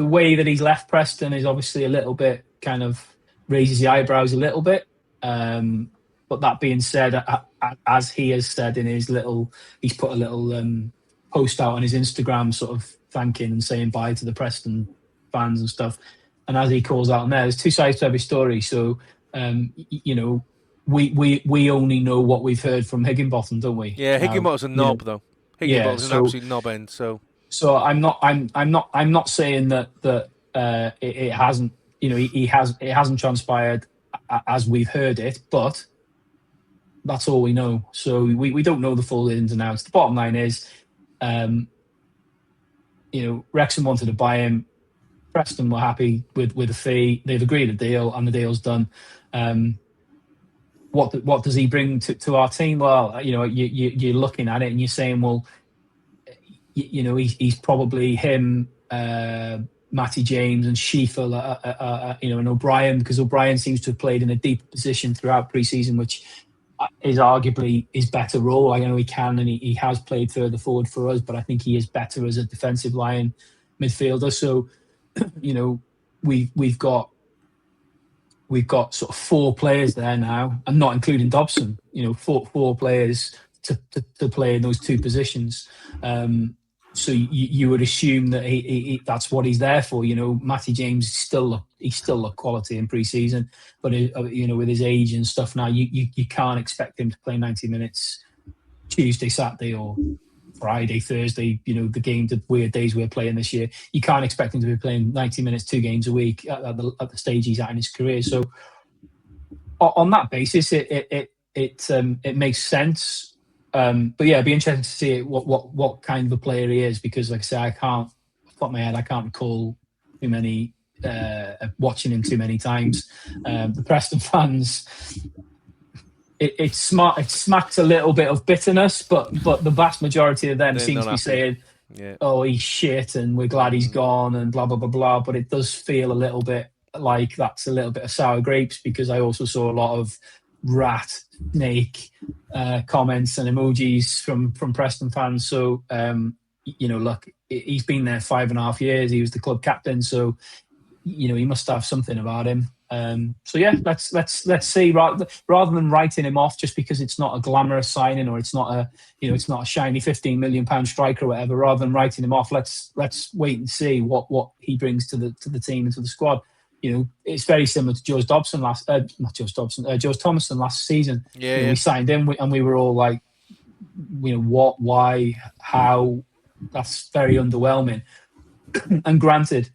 S7: way that he's left Preston is obviously a little bit kind of raises the eyebrows a little bit. But that being said, as he has said in his he's put a little post out on his Instagram sort of thanking and saying bye to the Preston fans and stuff. And as he calls out on there's 2 sides to every story. So, we only know what we've heard from Higginbotham, don't we?
S6: Yeah, Higginbottom's a knob though. Higginbottom's an absolute knob end. So
S7: I'm not saying that it hasn't, it hasn't transpired as we've heard it, but that's all we know. So we don't know the full ins and outs. The bottom line is, Wrexham wanted to buy him. Preston were happy with the fee. They've agreed a deal, and the deal's done. What does he bring to our team? Well, you're looking at it and you're saying, well, he's probably him, Matty James and Schiefer, and O'Brien, because O'Brien seems to have played in a deep position throughout pre-season, which is arguably his better role. I know he can, and he has played further forward for us, but I think he is better as a defensive line midfielder. So, we've got sort of 4 players there now, and not including Dobson. Four players to play in those 2 positions. So you would assume that he that's what he's there for. Matty James still looked quality in pre-season, but with his age and stuff now, you can't expect him to play 90 minutes Tuesday, Saturday, or Friday, Thursday. The weird days we're playing this year. You can't expect him to be playing 90 minutes 2 games a week at the stage he's at in his career. So on that basis, it makes sense. But yeah, it'd be interesting to see what kind of a player he is, because, like I say, I can't, off the top of my head, I can't recall too many watching him too many times. The Preston fans, it smacks a little bit of bitterness, but the vast majority of them seems to be saying, "Oh, he's shit, and we're glad he's gone," and blah blah blah blah. But it does feel a little bit like that's a little bit of sour grapes, because I also saw a lot of rat, snake comments and emojis from Preston fans. So look, he's been there 5.5 years. He was the club captain, so he must have something about him. So yeah, let's see. Rather than writing him off just because it's not a glamorous signing, or it's not a shiny £15 million striker or whatever. Rather than writing him off, let's wait and see what he brings to the team and to the squad. It's very similar to Joe Thomason last season.
S6: Yeah,
S7: we signed him and we were all like, what, why, how? That's very underwhelming. And granted,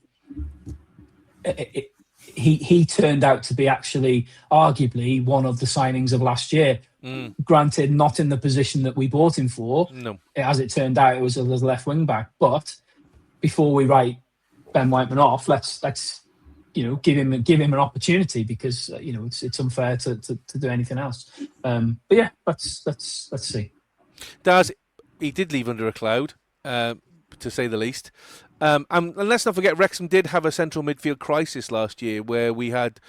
S7: he turned out to be actually arguably one of the signings of last year. Granted, not in the position that we bought him for.
S6: No.
S7: As it turned out, it was as a left wing back. But before we write Ben Whiteman off, let's give him an opportunity, because it's unfair to do anything else. But yeah, let's see.
S6: Daz, he did leave under a cloud, to say the least. And let's not forget, Wrexham did have a central midfield crisis last year, where we had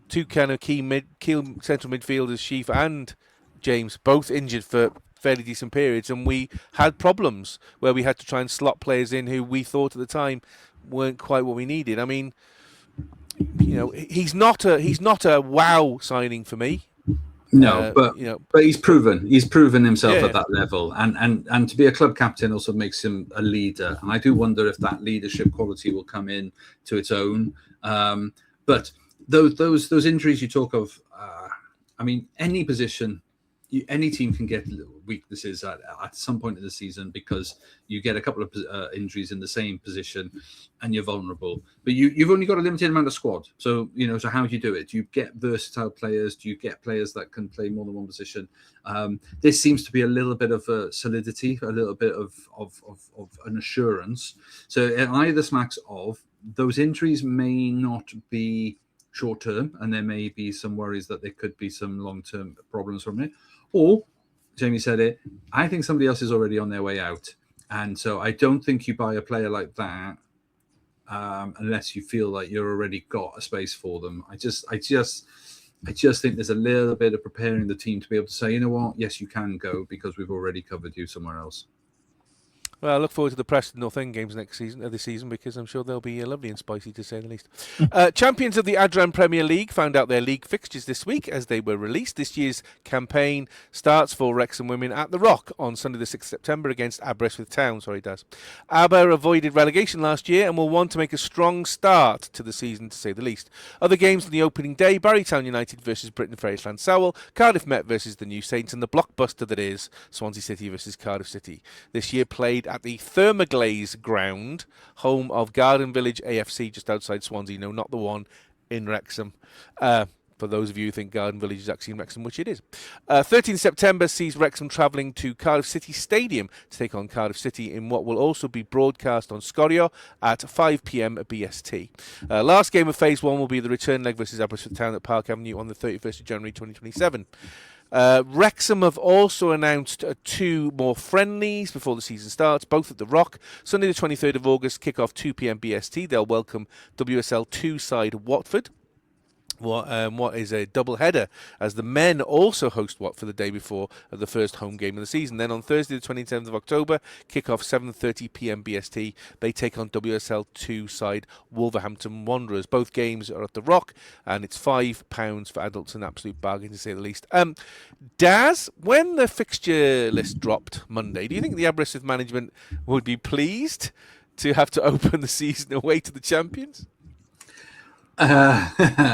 S6: 2 kind of key central midfielders, Sheaf and James, both injured for fairly decent periods, and we had problems where we had to try and slot players in who we thought at the time weren't quite what we needed. I mean, he's not a wow signing for me.
S8: No, but he's proven himself at that level, and to be a club captain also makes him a leader. And I do wonder if that leadership quality will come in to its own. But those injuries you talk of, any position, any team can get weaknesses at some point in the season, because you get a couple of injuries in the same position and you're vulnerable. But you've only got a limited amount of squad. So, so how do you do it? Do you get versatile players? Do you get players that can play more than one position? This seems to be a little bit of a solidity, a little bit of an assurance. So it either smacks of those injuries may not be short term, and there may be some worries that there could be some long-term problems from it. Or, Jamie said it, I think somebody else is already on their way out. And so I don't think you buy a player like that unless you feel like you've already got a space for them. I just think there's a little bit of preparing the team to be able to say, you know what, yes, you can go, because we've already covered you somewhere else.
S6: Well, I look forward to the Preston North End games this season, because I'm sure they'll be lovely and spicy, to say the least. Champions of the Adran Premier League found out their league fixtures this week as they were released. This year's campaign starts for Wrexham Women at the Rock on Sunday the 6th September against Aberystwyth Town. Aber avoided relegation last year and will want to make a strong start to the season, to say the least. Other games on the opening day: Barrytown United versus Britain Ferries Llansamble, Cardiff Met versus the New Saints, and the blockbuster that is Swansea City versus Cardiff City. This year played at the Thermoglaze ground, home of Garden Village AFC, just outside Swansea. No, not the one in Wrexham. For those of you who think Garden Village is actually in Wrexham, which it is. 13th September sees Wrexham travelling to Cardiff City Stadium to take on Cardiff City in what will also be broadcast on Scorio at 5 p.m. BST. Last game of Phase 1 will be the return leg versus Aberystwyth Town at Park Avenue on the 31st of January 2027. Wrexham have also announced 2 more friendlies before the season starts, both at the Rock. Sunday the 23rd of August, kick-off 2 p.m. BST. They'll welcome WSL 2 side Watford. What is a double-header, as the men also host Watford the day before the first home game of the season. Then on Thursday the 27th of October, kick-off 7:30 p.m. BST, they take on WSL 2 side Wolverhampton Wanderers. Both games are at the Rock, and it's £5 for adults, an absolute bargain, to say the least. Daz, when the fixture list dropped Monday, do you think the Aberystwyth management would be pleased to have to open the season away to the champions?
S8: I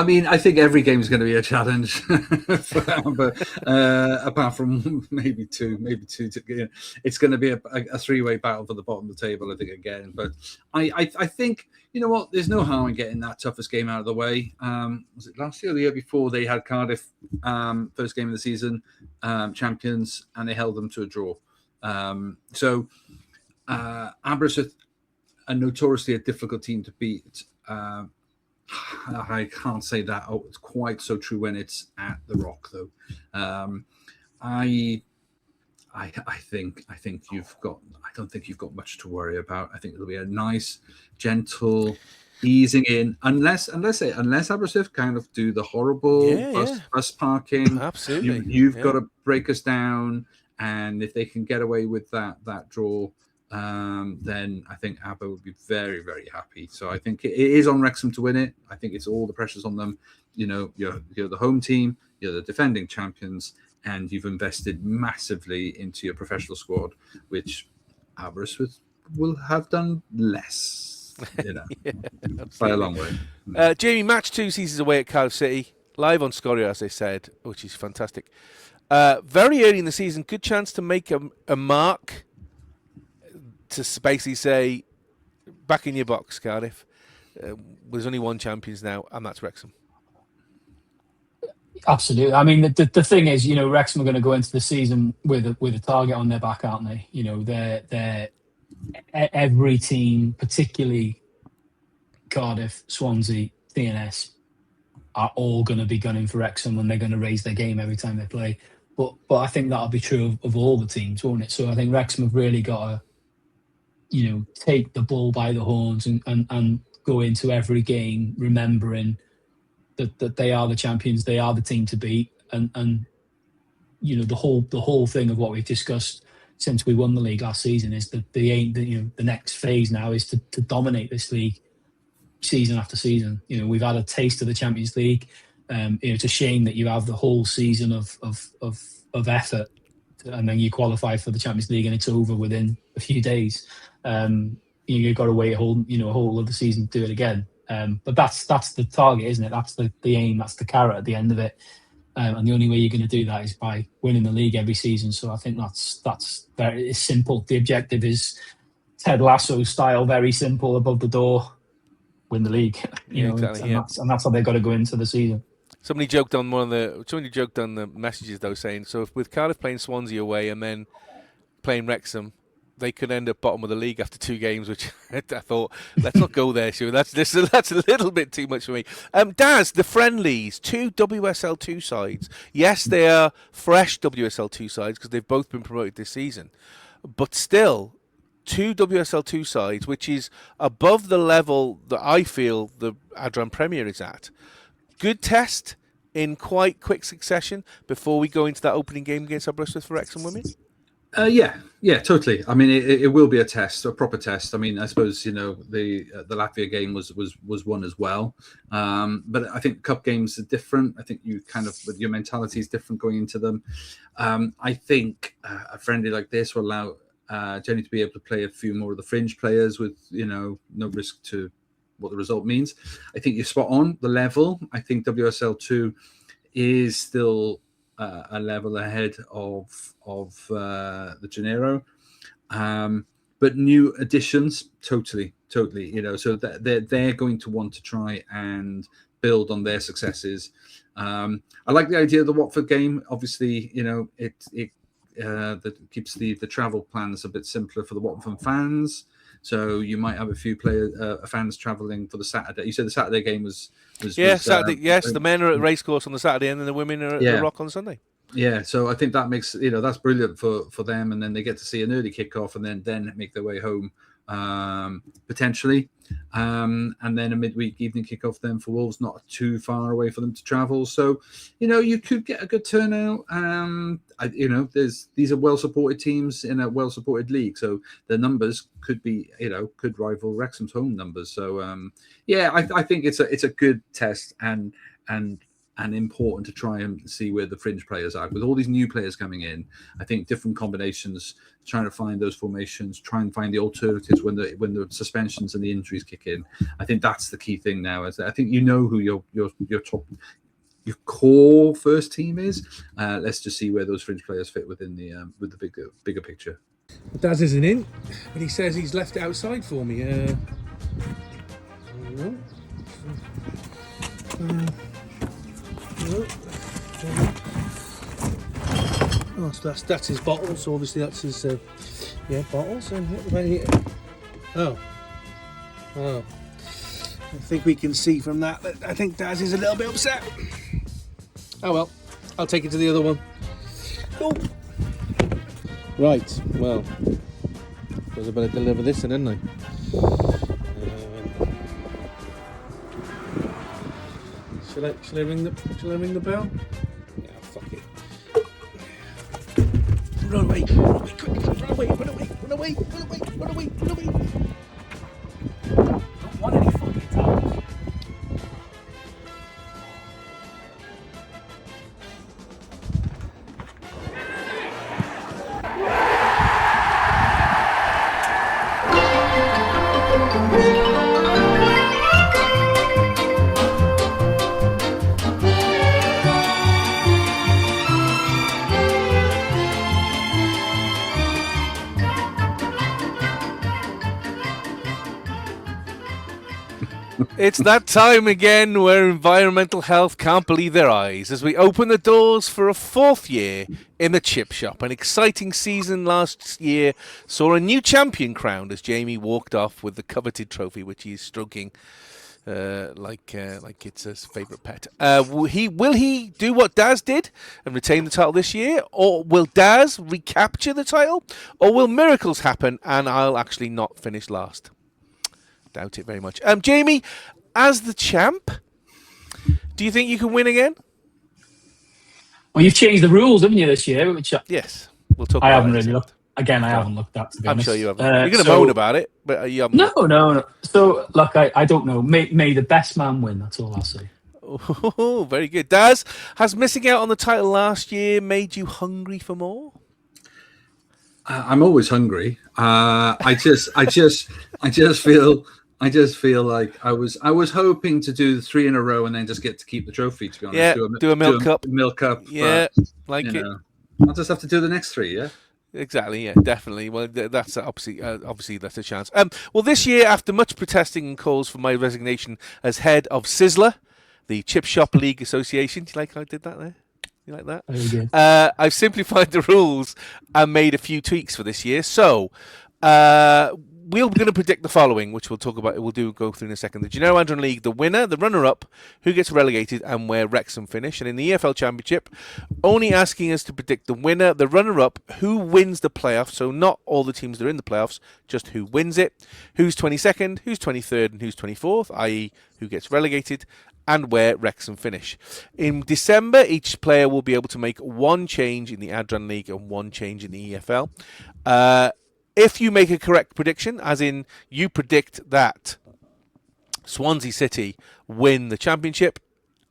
S8: mean, I think every game is going to be a challenge for Amber, apart from maybe two. It's going to be a three-way battle for the bottom of the table, I think, again. But I think, you know what, there's no harm in getting that toughest game out of the way. Was it last year or the year before? They had Cardiff, first game of the season, champions, and they held them to a draw. So Aberystwyth are notoriously a difficult team to beat. I can't say that it's quite so true when it's at the Rock, though. I think you've got. I don't think you've got much to worry about. I think it'll be a nice, gentle easing in, unless Aberystwyth kind of do the horrible bus parking.
S6: Absolutely,
S8: you've got to break us down, and if they can get away with that draw, then I think ABBA would be very, very happy. So I think it is on Wrexham to win it. I think it's all the pressure's on them. You know, you're the home team, you're the defending champions, and you've invested massively into your professional squad, which Aberystwyth will have done less, you know, by a long way.
S6: Jamie, match 2 sees us away at Cardiff City, live on Scorio, as they said, which is fantastic. Very early in the season, good chance to make a mark, to basically say, back in your box, Cardiff. There's only one champions now, and that's Wrexham.
S7: Absolutely. I mean, the thing is, you know, Wrexham are going to go into the season with a target on their back, aren't they? You know, they're every team, particularly Cardiff, Swansea, DNS, are all going to be gunning for Wrexham, and they're going to raise their game every time they play. But I think that'll be true of all the teams, won't it? So I think Wrexham have really got to, you know, take the bull by the horns and go into every game remembering that they are the champions, they are the team to beat, and you know, the whole thing of what we've discussed since we won the league last season is that the next phase now is to dominate this league season after season. You know, we've had a taste of the Champions League. You know, it's a shame that you have the whole season of effort, and then you qualify for the Champions League and it's over within a few days. You've got to wait a whole other season to do it again. But that's the target, isn't it? That's the aim. That's the carrot at the end of it. And the only way you're going to do that is by winning the league every season. So I think that's very simple. The objective is Ted Lasso style, very simple, above the door, win the league. Exactly, and that's how they've got to go into the season.
S6: Somebody joked on the messages though, saying, so if with Cardiff playing Swansea away and then playing Wrexham, they could end up bottom of the league after 2 games, which I thought, let's not go there, Sue. That's a little bit too much for me. Daz, the friendlies, 2 WSL2 sides. Yes, they are fresh WSL2 sides because they've both been promoted this season. But still, 2 WSL2 sides, which is above the level that I feel the Adran Premier is at. Good test in quite quick succession before we go into that opening game against Aberystwyth for Wrexham Women.
S8: Yeah, totally. I mean, it will be a test, a proper test. I mean, I suppose the Latvia game was one as well, but I think cup games are different. I think you kind of your mentality is different going into them. I think a friendly like this will allow Jenny to be able to play a few more of the fringe players with no risk to what the result means. I think you're spot on the level. I think WSL2 is still a level ahead of the Janeiro, but new additions, totally. So that they're going to want to try and build on their successes. I like the idea of the Watford game. Obviously, it that keeps the travel plans a bit simpler for the Watford fans. So you might have a few fans travelling for the Saturday. You said the Saturday game was
S6: Saturday. Yes, the men are at Racecourse on the Saturday, and then the women are at the Rock on Sunday.
S8: Yeah, so I think that makes that's brilliant for them, and then they get to see an early kickoff, and then make their way home potentially, and then a midweek evening kickoff then for Wolves, not too far away for them to travel. So you could get a good turnout. These are well supported teams in a well supported league, so the numbers could be could rival Wrexham's home numbers. So I think it's a good test and important to try and see where the fringe players are. With all these new players coming in, I think different combinations, trying to find those formations, try and find the alternatives when the suspensions and the injuries kick in. I think that's the key thing now. I think who your core first team is. Let's just see where those fringe players fit within with the bigger picture.
S6: Daz isn't in, but he says he's left it outside for me. Oh, so that's his bottle. So obviously that's his bottle. So what about here? Oh, I think we can see from that I think Daz is a little bit upset. Oh well, I'll take it to the other one. Cool. Right. Well, I suppose I better deliver this in, hadn't I? Shall I ring the bell? Yeah, fuck it. Run away, quick, run away.
S7: Don't want any fucking towels.
S6: It's that time again where environmental health can't believe their eyes as we open the doors for a fourth year in the chip shop. An exciting season last year saw a new champion crowned as Jamie walked off with the coveted trophy, which he is stroking like it's his favourite pet. Will he do what Daz did and retain the title this year, or will Daz recapture the title, or will miracles happen and I'll actually not finish last? Doubt it very much. Jamie, as the champ, do you think you can win again?
S7: Well, you've changed the rules, haven't you, this year?
S6: Yes. We'll talk about it.
S7: I haven't really looked. Again, I haven't looked at, to be honest.
S6: I'm sure you haven't. You're going to moan about it, but you haven't.
S7: No. So, look, I don't know. May the best man win. That's all I'll say.
S6: Oh, very good. Daz, has missing out on the title last year made you hungry for more?
S8: I'm always hungry. I just feel like I was hoping to do the 3 in a row and then just get to keep the trophy. To be honest,
S6: yeah, do a milk cup.
S8: Milk cup.
S6: Yeah,
S8: but,
S6: like it.
S8: I'll just have to do the next 3. Yeah.
S6: Exactly. Yeah, definitely. Well, that's obviously that's a chance. Well, this year, after much protesting and calls for my resignation as head of Sizzler, the Chip Shop League Association. Do you like how I did that there? You like that?
S7: Very good.
S6: I've simplified the rules and made a few tweaks for this year. So, we're going to predict the following, which we'll talk about. We'll go through in a second. The Janeiro Adran League, the winner, the runner-up, who gets relegated, and where Wrexham finish. And in the EFL Championship, only asking us to predict the winner, the runner-up, who wins the playoffs. So not all the teams that are in the playoffs, just who wins it, who's 22nd, who's 23rd, and who's 24th, i.e. who gets relegated, and where Wrexham finish. In December, each player will be able to make one change in the Adran League and one change in the EFL. If you make a correct prediction, as in you predict that Swansea City win the championship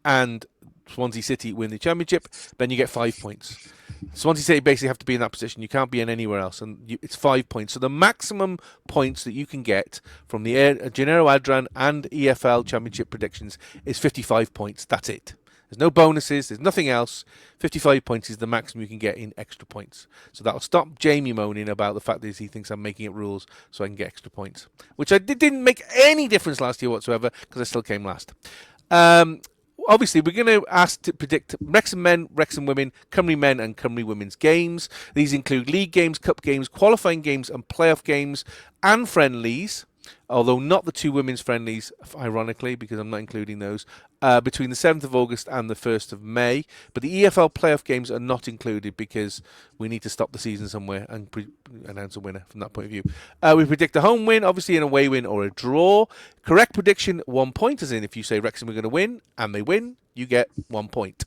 S6: and Swansea City win the championship, then you get 5 points. Swansea City basically have to be in that position. You can't be in anywhere else, and it's 5 points. So the maximum points that you can get from the Gennaro Adran and EFL championship predictions is 55 points. That's it. There's no bonuses. There's nothing else. 55 points is the maximum you can get in extra points. So that'll stop Jamie moaning about the fact that he thinks I'm making it rules so I can get extra points, which didn't make any difference last year whatsoever because I still came last. Obviously, we're going to ask to predict Wrexham Men, Wrexham Women, Cymru Men and Cymru Women's games. These include league games, cup games, qualifying games and playoff games and friendlies, although not the 2 women's friendlies, ironically, because I'm not including those, between the 7th of August and the 1st of May. But the EFL playoff games are not included because we need to stop the season somewhere and announce a winner from that point of view. We predict a home win, obviously an away win or a draw. Correct prediction, 1 point, as in if you say Wrexham are going to win and they win, you get 1 point.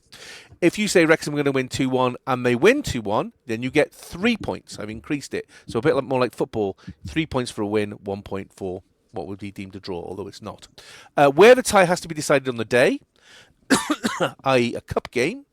S6: If you say Wrexham are going to win 2-1 and they win 2-1, then you get 3 points. I've increased it. So a bit more like football. 3 points for a win, 1 point for what would be deemed a draw, although it's not. Where the tie has to be decided on the day, i.e. a cup game,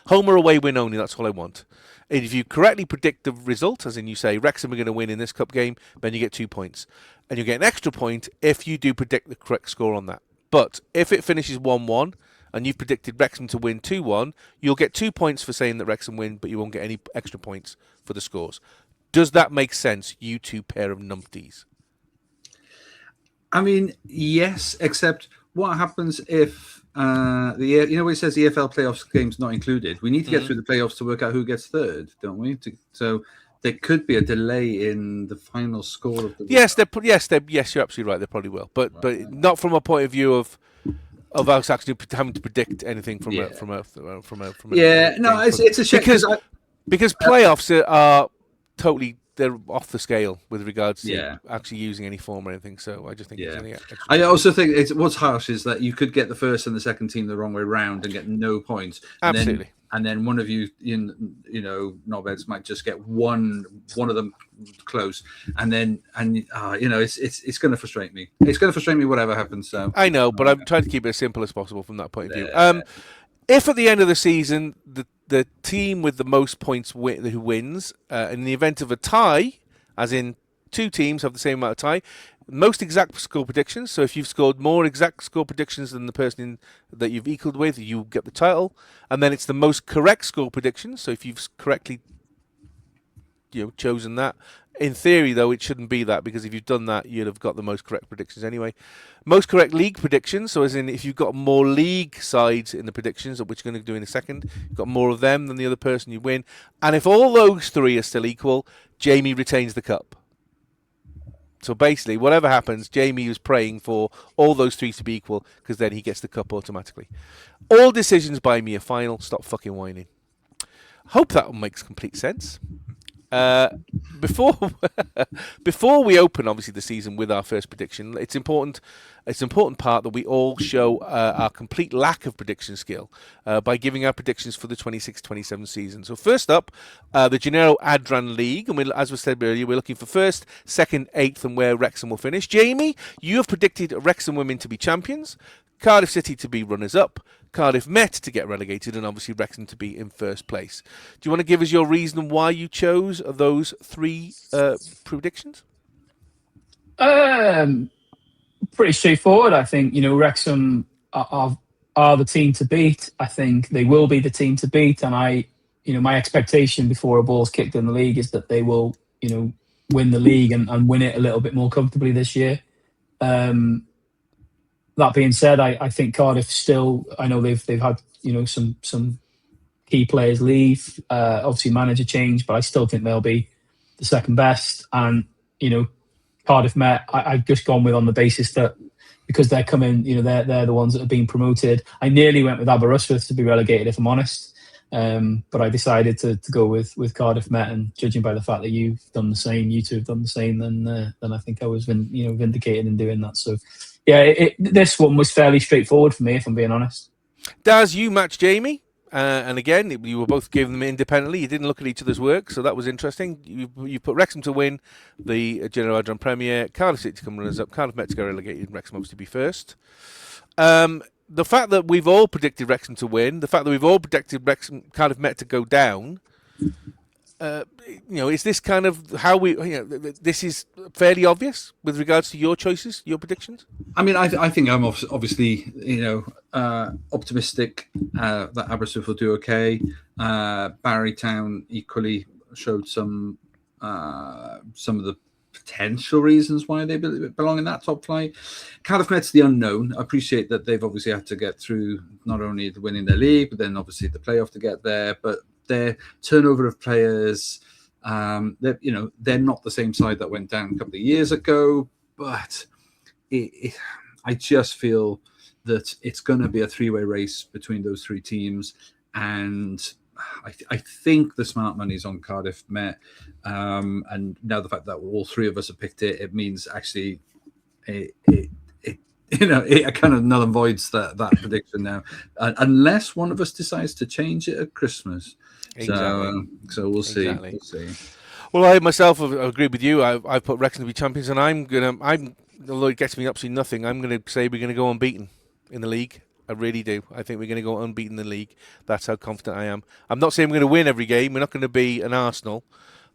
S6: home or away win only, that's all I want. And if you correctly predict the result, as in you say Wrexham are going to win in this cup game, then you get 2 points. And you get an extra point if you do predict the correct score on that. But if it finishes 1-1, and you've predicted Wrexham to win 2-1, you'll get 2 points for saying that Wrexham win, but you won't get any extra points for the scores. Does that make sense, you two pair of numpties?
S8: I mean, yes, except what happens if where it says the EFL playoffs games not included? We need to get through the playoffs to work out who gets third, don't we? So there could be a delay in the final score of the
S6: yes, yes, you're absolutely right. There probably will, but not from a point of view of us actually having to predict anything from a
S8: it's a shame
S6: because playoffs are totally. They're off the scale with regards to actually using any form or anything. So I just think it's any extra.
S8: I also think what's harsh is that you could get the first and the second team the wrong way round and get no points.
S6: Absolutely.
S8: And then one of you, knobheads might just get one of them close, it's going to frustrate me. It's going to frustrate me whatever happens. So
S6: I know, but I'm trying to keep it as simple as possible from that point of view. If at the end of the season the team with the most points who wins, in the event of a tie, as in 2 teams have the same amount of tie, most exact score predictions. So if you've scored more exact score predictions than the person that you've equaled with, you get the title. And then it's the most correct score predictions. So if you've correctly chosen that. In theory, though, it shouldn't be that, because if you've done that, you'd have got the most correct predictions anyway. Most correct league predictions, so as in if you've got more league sides in the predictions, which we're going to do in a second, you've got more of them than the other person, you win. And if all those 3 are still equal, Jamie retains the cup. So basically, whatever happens, Jamie is praying for all those 3 to be equal, because then he gets the cup automatically. All decisions by me are final. Stop fucking whining. Hope that makes complete sense. Before we open, obviously, the season with our first prediction, it's an important part that we all show our complete lack of prediction skill by giving our predictions for the 26-27 season. So first up, the Gennaro Adran League, and as we said earlier, we're looking for 1st, 2nd, 8th, and where Wrexham will finish. Jamie, you have predicted Wrexham Women to be champions, Cardiff City to be runners-up, Cardiff Met to get relegated, and obviously Wrexham to be in first place. Do you want to give us your reason why you chose those 3 predictions?
S7: Pretty straightforward. I think Wrexham are the team to beat. I think they will be the team to beat, and my expectation before a ball's kicked in the league is that they will win the league and win it a little bit more comfortably this year. That being said, I think Cardiff still. I know they've had some key players leave, obviously manager change, but I still think they'll be the second best. And Cardiff Met, I've just gone with on the basis that because they're coming, they're the ones that have been promoted. I nearly went with Aberystwyth to be relegated, if I'm honest, but I decided to go with Cardiff Met. And judging by the fact that you've done the same, you two have done the same, then I think I was vindicated in doing that. So This one was fairly straightforward for me, if I'm being honest.
S6: Daz, you matched Jamie. And again, you were both giving them independently. You didn't look at each other's work, so that was interesting. You put Wrexham to win the General Adran Premier, Cardiff City to come runners up, Cardiff Met to go relegated, and Wrexham obviously be first. The fact that we've all predicted Wrexham to win, the fact that we've all predicted Cardiff Met to go down, is this kind of how we? This is fairly obvious with regards to your choices, your predictions.
S8: I mean, I think I'm obviously optimistic that Aberystwyth will do okay. Barrytown equally showed some of the potential reasons why they belong in that top flight. Cardiff Met's the unknown. I appreciate that they've obviously had to get through not only the winning their league, but then obviously the playoff to get there. But their turnover of players, they're not the same side that went down a couple of years ago. But I just feel that it's going to be a three-way race between those three teams, and I think the smart money's on Cardiff Met. And now the fact that all three of us have picked it, it means actually it kind of null and voids that prediction now, unless one of us decides to change it at Christmas. Exactly. So we'll see.
S6: Exactly.
S8: We'll see.
S6: Well, I myself have agreed with you. I've put Wrexham to be champions, and although it gets me absolutely nothing, I'm going to say we're going to go unbeaten in the league. I really do. I think we're going to go unbeaten in the league. That's how confident I am. I'm not saying we're going to win every game. We're not going to be an Arsenal,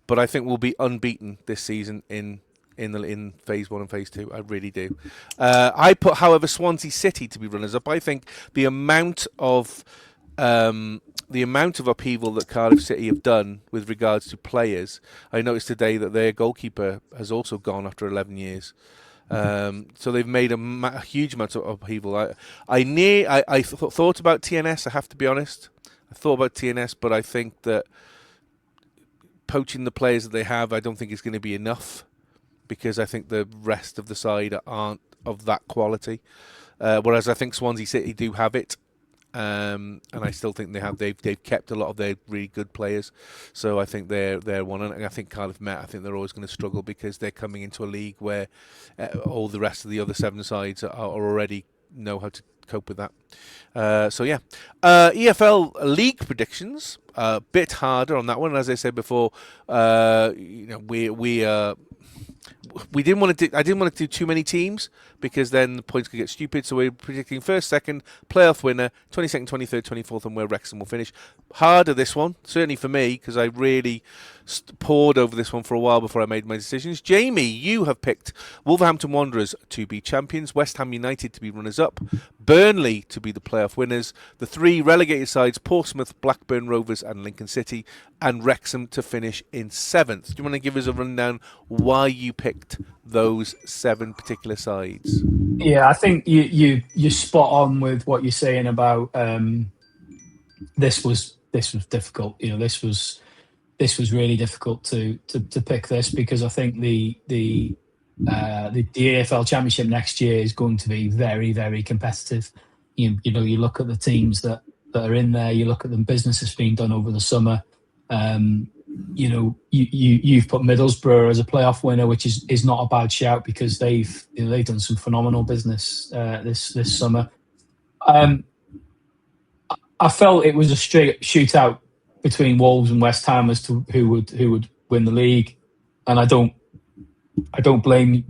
S6: but I think we'll be unbeaten this season in phase 1 and phase 2. I really do. I put, however, Swansea City to be runners up. I think the amount of upheaval that Cardiff City have done with regards to players. I noticed today that their goalkeeper has also gone after 11 years. So they've made a huge amount of upheaval. I thought about TNS. I have to be honest. I thought about TNS, but I think that poaching the players that they have, I don't think is going to be enough, because I think the rest of the side aren't of that quality. Whereas I think Swansea City do have it. And I still think they've kept a lot of their really good players, so I think they're one. And I think Cardiff Met, I think they're always going to struggle because they're coming into a league where all the rest of the other 7 sides are already know how to cope with that. EFL league predictions a bit harder on that one. As I said before, we didn't want to do. I didn't want to do too many teams because then the points could get stupid. So we're predicting first, second, playoff winner, 22nd, 23rd, 24th, and where Wrexham will finish. Harder this one, certainly for me, because I really pored over this one for a while before I made my decisions. Jamie, you have picked Wolverhampton Wanderers to be champions, West Ham United to be runners-up, Burnley to be the playoff winners, the 3 relegated sides, Portsmouth, Blackburn Rovers and Lincoln City, and Wrexham to finish in 7th. Do you want to give us a rundown why you picked those 7 particular sides?
S7: Yeah, I think you're spot on with what you're saying about this was difficult. This was really difficult to pick this, because I think the EFL Championship next year is going to be very, very competitive. You look at the teams that are in there. You look at the business that's being done over the summer. You've put Middlesbrough as a playoff winner, which is not a bad shout, because they've done some phenomenal business this summer. I felt it was a straight shootout between Wolves and West Ham as to who would win the league, and I don't blame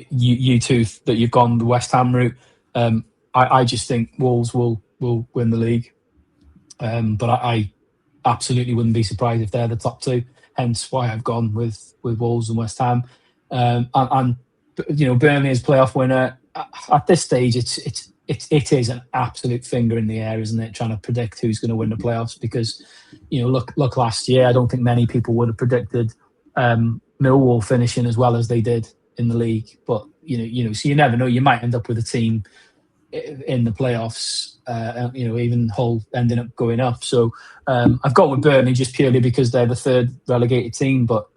S7: you two that you've gone the West Ham route. I just think Wolves will win the league, but I absolutely wouldn't be surprised if they're the top 2. Hence why I've gone with Wolves and West Ham. And Burnley as playoff winner at this stage. It is an absolute finger in the air, isn't it? Trying to predict who's going to win the playoffs, because look last year. I don't think many people would have predicted Millwall finishing as well as they did in the league. But so you never know. You might end up with a team in the playoffs. Even Hull ending up going up. So I've gone with Burnley just purely because they're the 3rd relegated team. But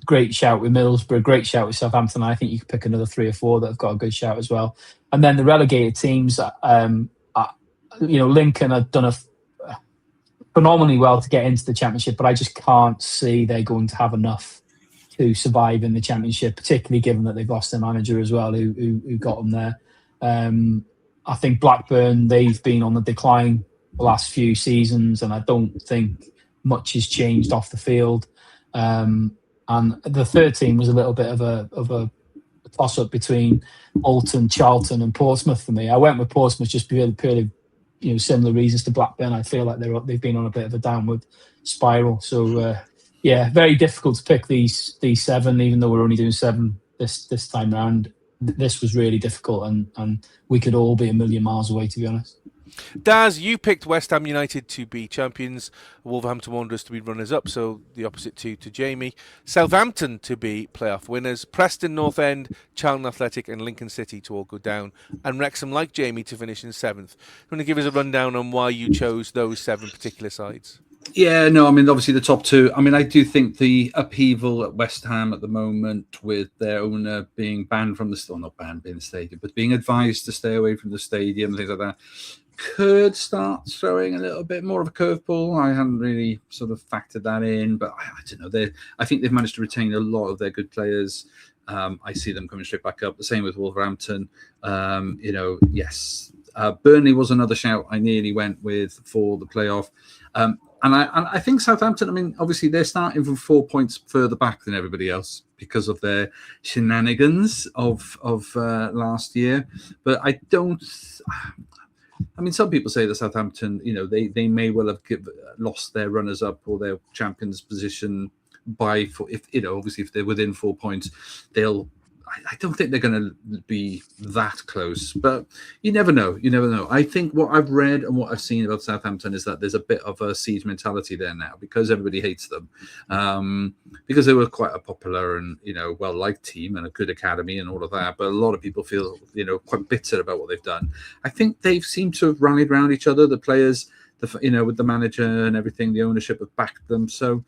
S7: great shout with Middlesbrough, great shout with Southampton. I think you could pick another 3 or 4 that have got a good shout as well. And then the relegated teams, Lincoln have done phenomenally well to get into the Championship, but I just can't see they're going to have enough to survive in the Championship, particularly given that they've lost their manager as well, who got them there. I think Blackburn, they've been on the decline the last few seasons, and I don't think much has changed off the field. And the third team was a little bit of a toss-up between Bolton, Charlton, and Portsmouth for me. I went with Portsmouth just purely similar reasons to Blackburn. I feel like they've been on a bit of a downward spiral. So very difficult to pick these 7, even though we're only doing 7 this time round. This was really difficult, and we could all be a million miles away, to be honest.
S6: Daz, you picked West Ham United to be champions, Wolverhampton Wanderers to be runners-up, so the opposite to Jamie. Southampton to be playoff winners, Preston North End, Charlton Athletic and Lincoln City to all go down, and Wrexham, like Jamie, to finish in 7th. You want to give us a rundown on why you chose those 7 particular sides?
S8: Yeah, no, I mean, obviously the top 2. I mean, I do think the upheaval at West Ham at the moment with their owner being banned from not banned being the stadium, but being advised to stay away from the stadium and things like that, could start throwing a little bit more of a curveball. I hadn't really sort of factored that in, but I don't know. I think they've managed to retain a lot of their good players. I see them coming straight back up. The same with Wolverhampton. Yes. Burnley was another shout I nearly went with for the playoff. And I think Southampton, I mean, obviously they're starting from 4 points further back than everybody else because of their shenanigans of last year. But I don't... I mean, some people say that Southampton, they may well have lost their runners-up or their champions position obviously if they're within 4 points, I don't think they're going to be that close, but you never know. You never know. I think what I've read and what I've seen about Southampton is that there's a bit of a siege mentality there now because everybody hates them, because they were quite a popular and well-liked team and a good academy and all of that. But a lot of people feel quite bitter about what they've done. I think they've seemed to have rallied around each other. The players, with the manager and everything, the ownership have backed them. So,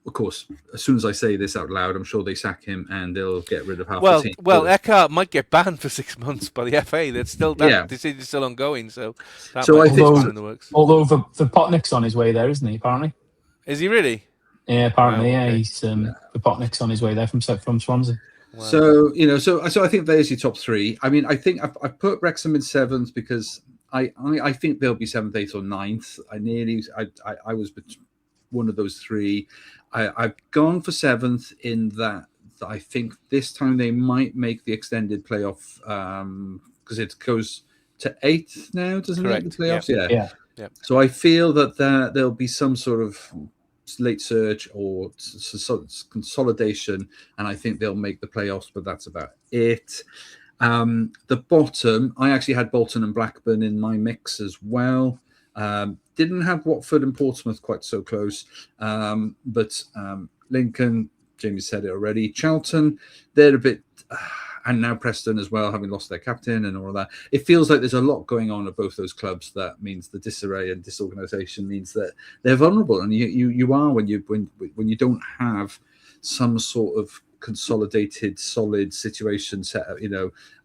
S8: of course, as soon as I say this out loud, I'm sure they sack him and they'll get rid of half the team.
S6: Well, Eckhart might get banned for 6 months by the FA. That's still decision's still ongoing. So I think in the works.
S7: Although Vipotnik's on his way there, isn't he? Apparently,
S6: is he really?
S7: Yeah, apparently, okay. He's Vipotnik's on his way there from Swansea.
S8: Wow. So so I think there's your top 3. I mean, I think I've put Wrexham in 7th because I think they'll be 7th, 8th, or 9th. I was one of those 3. I've gone for 7th in that I think this time they might make the extended playoff because it goes to 8th now, doesn't
S6: Correct.
S8: it? The playoffs,
S6: yeah.
S8: So I feel that there'll be some sort of late surge or consolidation, and I think they'll make the playoffs, but that's about it. The bottom, I actually had Bolton and Blackburn in my mix as well. Didn't have Watford and Portsmouth quite so close, but Lincoln, Jamie said it already. Charlton, they're a bit, and now Preston as well, having lost their captain and all of that. It feels like there's a lot going on at both those clubs. That means the disarray and disorganisation means that they're vulnerable, and you are when you don't have some sort of consolidated, solid situation set up.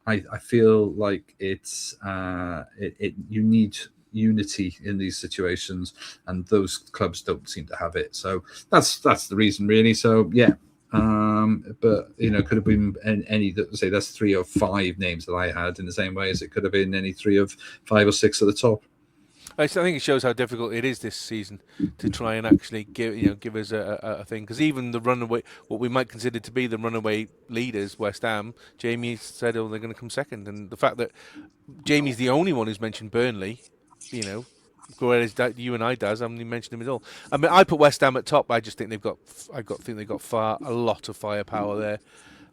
S8: I feel like it's you need unity in these situations, and those clubs don't seem to have it. So that's the reason, really. So yeah, but could have been any that say that's 3 or 5 names that I had in the same way as it could have been any 3 of 5 or 6 at the top.
S6: I think it shows how difficult it is this season to try and actually give us a thing, because even the runaway, what we might consider to be the runaway leaders, West Ham, Jamie said, they're going to come second, and the fact that Jamie's the only one who's mentioned Burnley, whereas you and I, Daz, I haven't mentioned them at all. I mean, I put West Ham at top. I just think they've got a lot of firepower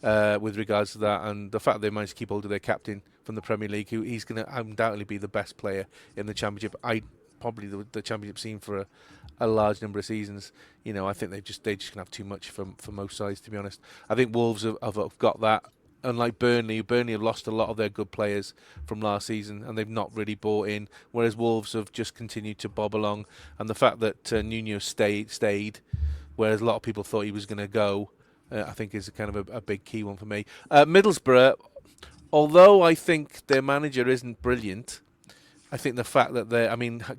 S6: there with regards to that, and the fact that they managed to keep hold of their captain from the Premier League, who he's going to undoubtedly be the best player in the Championship. Probably the Championship scene for a large number of seasons. I think they just going to have too much for most sides, to be honest. I think Wolves have got that. Unlike Burnley have lost a lot of their good players from last season, and they've not really bought in, whereas Wolves have just continued to bob along. And the fact that Nuno stayed, whereas a lot of people thought he was going to go, I think is kind of a big key one for me. Middlesbrough, although I think their manager isn't brilliant, I think the fact that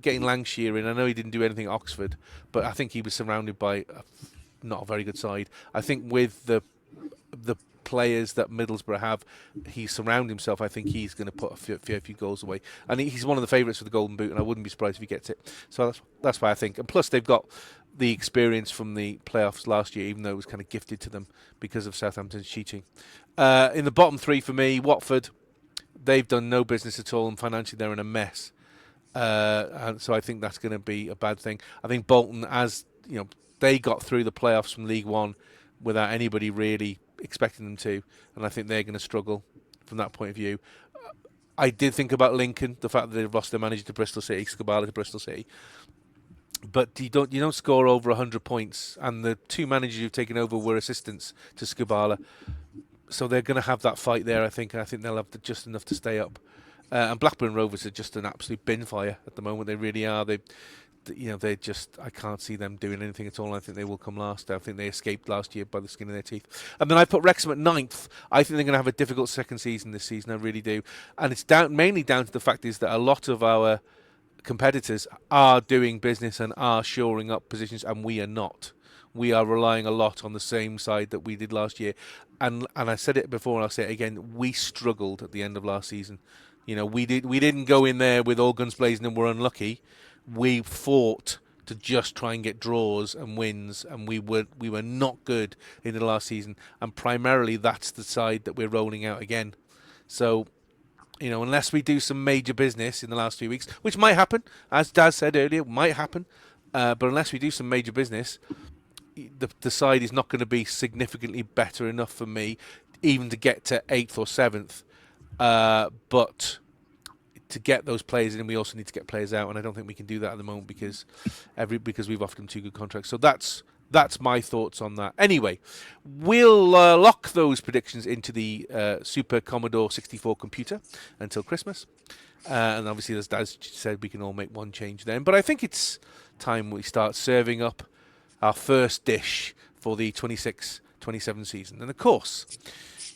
S6: getting Langshire in, I know he didn't do anything at Oxford, but I think he was surrounded by not a very good side. I think with the players that Middlesbrough have, he surround himself. I think he's going to put a few goals away, and he's one of the favourites for the Golden Boot. And I wouldn't be surprised if he gets it. So that's why I think. And plus, they've got the experience from the playoffs last year, even though it was kind of gifted to them because of Southampton's cheating. In the bottom three for me, Watford, they've done no business at all, and financially they're in a mess. And so I think that's going to be a bad thing. I think Bolton, as you know, they got through the playoffs from League One without anybody really expecting them to, and I think they're going to struggle from that point of view. I did think about Lincoln, the fact that they've lost their manager to Bristol City, Skubala to Bristol City. But you don't score over 100 points, and the two managers you've taken over were assistants to Skubala, so they're going to have that fight there. I think they'll have just enough to stay up. And Blackburn Rovers are just an absolute bin fire at the moment. They really are. They're just, I can't see them doing anything at all. I think they will come last. I think they escaped last year by the skin of their teeth. And then I put Wrexham at 9th. I think they're going to have a difficult second season this season. I really do. And it's mainly down to the fact is that a lot of our competitors are doing business and are shoring up positions, and we are not. We are relying a lot on the same side that we did last year. And I said it before and I'll say it again, we struggled at the end of last season. You know, we didn't go in there with all guns blazing and were unlucky. We fought to just try and get draws and wins, and we were not good in the last season. And primarily that's the side that we're rolling out again. So, you know, unless we do some major business in the last few weeks, which might happen, as Daz said earlier, might happen. But unless we do some major business, the side is not going to be significantly better enough for me, even to get to 8th or 7th. But to get those players in, we also need to get players out, and I don't think we can do that at the moment because we've offered them 2 good contracts. So that's my thoughts on that. Anyway, we'll lock those predictions into the Super Commodore 64 computer until Christmas. And obviously, as Daz said, we can all make one change then. But I think it's time we start serving up our first dish for the 26-27 season. And of course,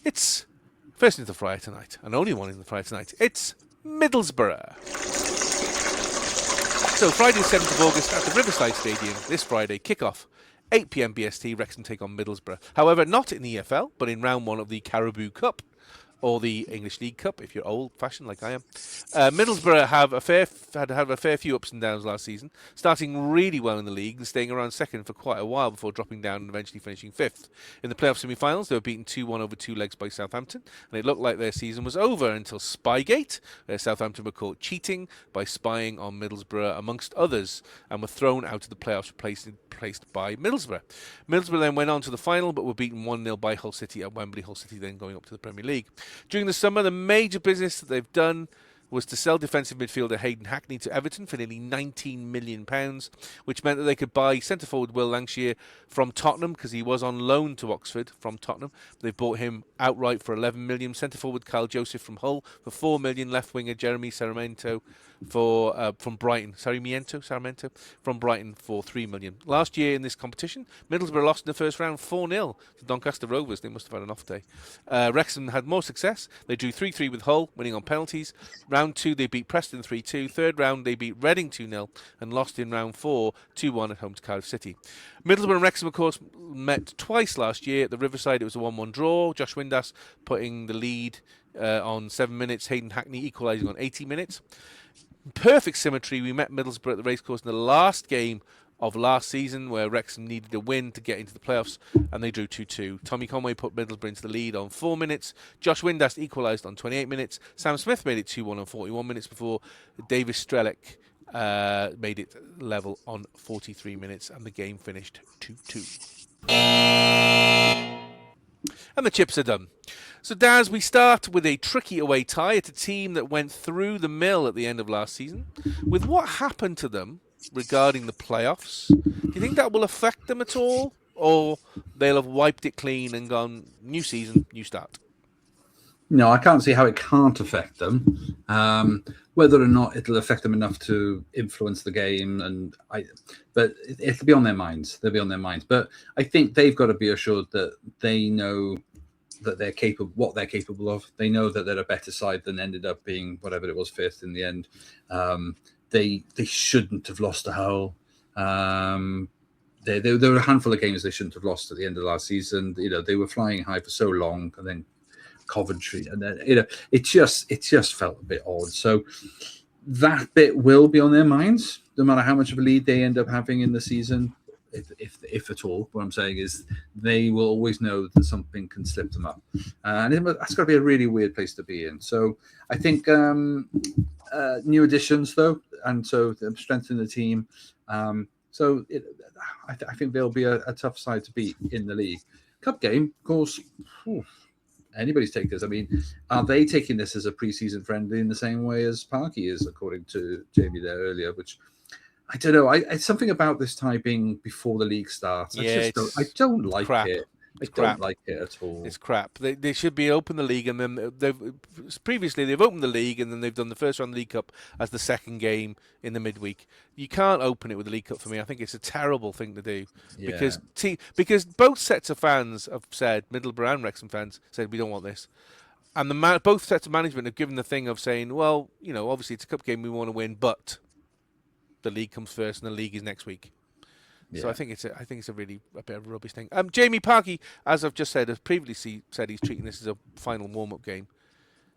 S6: it's first into the fryer tonight, and only one in the fryer tonight. It's Middlesbrough. So Friday the 7th of August at the Riverside Stadium, this Friday, kick-off, 8 p.m. BST, Wrexham take on Middlesbrough. However, not in the EFL, but in round 1 of the Carabou Cup, or the English League Cup, if you're old-fashioned like I am. Middlesbrough have a fair few ups and downs last season, starting really well in the league and staying around second for quite a while before dropping down and eventually finishing 5th. In the playoff semi-finals, they were beaten 2-1 over 2 legs by Southampton, and it looked like their season was over until Spygate, where Southampton were caught cheating by spying on Middlesbrough, amongst others, and were thrown out of the playoffs, replaced by Middlesbrough. Middlesbrough then went on to the final, but were beaten 1-0 by Hull City at Wembley, Hull City then going up to the Premier League. During the summer, the major business that they've done was to sell defensive midfielder Hayden Hackney to Everton for nearly £19 million, which meant that they could buy centre-forward Will Lancashire from Tottenham, because he was on loan to Oxford from Tottenham. They've bought him outright for £11 million. Centre-forward Kyle Joseph from Hull for £4 million. Left-winger Jeremy Sarmiento from Brighton. Sarmiento from Brighton for £3 million. Last year in this competition, Middlesbrough lost in the first round 4-0 to Doncaster Rovers. They must have had an off day. Wrexham had more success. They drew 3-3 with Hull, winning on penalties. Round 2, they beat Preston 3-2. Third round, they beat Reading 2-0 and lost in round 4 2-1 at home to Cardiff City. Middlesbrough and Wrexham, of course, met twice last year. At the Riverside, it was a 1-1 draw. Josh Windass putting the lead on 7 minutes. Hayden Hackney equalising on 80 minutes. Perfect symmetry. We met Middlesbrough at the racecourse in the last game of last season, where Wrexham needed a win to get into the playoffs, and they drew 2-2. Tommy Conway put Middlesbrough into the lead on 4 minutes. Josh Windass equalised on 28 minutes. Sam Smith made it 2-1 on 41 minutes before Davis Strelick made it level on 43 minutes, and the game finished 2-2. And the chips are done. So, Daz, we start with a tricky away tie at a team that went through the mill at the end of last season. With what happened to them regarding the playoffs, do you think that will affect them at all? Or they'll have wiped it clean and gone, new season, new start?
S8: No, I can't see how it can't affect them. Whether or not it'll affect them enough to influence the game, but it'll be on their minds. They'll be on their minds. But I think they've got to be assured that they know that they're capable, what they're capable of. They know that they're a better side than ended up being whatever it was, 5th in the end. They shouldn't have lost to Hull. there were a handful of games they shouldn't have lost at the end of last season. You know, they were flying high for so long, and then Coventry, and then it just felt a bit odd. So that bit will be on their minds, no matter how much of a lead they end up having in the season, if at all. What I'm saying is they will always know that something can slip them up, and that's got to be a really weird place to be in. So I think new additions though, and so strengthening the team. I think they'll be a tough side to beat in the league. Cup game, of course. Anybody's take this. I mean, are they taking this as a pre-season friendly in the same way as Parky is, according to Jamie there earlier? Which I don't know. It's something about this tie being before the league starts. I don't like it. I don't like it at all.
S6: It's crap. They should be open the league, and then they've opened the league, and then they've done the first round of the League Cup as the second game in the midweek. You can't open it with the League Cup for me. I think it's a terrible thing to do because both sets of fans have said, Middlesbrough and Wrexham fans said, we don't want this, and both sets of management have given the thing of saying, well, you know, obviously it's a cup game, we want to win, but the league comes first, and the league is next week. Yeah. So I think it's a bit of a rubbish thing. Jamie Parky, as I've just said, has previously said he's treating this as a final warm-up game.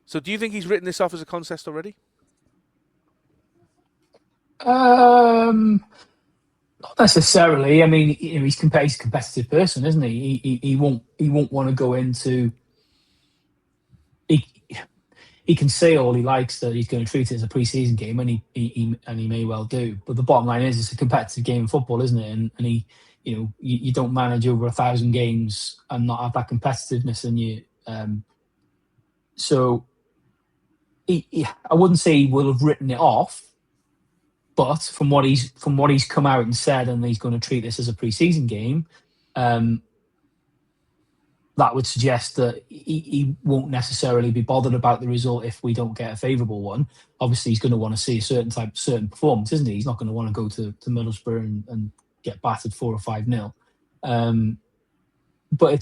S6: So do you think he's written this off as a contest already?
S7: Not necessarily. I mean, you know, he's a competitive person, isn't he? He won't want to go into. He can say all he likes that he's going to treat it as a pre-season game, and he may well do. But the bottom line is, it's a competitive game of football, isn't it? And he, you know, you don't manage over 1,000 games and not have that competitiveness in you. So I wouldn't say he will have written it off, but from what he's come out and said, and he's going to treat this as a pre-season game. That would suggest that he won't necessarily be bothered about the result if we don't get a favourable one. Obviously, he's going to want to see a certain performance, isn't he? He's not going to want to go to Middlesbrough and get battered 4 or 5-0. But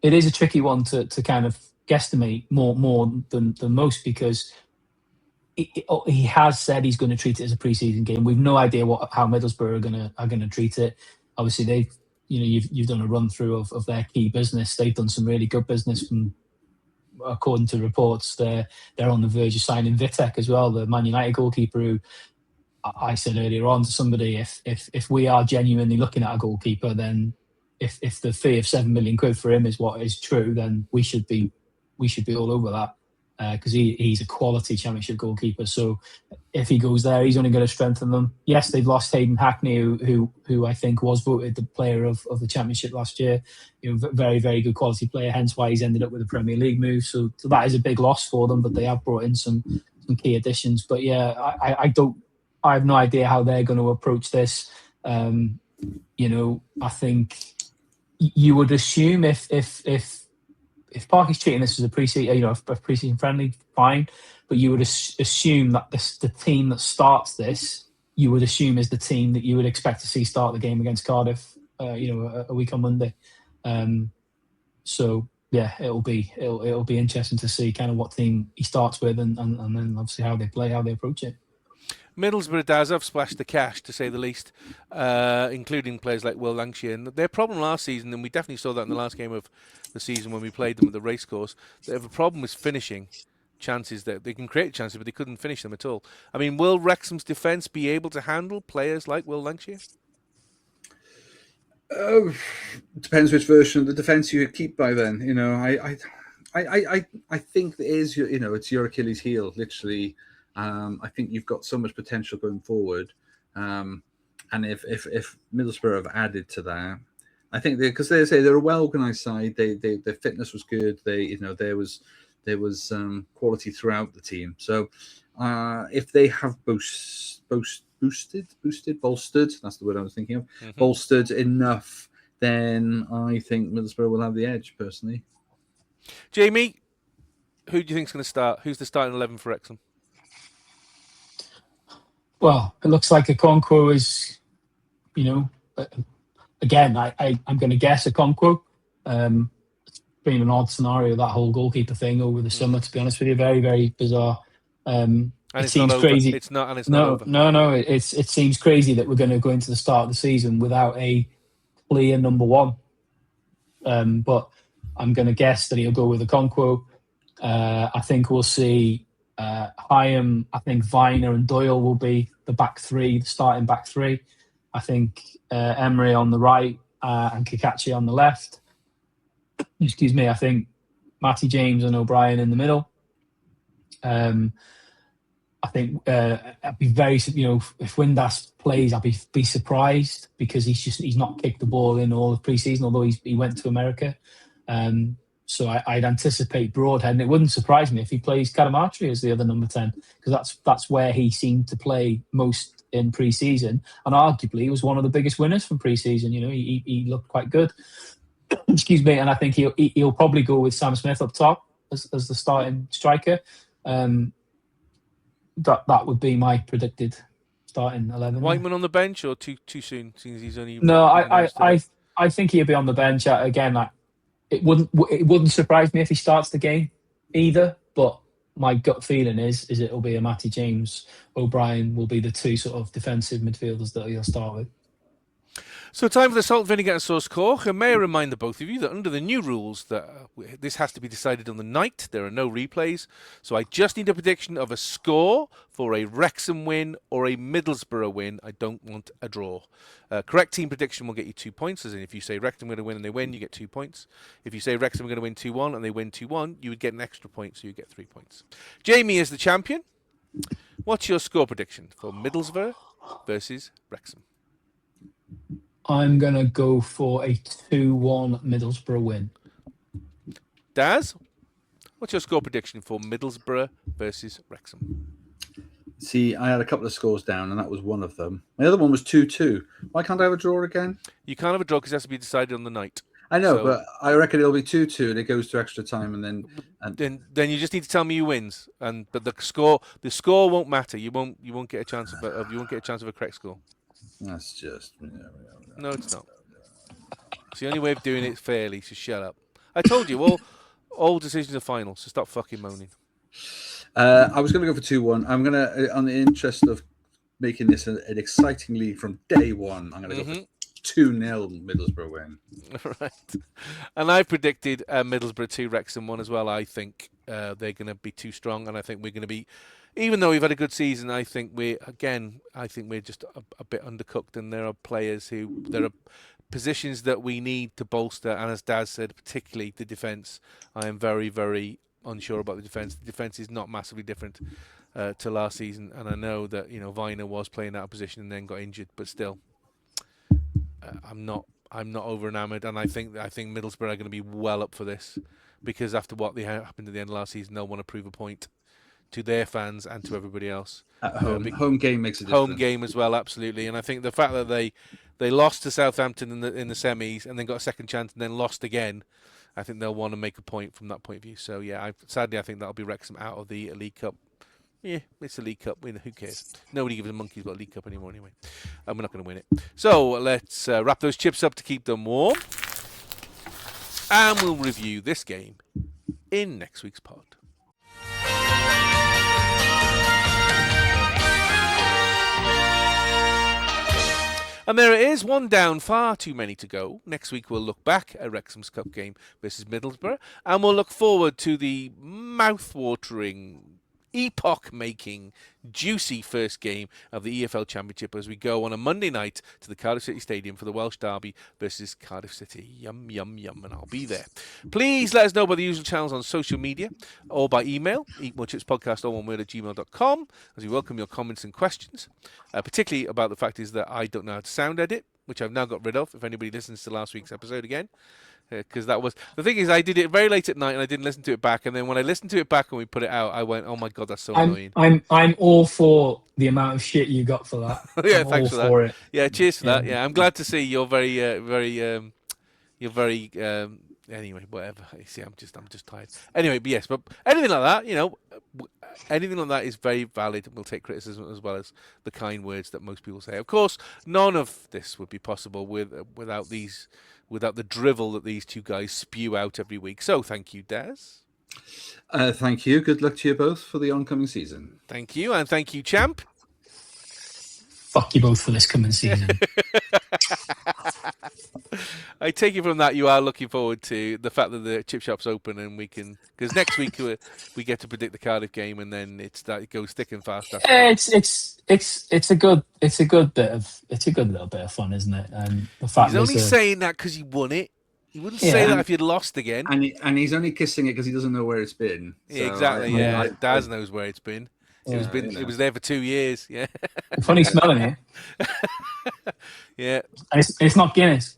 S7: it is a tricky one to kind of guesstimate more than most, because he has said he's going to treat it as a pre-season game. We've no idea how Middlesbrough are going to treat it. Obviously, you've done a run through of their key business. They've done some really good business. According to reports, they're on the verge of signing Vitek as well, the Man United goalkeeper, who I said earlier on to somebody, if we are genuinely looking at a goalkeeper, then if the fee of £7 million for him is what is true, then we should be all over that, because he's a quality Championship goalkeeper. So if he goes there, he's only going to strengthen them. Yes, they've lost Hayden Hackney, who I think was voted the player of the Championship last year. You know, very, very good quality player, hence why he's ended up with a Premier League move. So that is a big loss for them, but they have brought in some key additions. But yeah, I have no idea how they're going to approach this. You know, I think you would assume if Parky's treating this as a pre-season friendly, fine. But you would assume that the team that starts this, you would assume is the team that you would expect to see start the game against Cardiff, a week on Monday. So yeah, it'll be interesting to see kind of what team he starts with, and then obviously how they play, how they approach it.
S6: Middlesbrough have splashed the cash, to say the least, including players like Welshtechie. And their problem last season, and we definitely saw that in the last game of the season when we played them at the racecourse, they have a problem with finishing chances. That they can create chances, but they couldn't finish them at all. I mean, will Wrexham's defence be able to handle players like Welshtechie?
S8: Depends which version of the defence you keep by then. You know, I think it is, you know, it's your Achilles heel, literally. I think you've got so much potential going forward, and if Middlesbrough have added to that, I think because they say they're a well organised side, their fitness was good. There was quality throughout the team. So if they have bolstered, that's the word I was thinking of, bolstered enough, then I think Middlesbrough will have the edge, personally.
S6: Jamie, who do you think's going to start? Who's the starting 11 for Wrexham?
S7: Well, it looks like Okonkwo is, again, I'm going to guess Okonkwo. It's been an odd scenario, that whole goalkeeper thing over the summer, to be honest with you. Very, very bizarre.
S6: And
S7: it
S6: it's
S7: seems
S6: not over.
S7: crazy.
S6: It's not, and it's not over.
S7: No. It seems crazy that we're going to go into the start of the season without a clear number one. But I'm going to guess that he'll go with Okonkwo. I think we'll see Hyam. I think Viner and Doyle will be the starting back three. I think Emery on the right and Kakachi on the left. Excuse me. I think Matty James and O'Brien in the middle. I think I'd be very, if Windass plays, I'd be surprised because he's not kicked the ball in all of pre-season, although he went to America. So I'd anticipate Broadhead, and it wouldn't surprise me if he plays Cadamartri as the other number 10, because that's where he seemed to play most in pre-season, and arguably was one of the biggest winners from pre-season. He looked quite good. Excuse me, and I think he'll probably go with Sam Smith up top as the starting striker. That would be my predicted starting 11.
S6: Whiteman on the bench, or too soon, since he's only.
S7: No, I think he'll be on the bench again. It wouldn't surprise me if he starts the game either. But my gut feeling is it'll be a Matty James. O'Brien will be the two sort of defensive midfielders that he'll start with.
S6: So time for the salt, vinegar and sauce cork. And may I remind the both of you that under the new rules that this has to be decided on the night. There are no replays. So I just need a prediction of a score for a Wrexham win or a Middlesbrough win. I don't want a draw. Correct team prediction will get you 2 points. As in, if you say Wrexham are going to win and they win, you get 2 points. If you say Wrexham are going to win 2-1 and they win 2-1, you would get an extra point, so you get 3 points. Jamie is the champion. What's your score prediction for Middlesbrough versus Wrexham?
S7: I'm going to go for a 2-1 Middlesbrough win.
S6: Daz, what's your score prediction for Middlesbrough versus Wrexham?
S8: See, I had a couple of scores down, and that was one of them. My other one was 2-2. Why can't I have a draw again?
S6: You can't have a draw because it has to be decided on the night.
S8: I know, but I reckon it'll be 2-2, and it goes to extra time, and
S6: then you just need to tell me who wins. But the score won't matter. You won't get a chance of a correct score.
S8: That's just...
S6: No, it's not. It's the only way of doing it fairly, so shut up. I told you, all decisions are final, so stop fucking moaning.
S8: I was going to go for 2-1. I'm going to, on the interest of making this an exciting lead from day one, I'm going to go for 2-0 Middlesbrough win.
S6: Right. And I predicted Middlesbrough 2, Wrexham 1 as well. I think they're going to be too strong, and I think we're going to be... Even though we've had a good season, I think we're just a bit undercooked, and there are positions that we need to bolster. And as Daz said, particularly the defence, I am very, very unsure about the defence. The defence is not massively different to last season, and I know that Viner was playing out of position and then got injured, but still, I'm not over enamoured, and I think Middlesbrough are going to be well up for this, because after what happened at the end of last season, they'll want to prove a point to their fans and to everybody else.
S8: At home, home game makes a difference.
S6: Home game as well, absolutely. And I think the fact that they lost to Southampton in the semis and then got a second chance and then lost again, I think they'll want to make a point from that point of view. So yeah, sadly I think that'll be Wrexham out of the League Cup. Yeah, it's a League Cup. Who cares? Nobody gives a monkey's about a League Cup anymore anyway. And we're not going to win it. So let's wrap those chips up to keep them warm. And we'll review this game in next week's pod. And there it is, one down, far too many to go. Next week we'll look back at Wrexham's Cup game versus Middlesbrough, and we'll look forward to the mouth-watering, epoch-making, juicy first game of the EFL Championship as we go on a Monday night to the Cardiff City Stadium for the Welsh Derby versus Cardiff City. Yum, yum, yum, and I'll be there. Please let us know by the usual channels on social media or by email, eatmorechipspodcast, all one word, @gmail.com, as we welcome your comments and questions, particularly about the fact is that I don't know how to sound edit, which I've now got rid of if anybody listens to last week's episode again. Because that was the thing is I did it very late at night and I didn't listen to it back, and then when I listened to it back and we put it out, I went, oh my god, that's so annoying.
S7: I'm all for the amount of shit you got for that.
S6: Yeah,
S7: I'm
S6: thanks
S7: all
S6: for that.
S7: it.
S6: Yeah, cheers for that. Yeah, I'm glad to see you're very anyway, whatever. You see, I'm just tired. Anyway, but yes, but anything like that, anything like that is very valid, and we'll take criticism as well as the kind words that most people say. Of course, none of this would be possible without the drivel that these two guys spew out every week. So thank you, Daz.
S8: Thank you. Good luck to you both for the oncoming season.
S6: Thank you, and thank you, champ.
S7: Fuck you both for this coming season.
S6: I take it from that you are looking forward to the fact that the chip shop's open and we can, because next week we get to predict the Cardiff game and then it goes thick and fast. After
S7: It's a good little bit of fun, isn't it? And the fact
S6: he's only saying that because he won it. He wouldn't say that if you'd lost again.
S8: And he's only kissing it because he doesn't know where it's been. So
S6: exactly. Daz knows where it's been. It was there for 2 years. Yeah.
S7: Funny smelling it.
S6: Yeah.
S7: And it's not Guinness.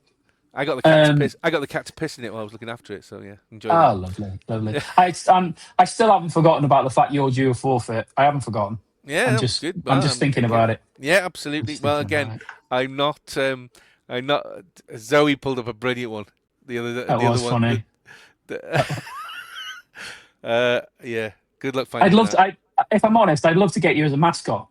S6: I got the cat to piss. I got the cat to piss in it while I was looking after it. So yeah, enjoy.
S7: Oh, lovely. I still haven't forgotten about the fact you're due a forfeit. I haven't forgotten.
S6: Yeah,
S7: I'm just thinking about it.
S6: Yeah, absolutely. Well, again, I'm not. Zoe pulled up a brilliant one the other.
S7: That was funny.
S6: Yeah. Good luck finding.
S7: If I'm honest, I'd love to get you as a mascot.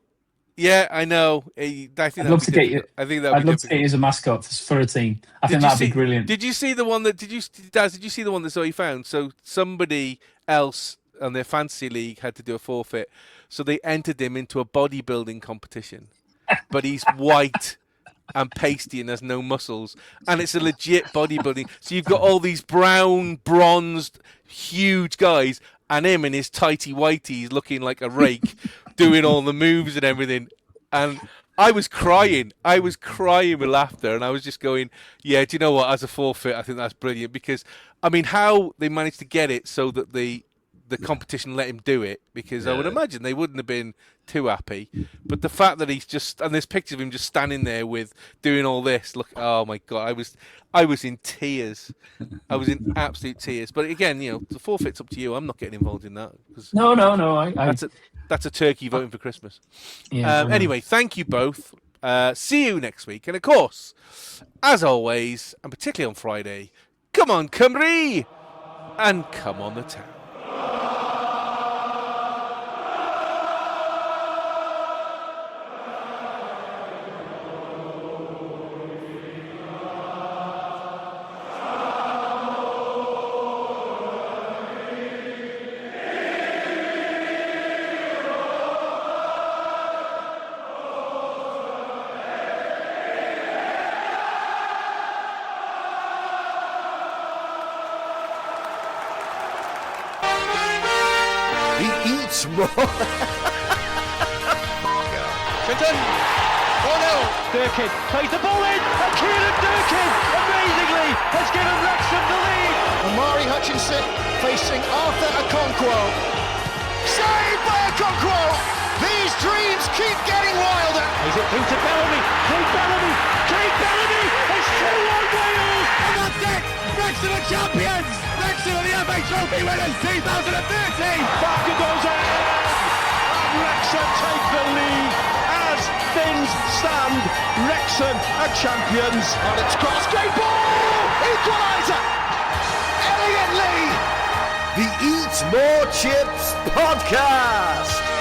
S6: Yeah, I know. I'd love to get you.
S7: I'd love to get you as a mascot for a team. I think that'd be brilliant.
S6: Did you see the one that? Did you see the one that Zoe found? So somebody else on their fantasy league had to do a forfeit, so they entered him into a bodybuilding competition, but he's white and pasty and has no muscles, and it's a legit bodybuilding. So you've got all these brown, bronzed, huge guys, and him in his tighty whities looking like a rake, doing all the moves and everything. And I was crying. with laughter, and I was just going, yeah, do you know what? As a forfeit, I think that's brilliant, because, I mean, how they managed to get it so that the competition let him do it, because I would imagine they wouldn't have been too happy. But the fact that he's just, and there's pictures of him just standing there with doing all this, look, oh my God, I was in tears. I was in absolute tears. But again, the forfeit's up to you. I'm not getting involved in that.
S7: No.
S6: That's a turkey voting for Christmas.
S7: Yeah.
S6: Anyway, thank you both. See you next week. And of course, as always, and particularly on Friday, come on, Cymru, and come on the town.
S2: Clinton! 4-0! Durkin plays the ball in, and Kieran Durkin, amazingly, has given Wrexham the lead!
S4: Amari Hutchinson facing Arthur Okonkwo. Saved by Okonkwo! These dreams keep getting wilder!
S2: Is it into Bellamy? Craig Bellamy! It's 2-1 Wales!
S4: And that's it! Wrexham are champions! Wrexham are the FA Trophy winners 2013!
S2: Barker goes ahead! And Wrexham take the lead. As things stand, Wrexham are champions.
S4: And it's cross, great ball! Equaliser! Elliot Lee!
S1: The Eat More Chips Podcast.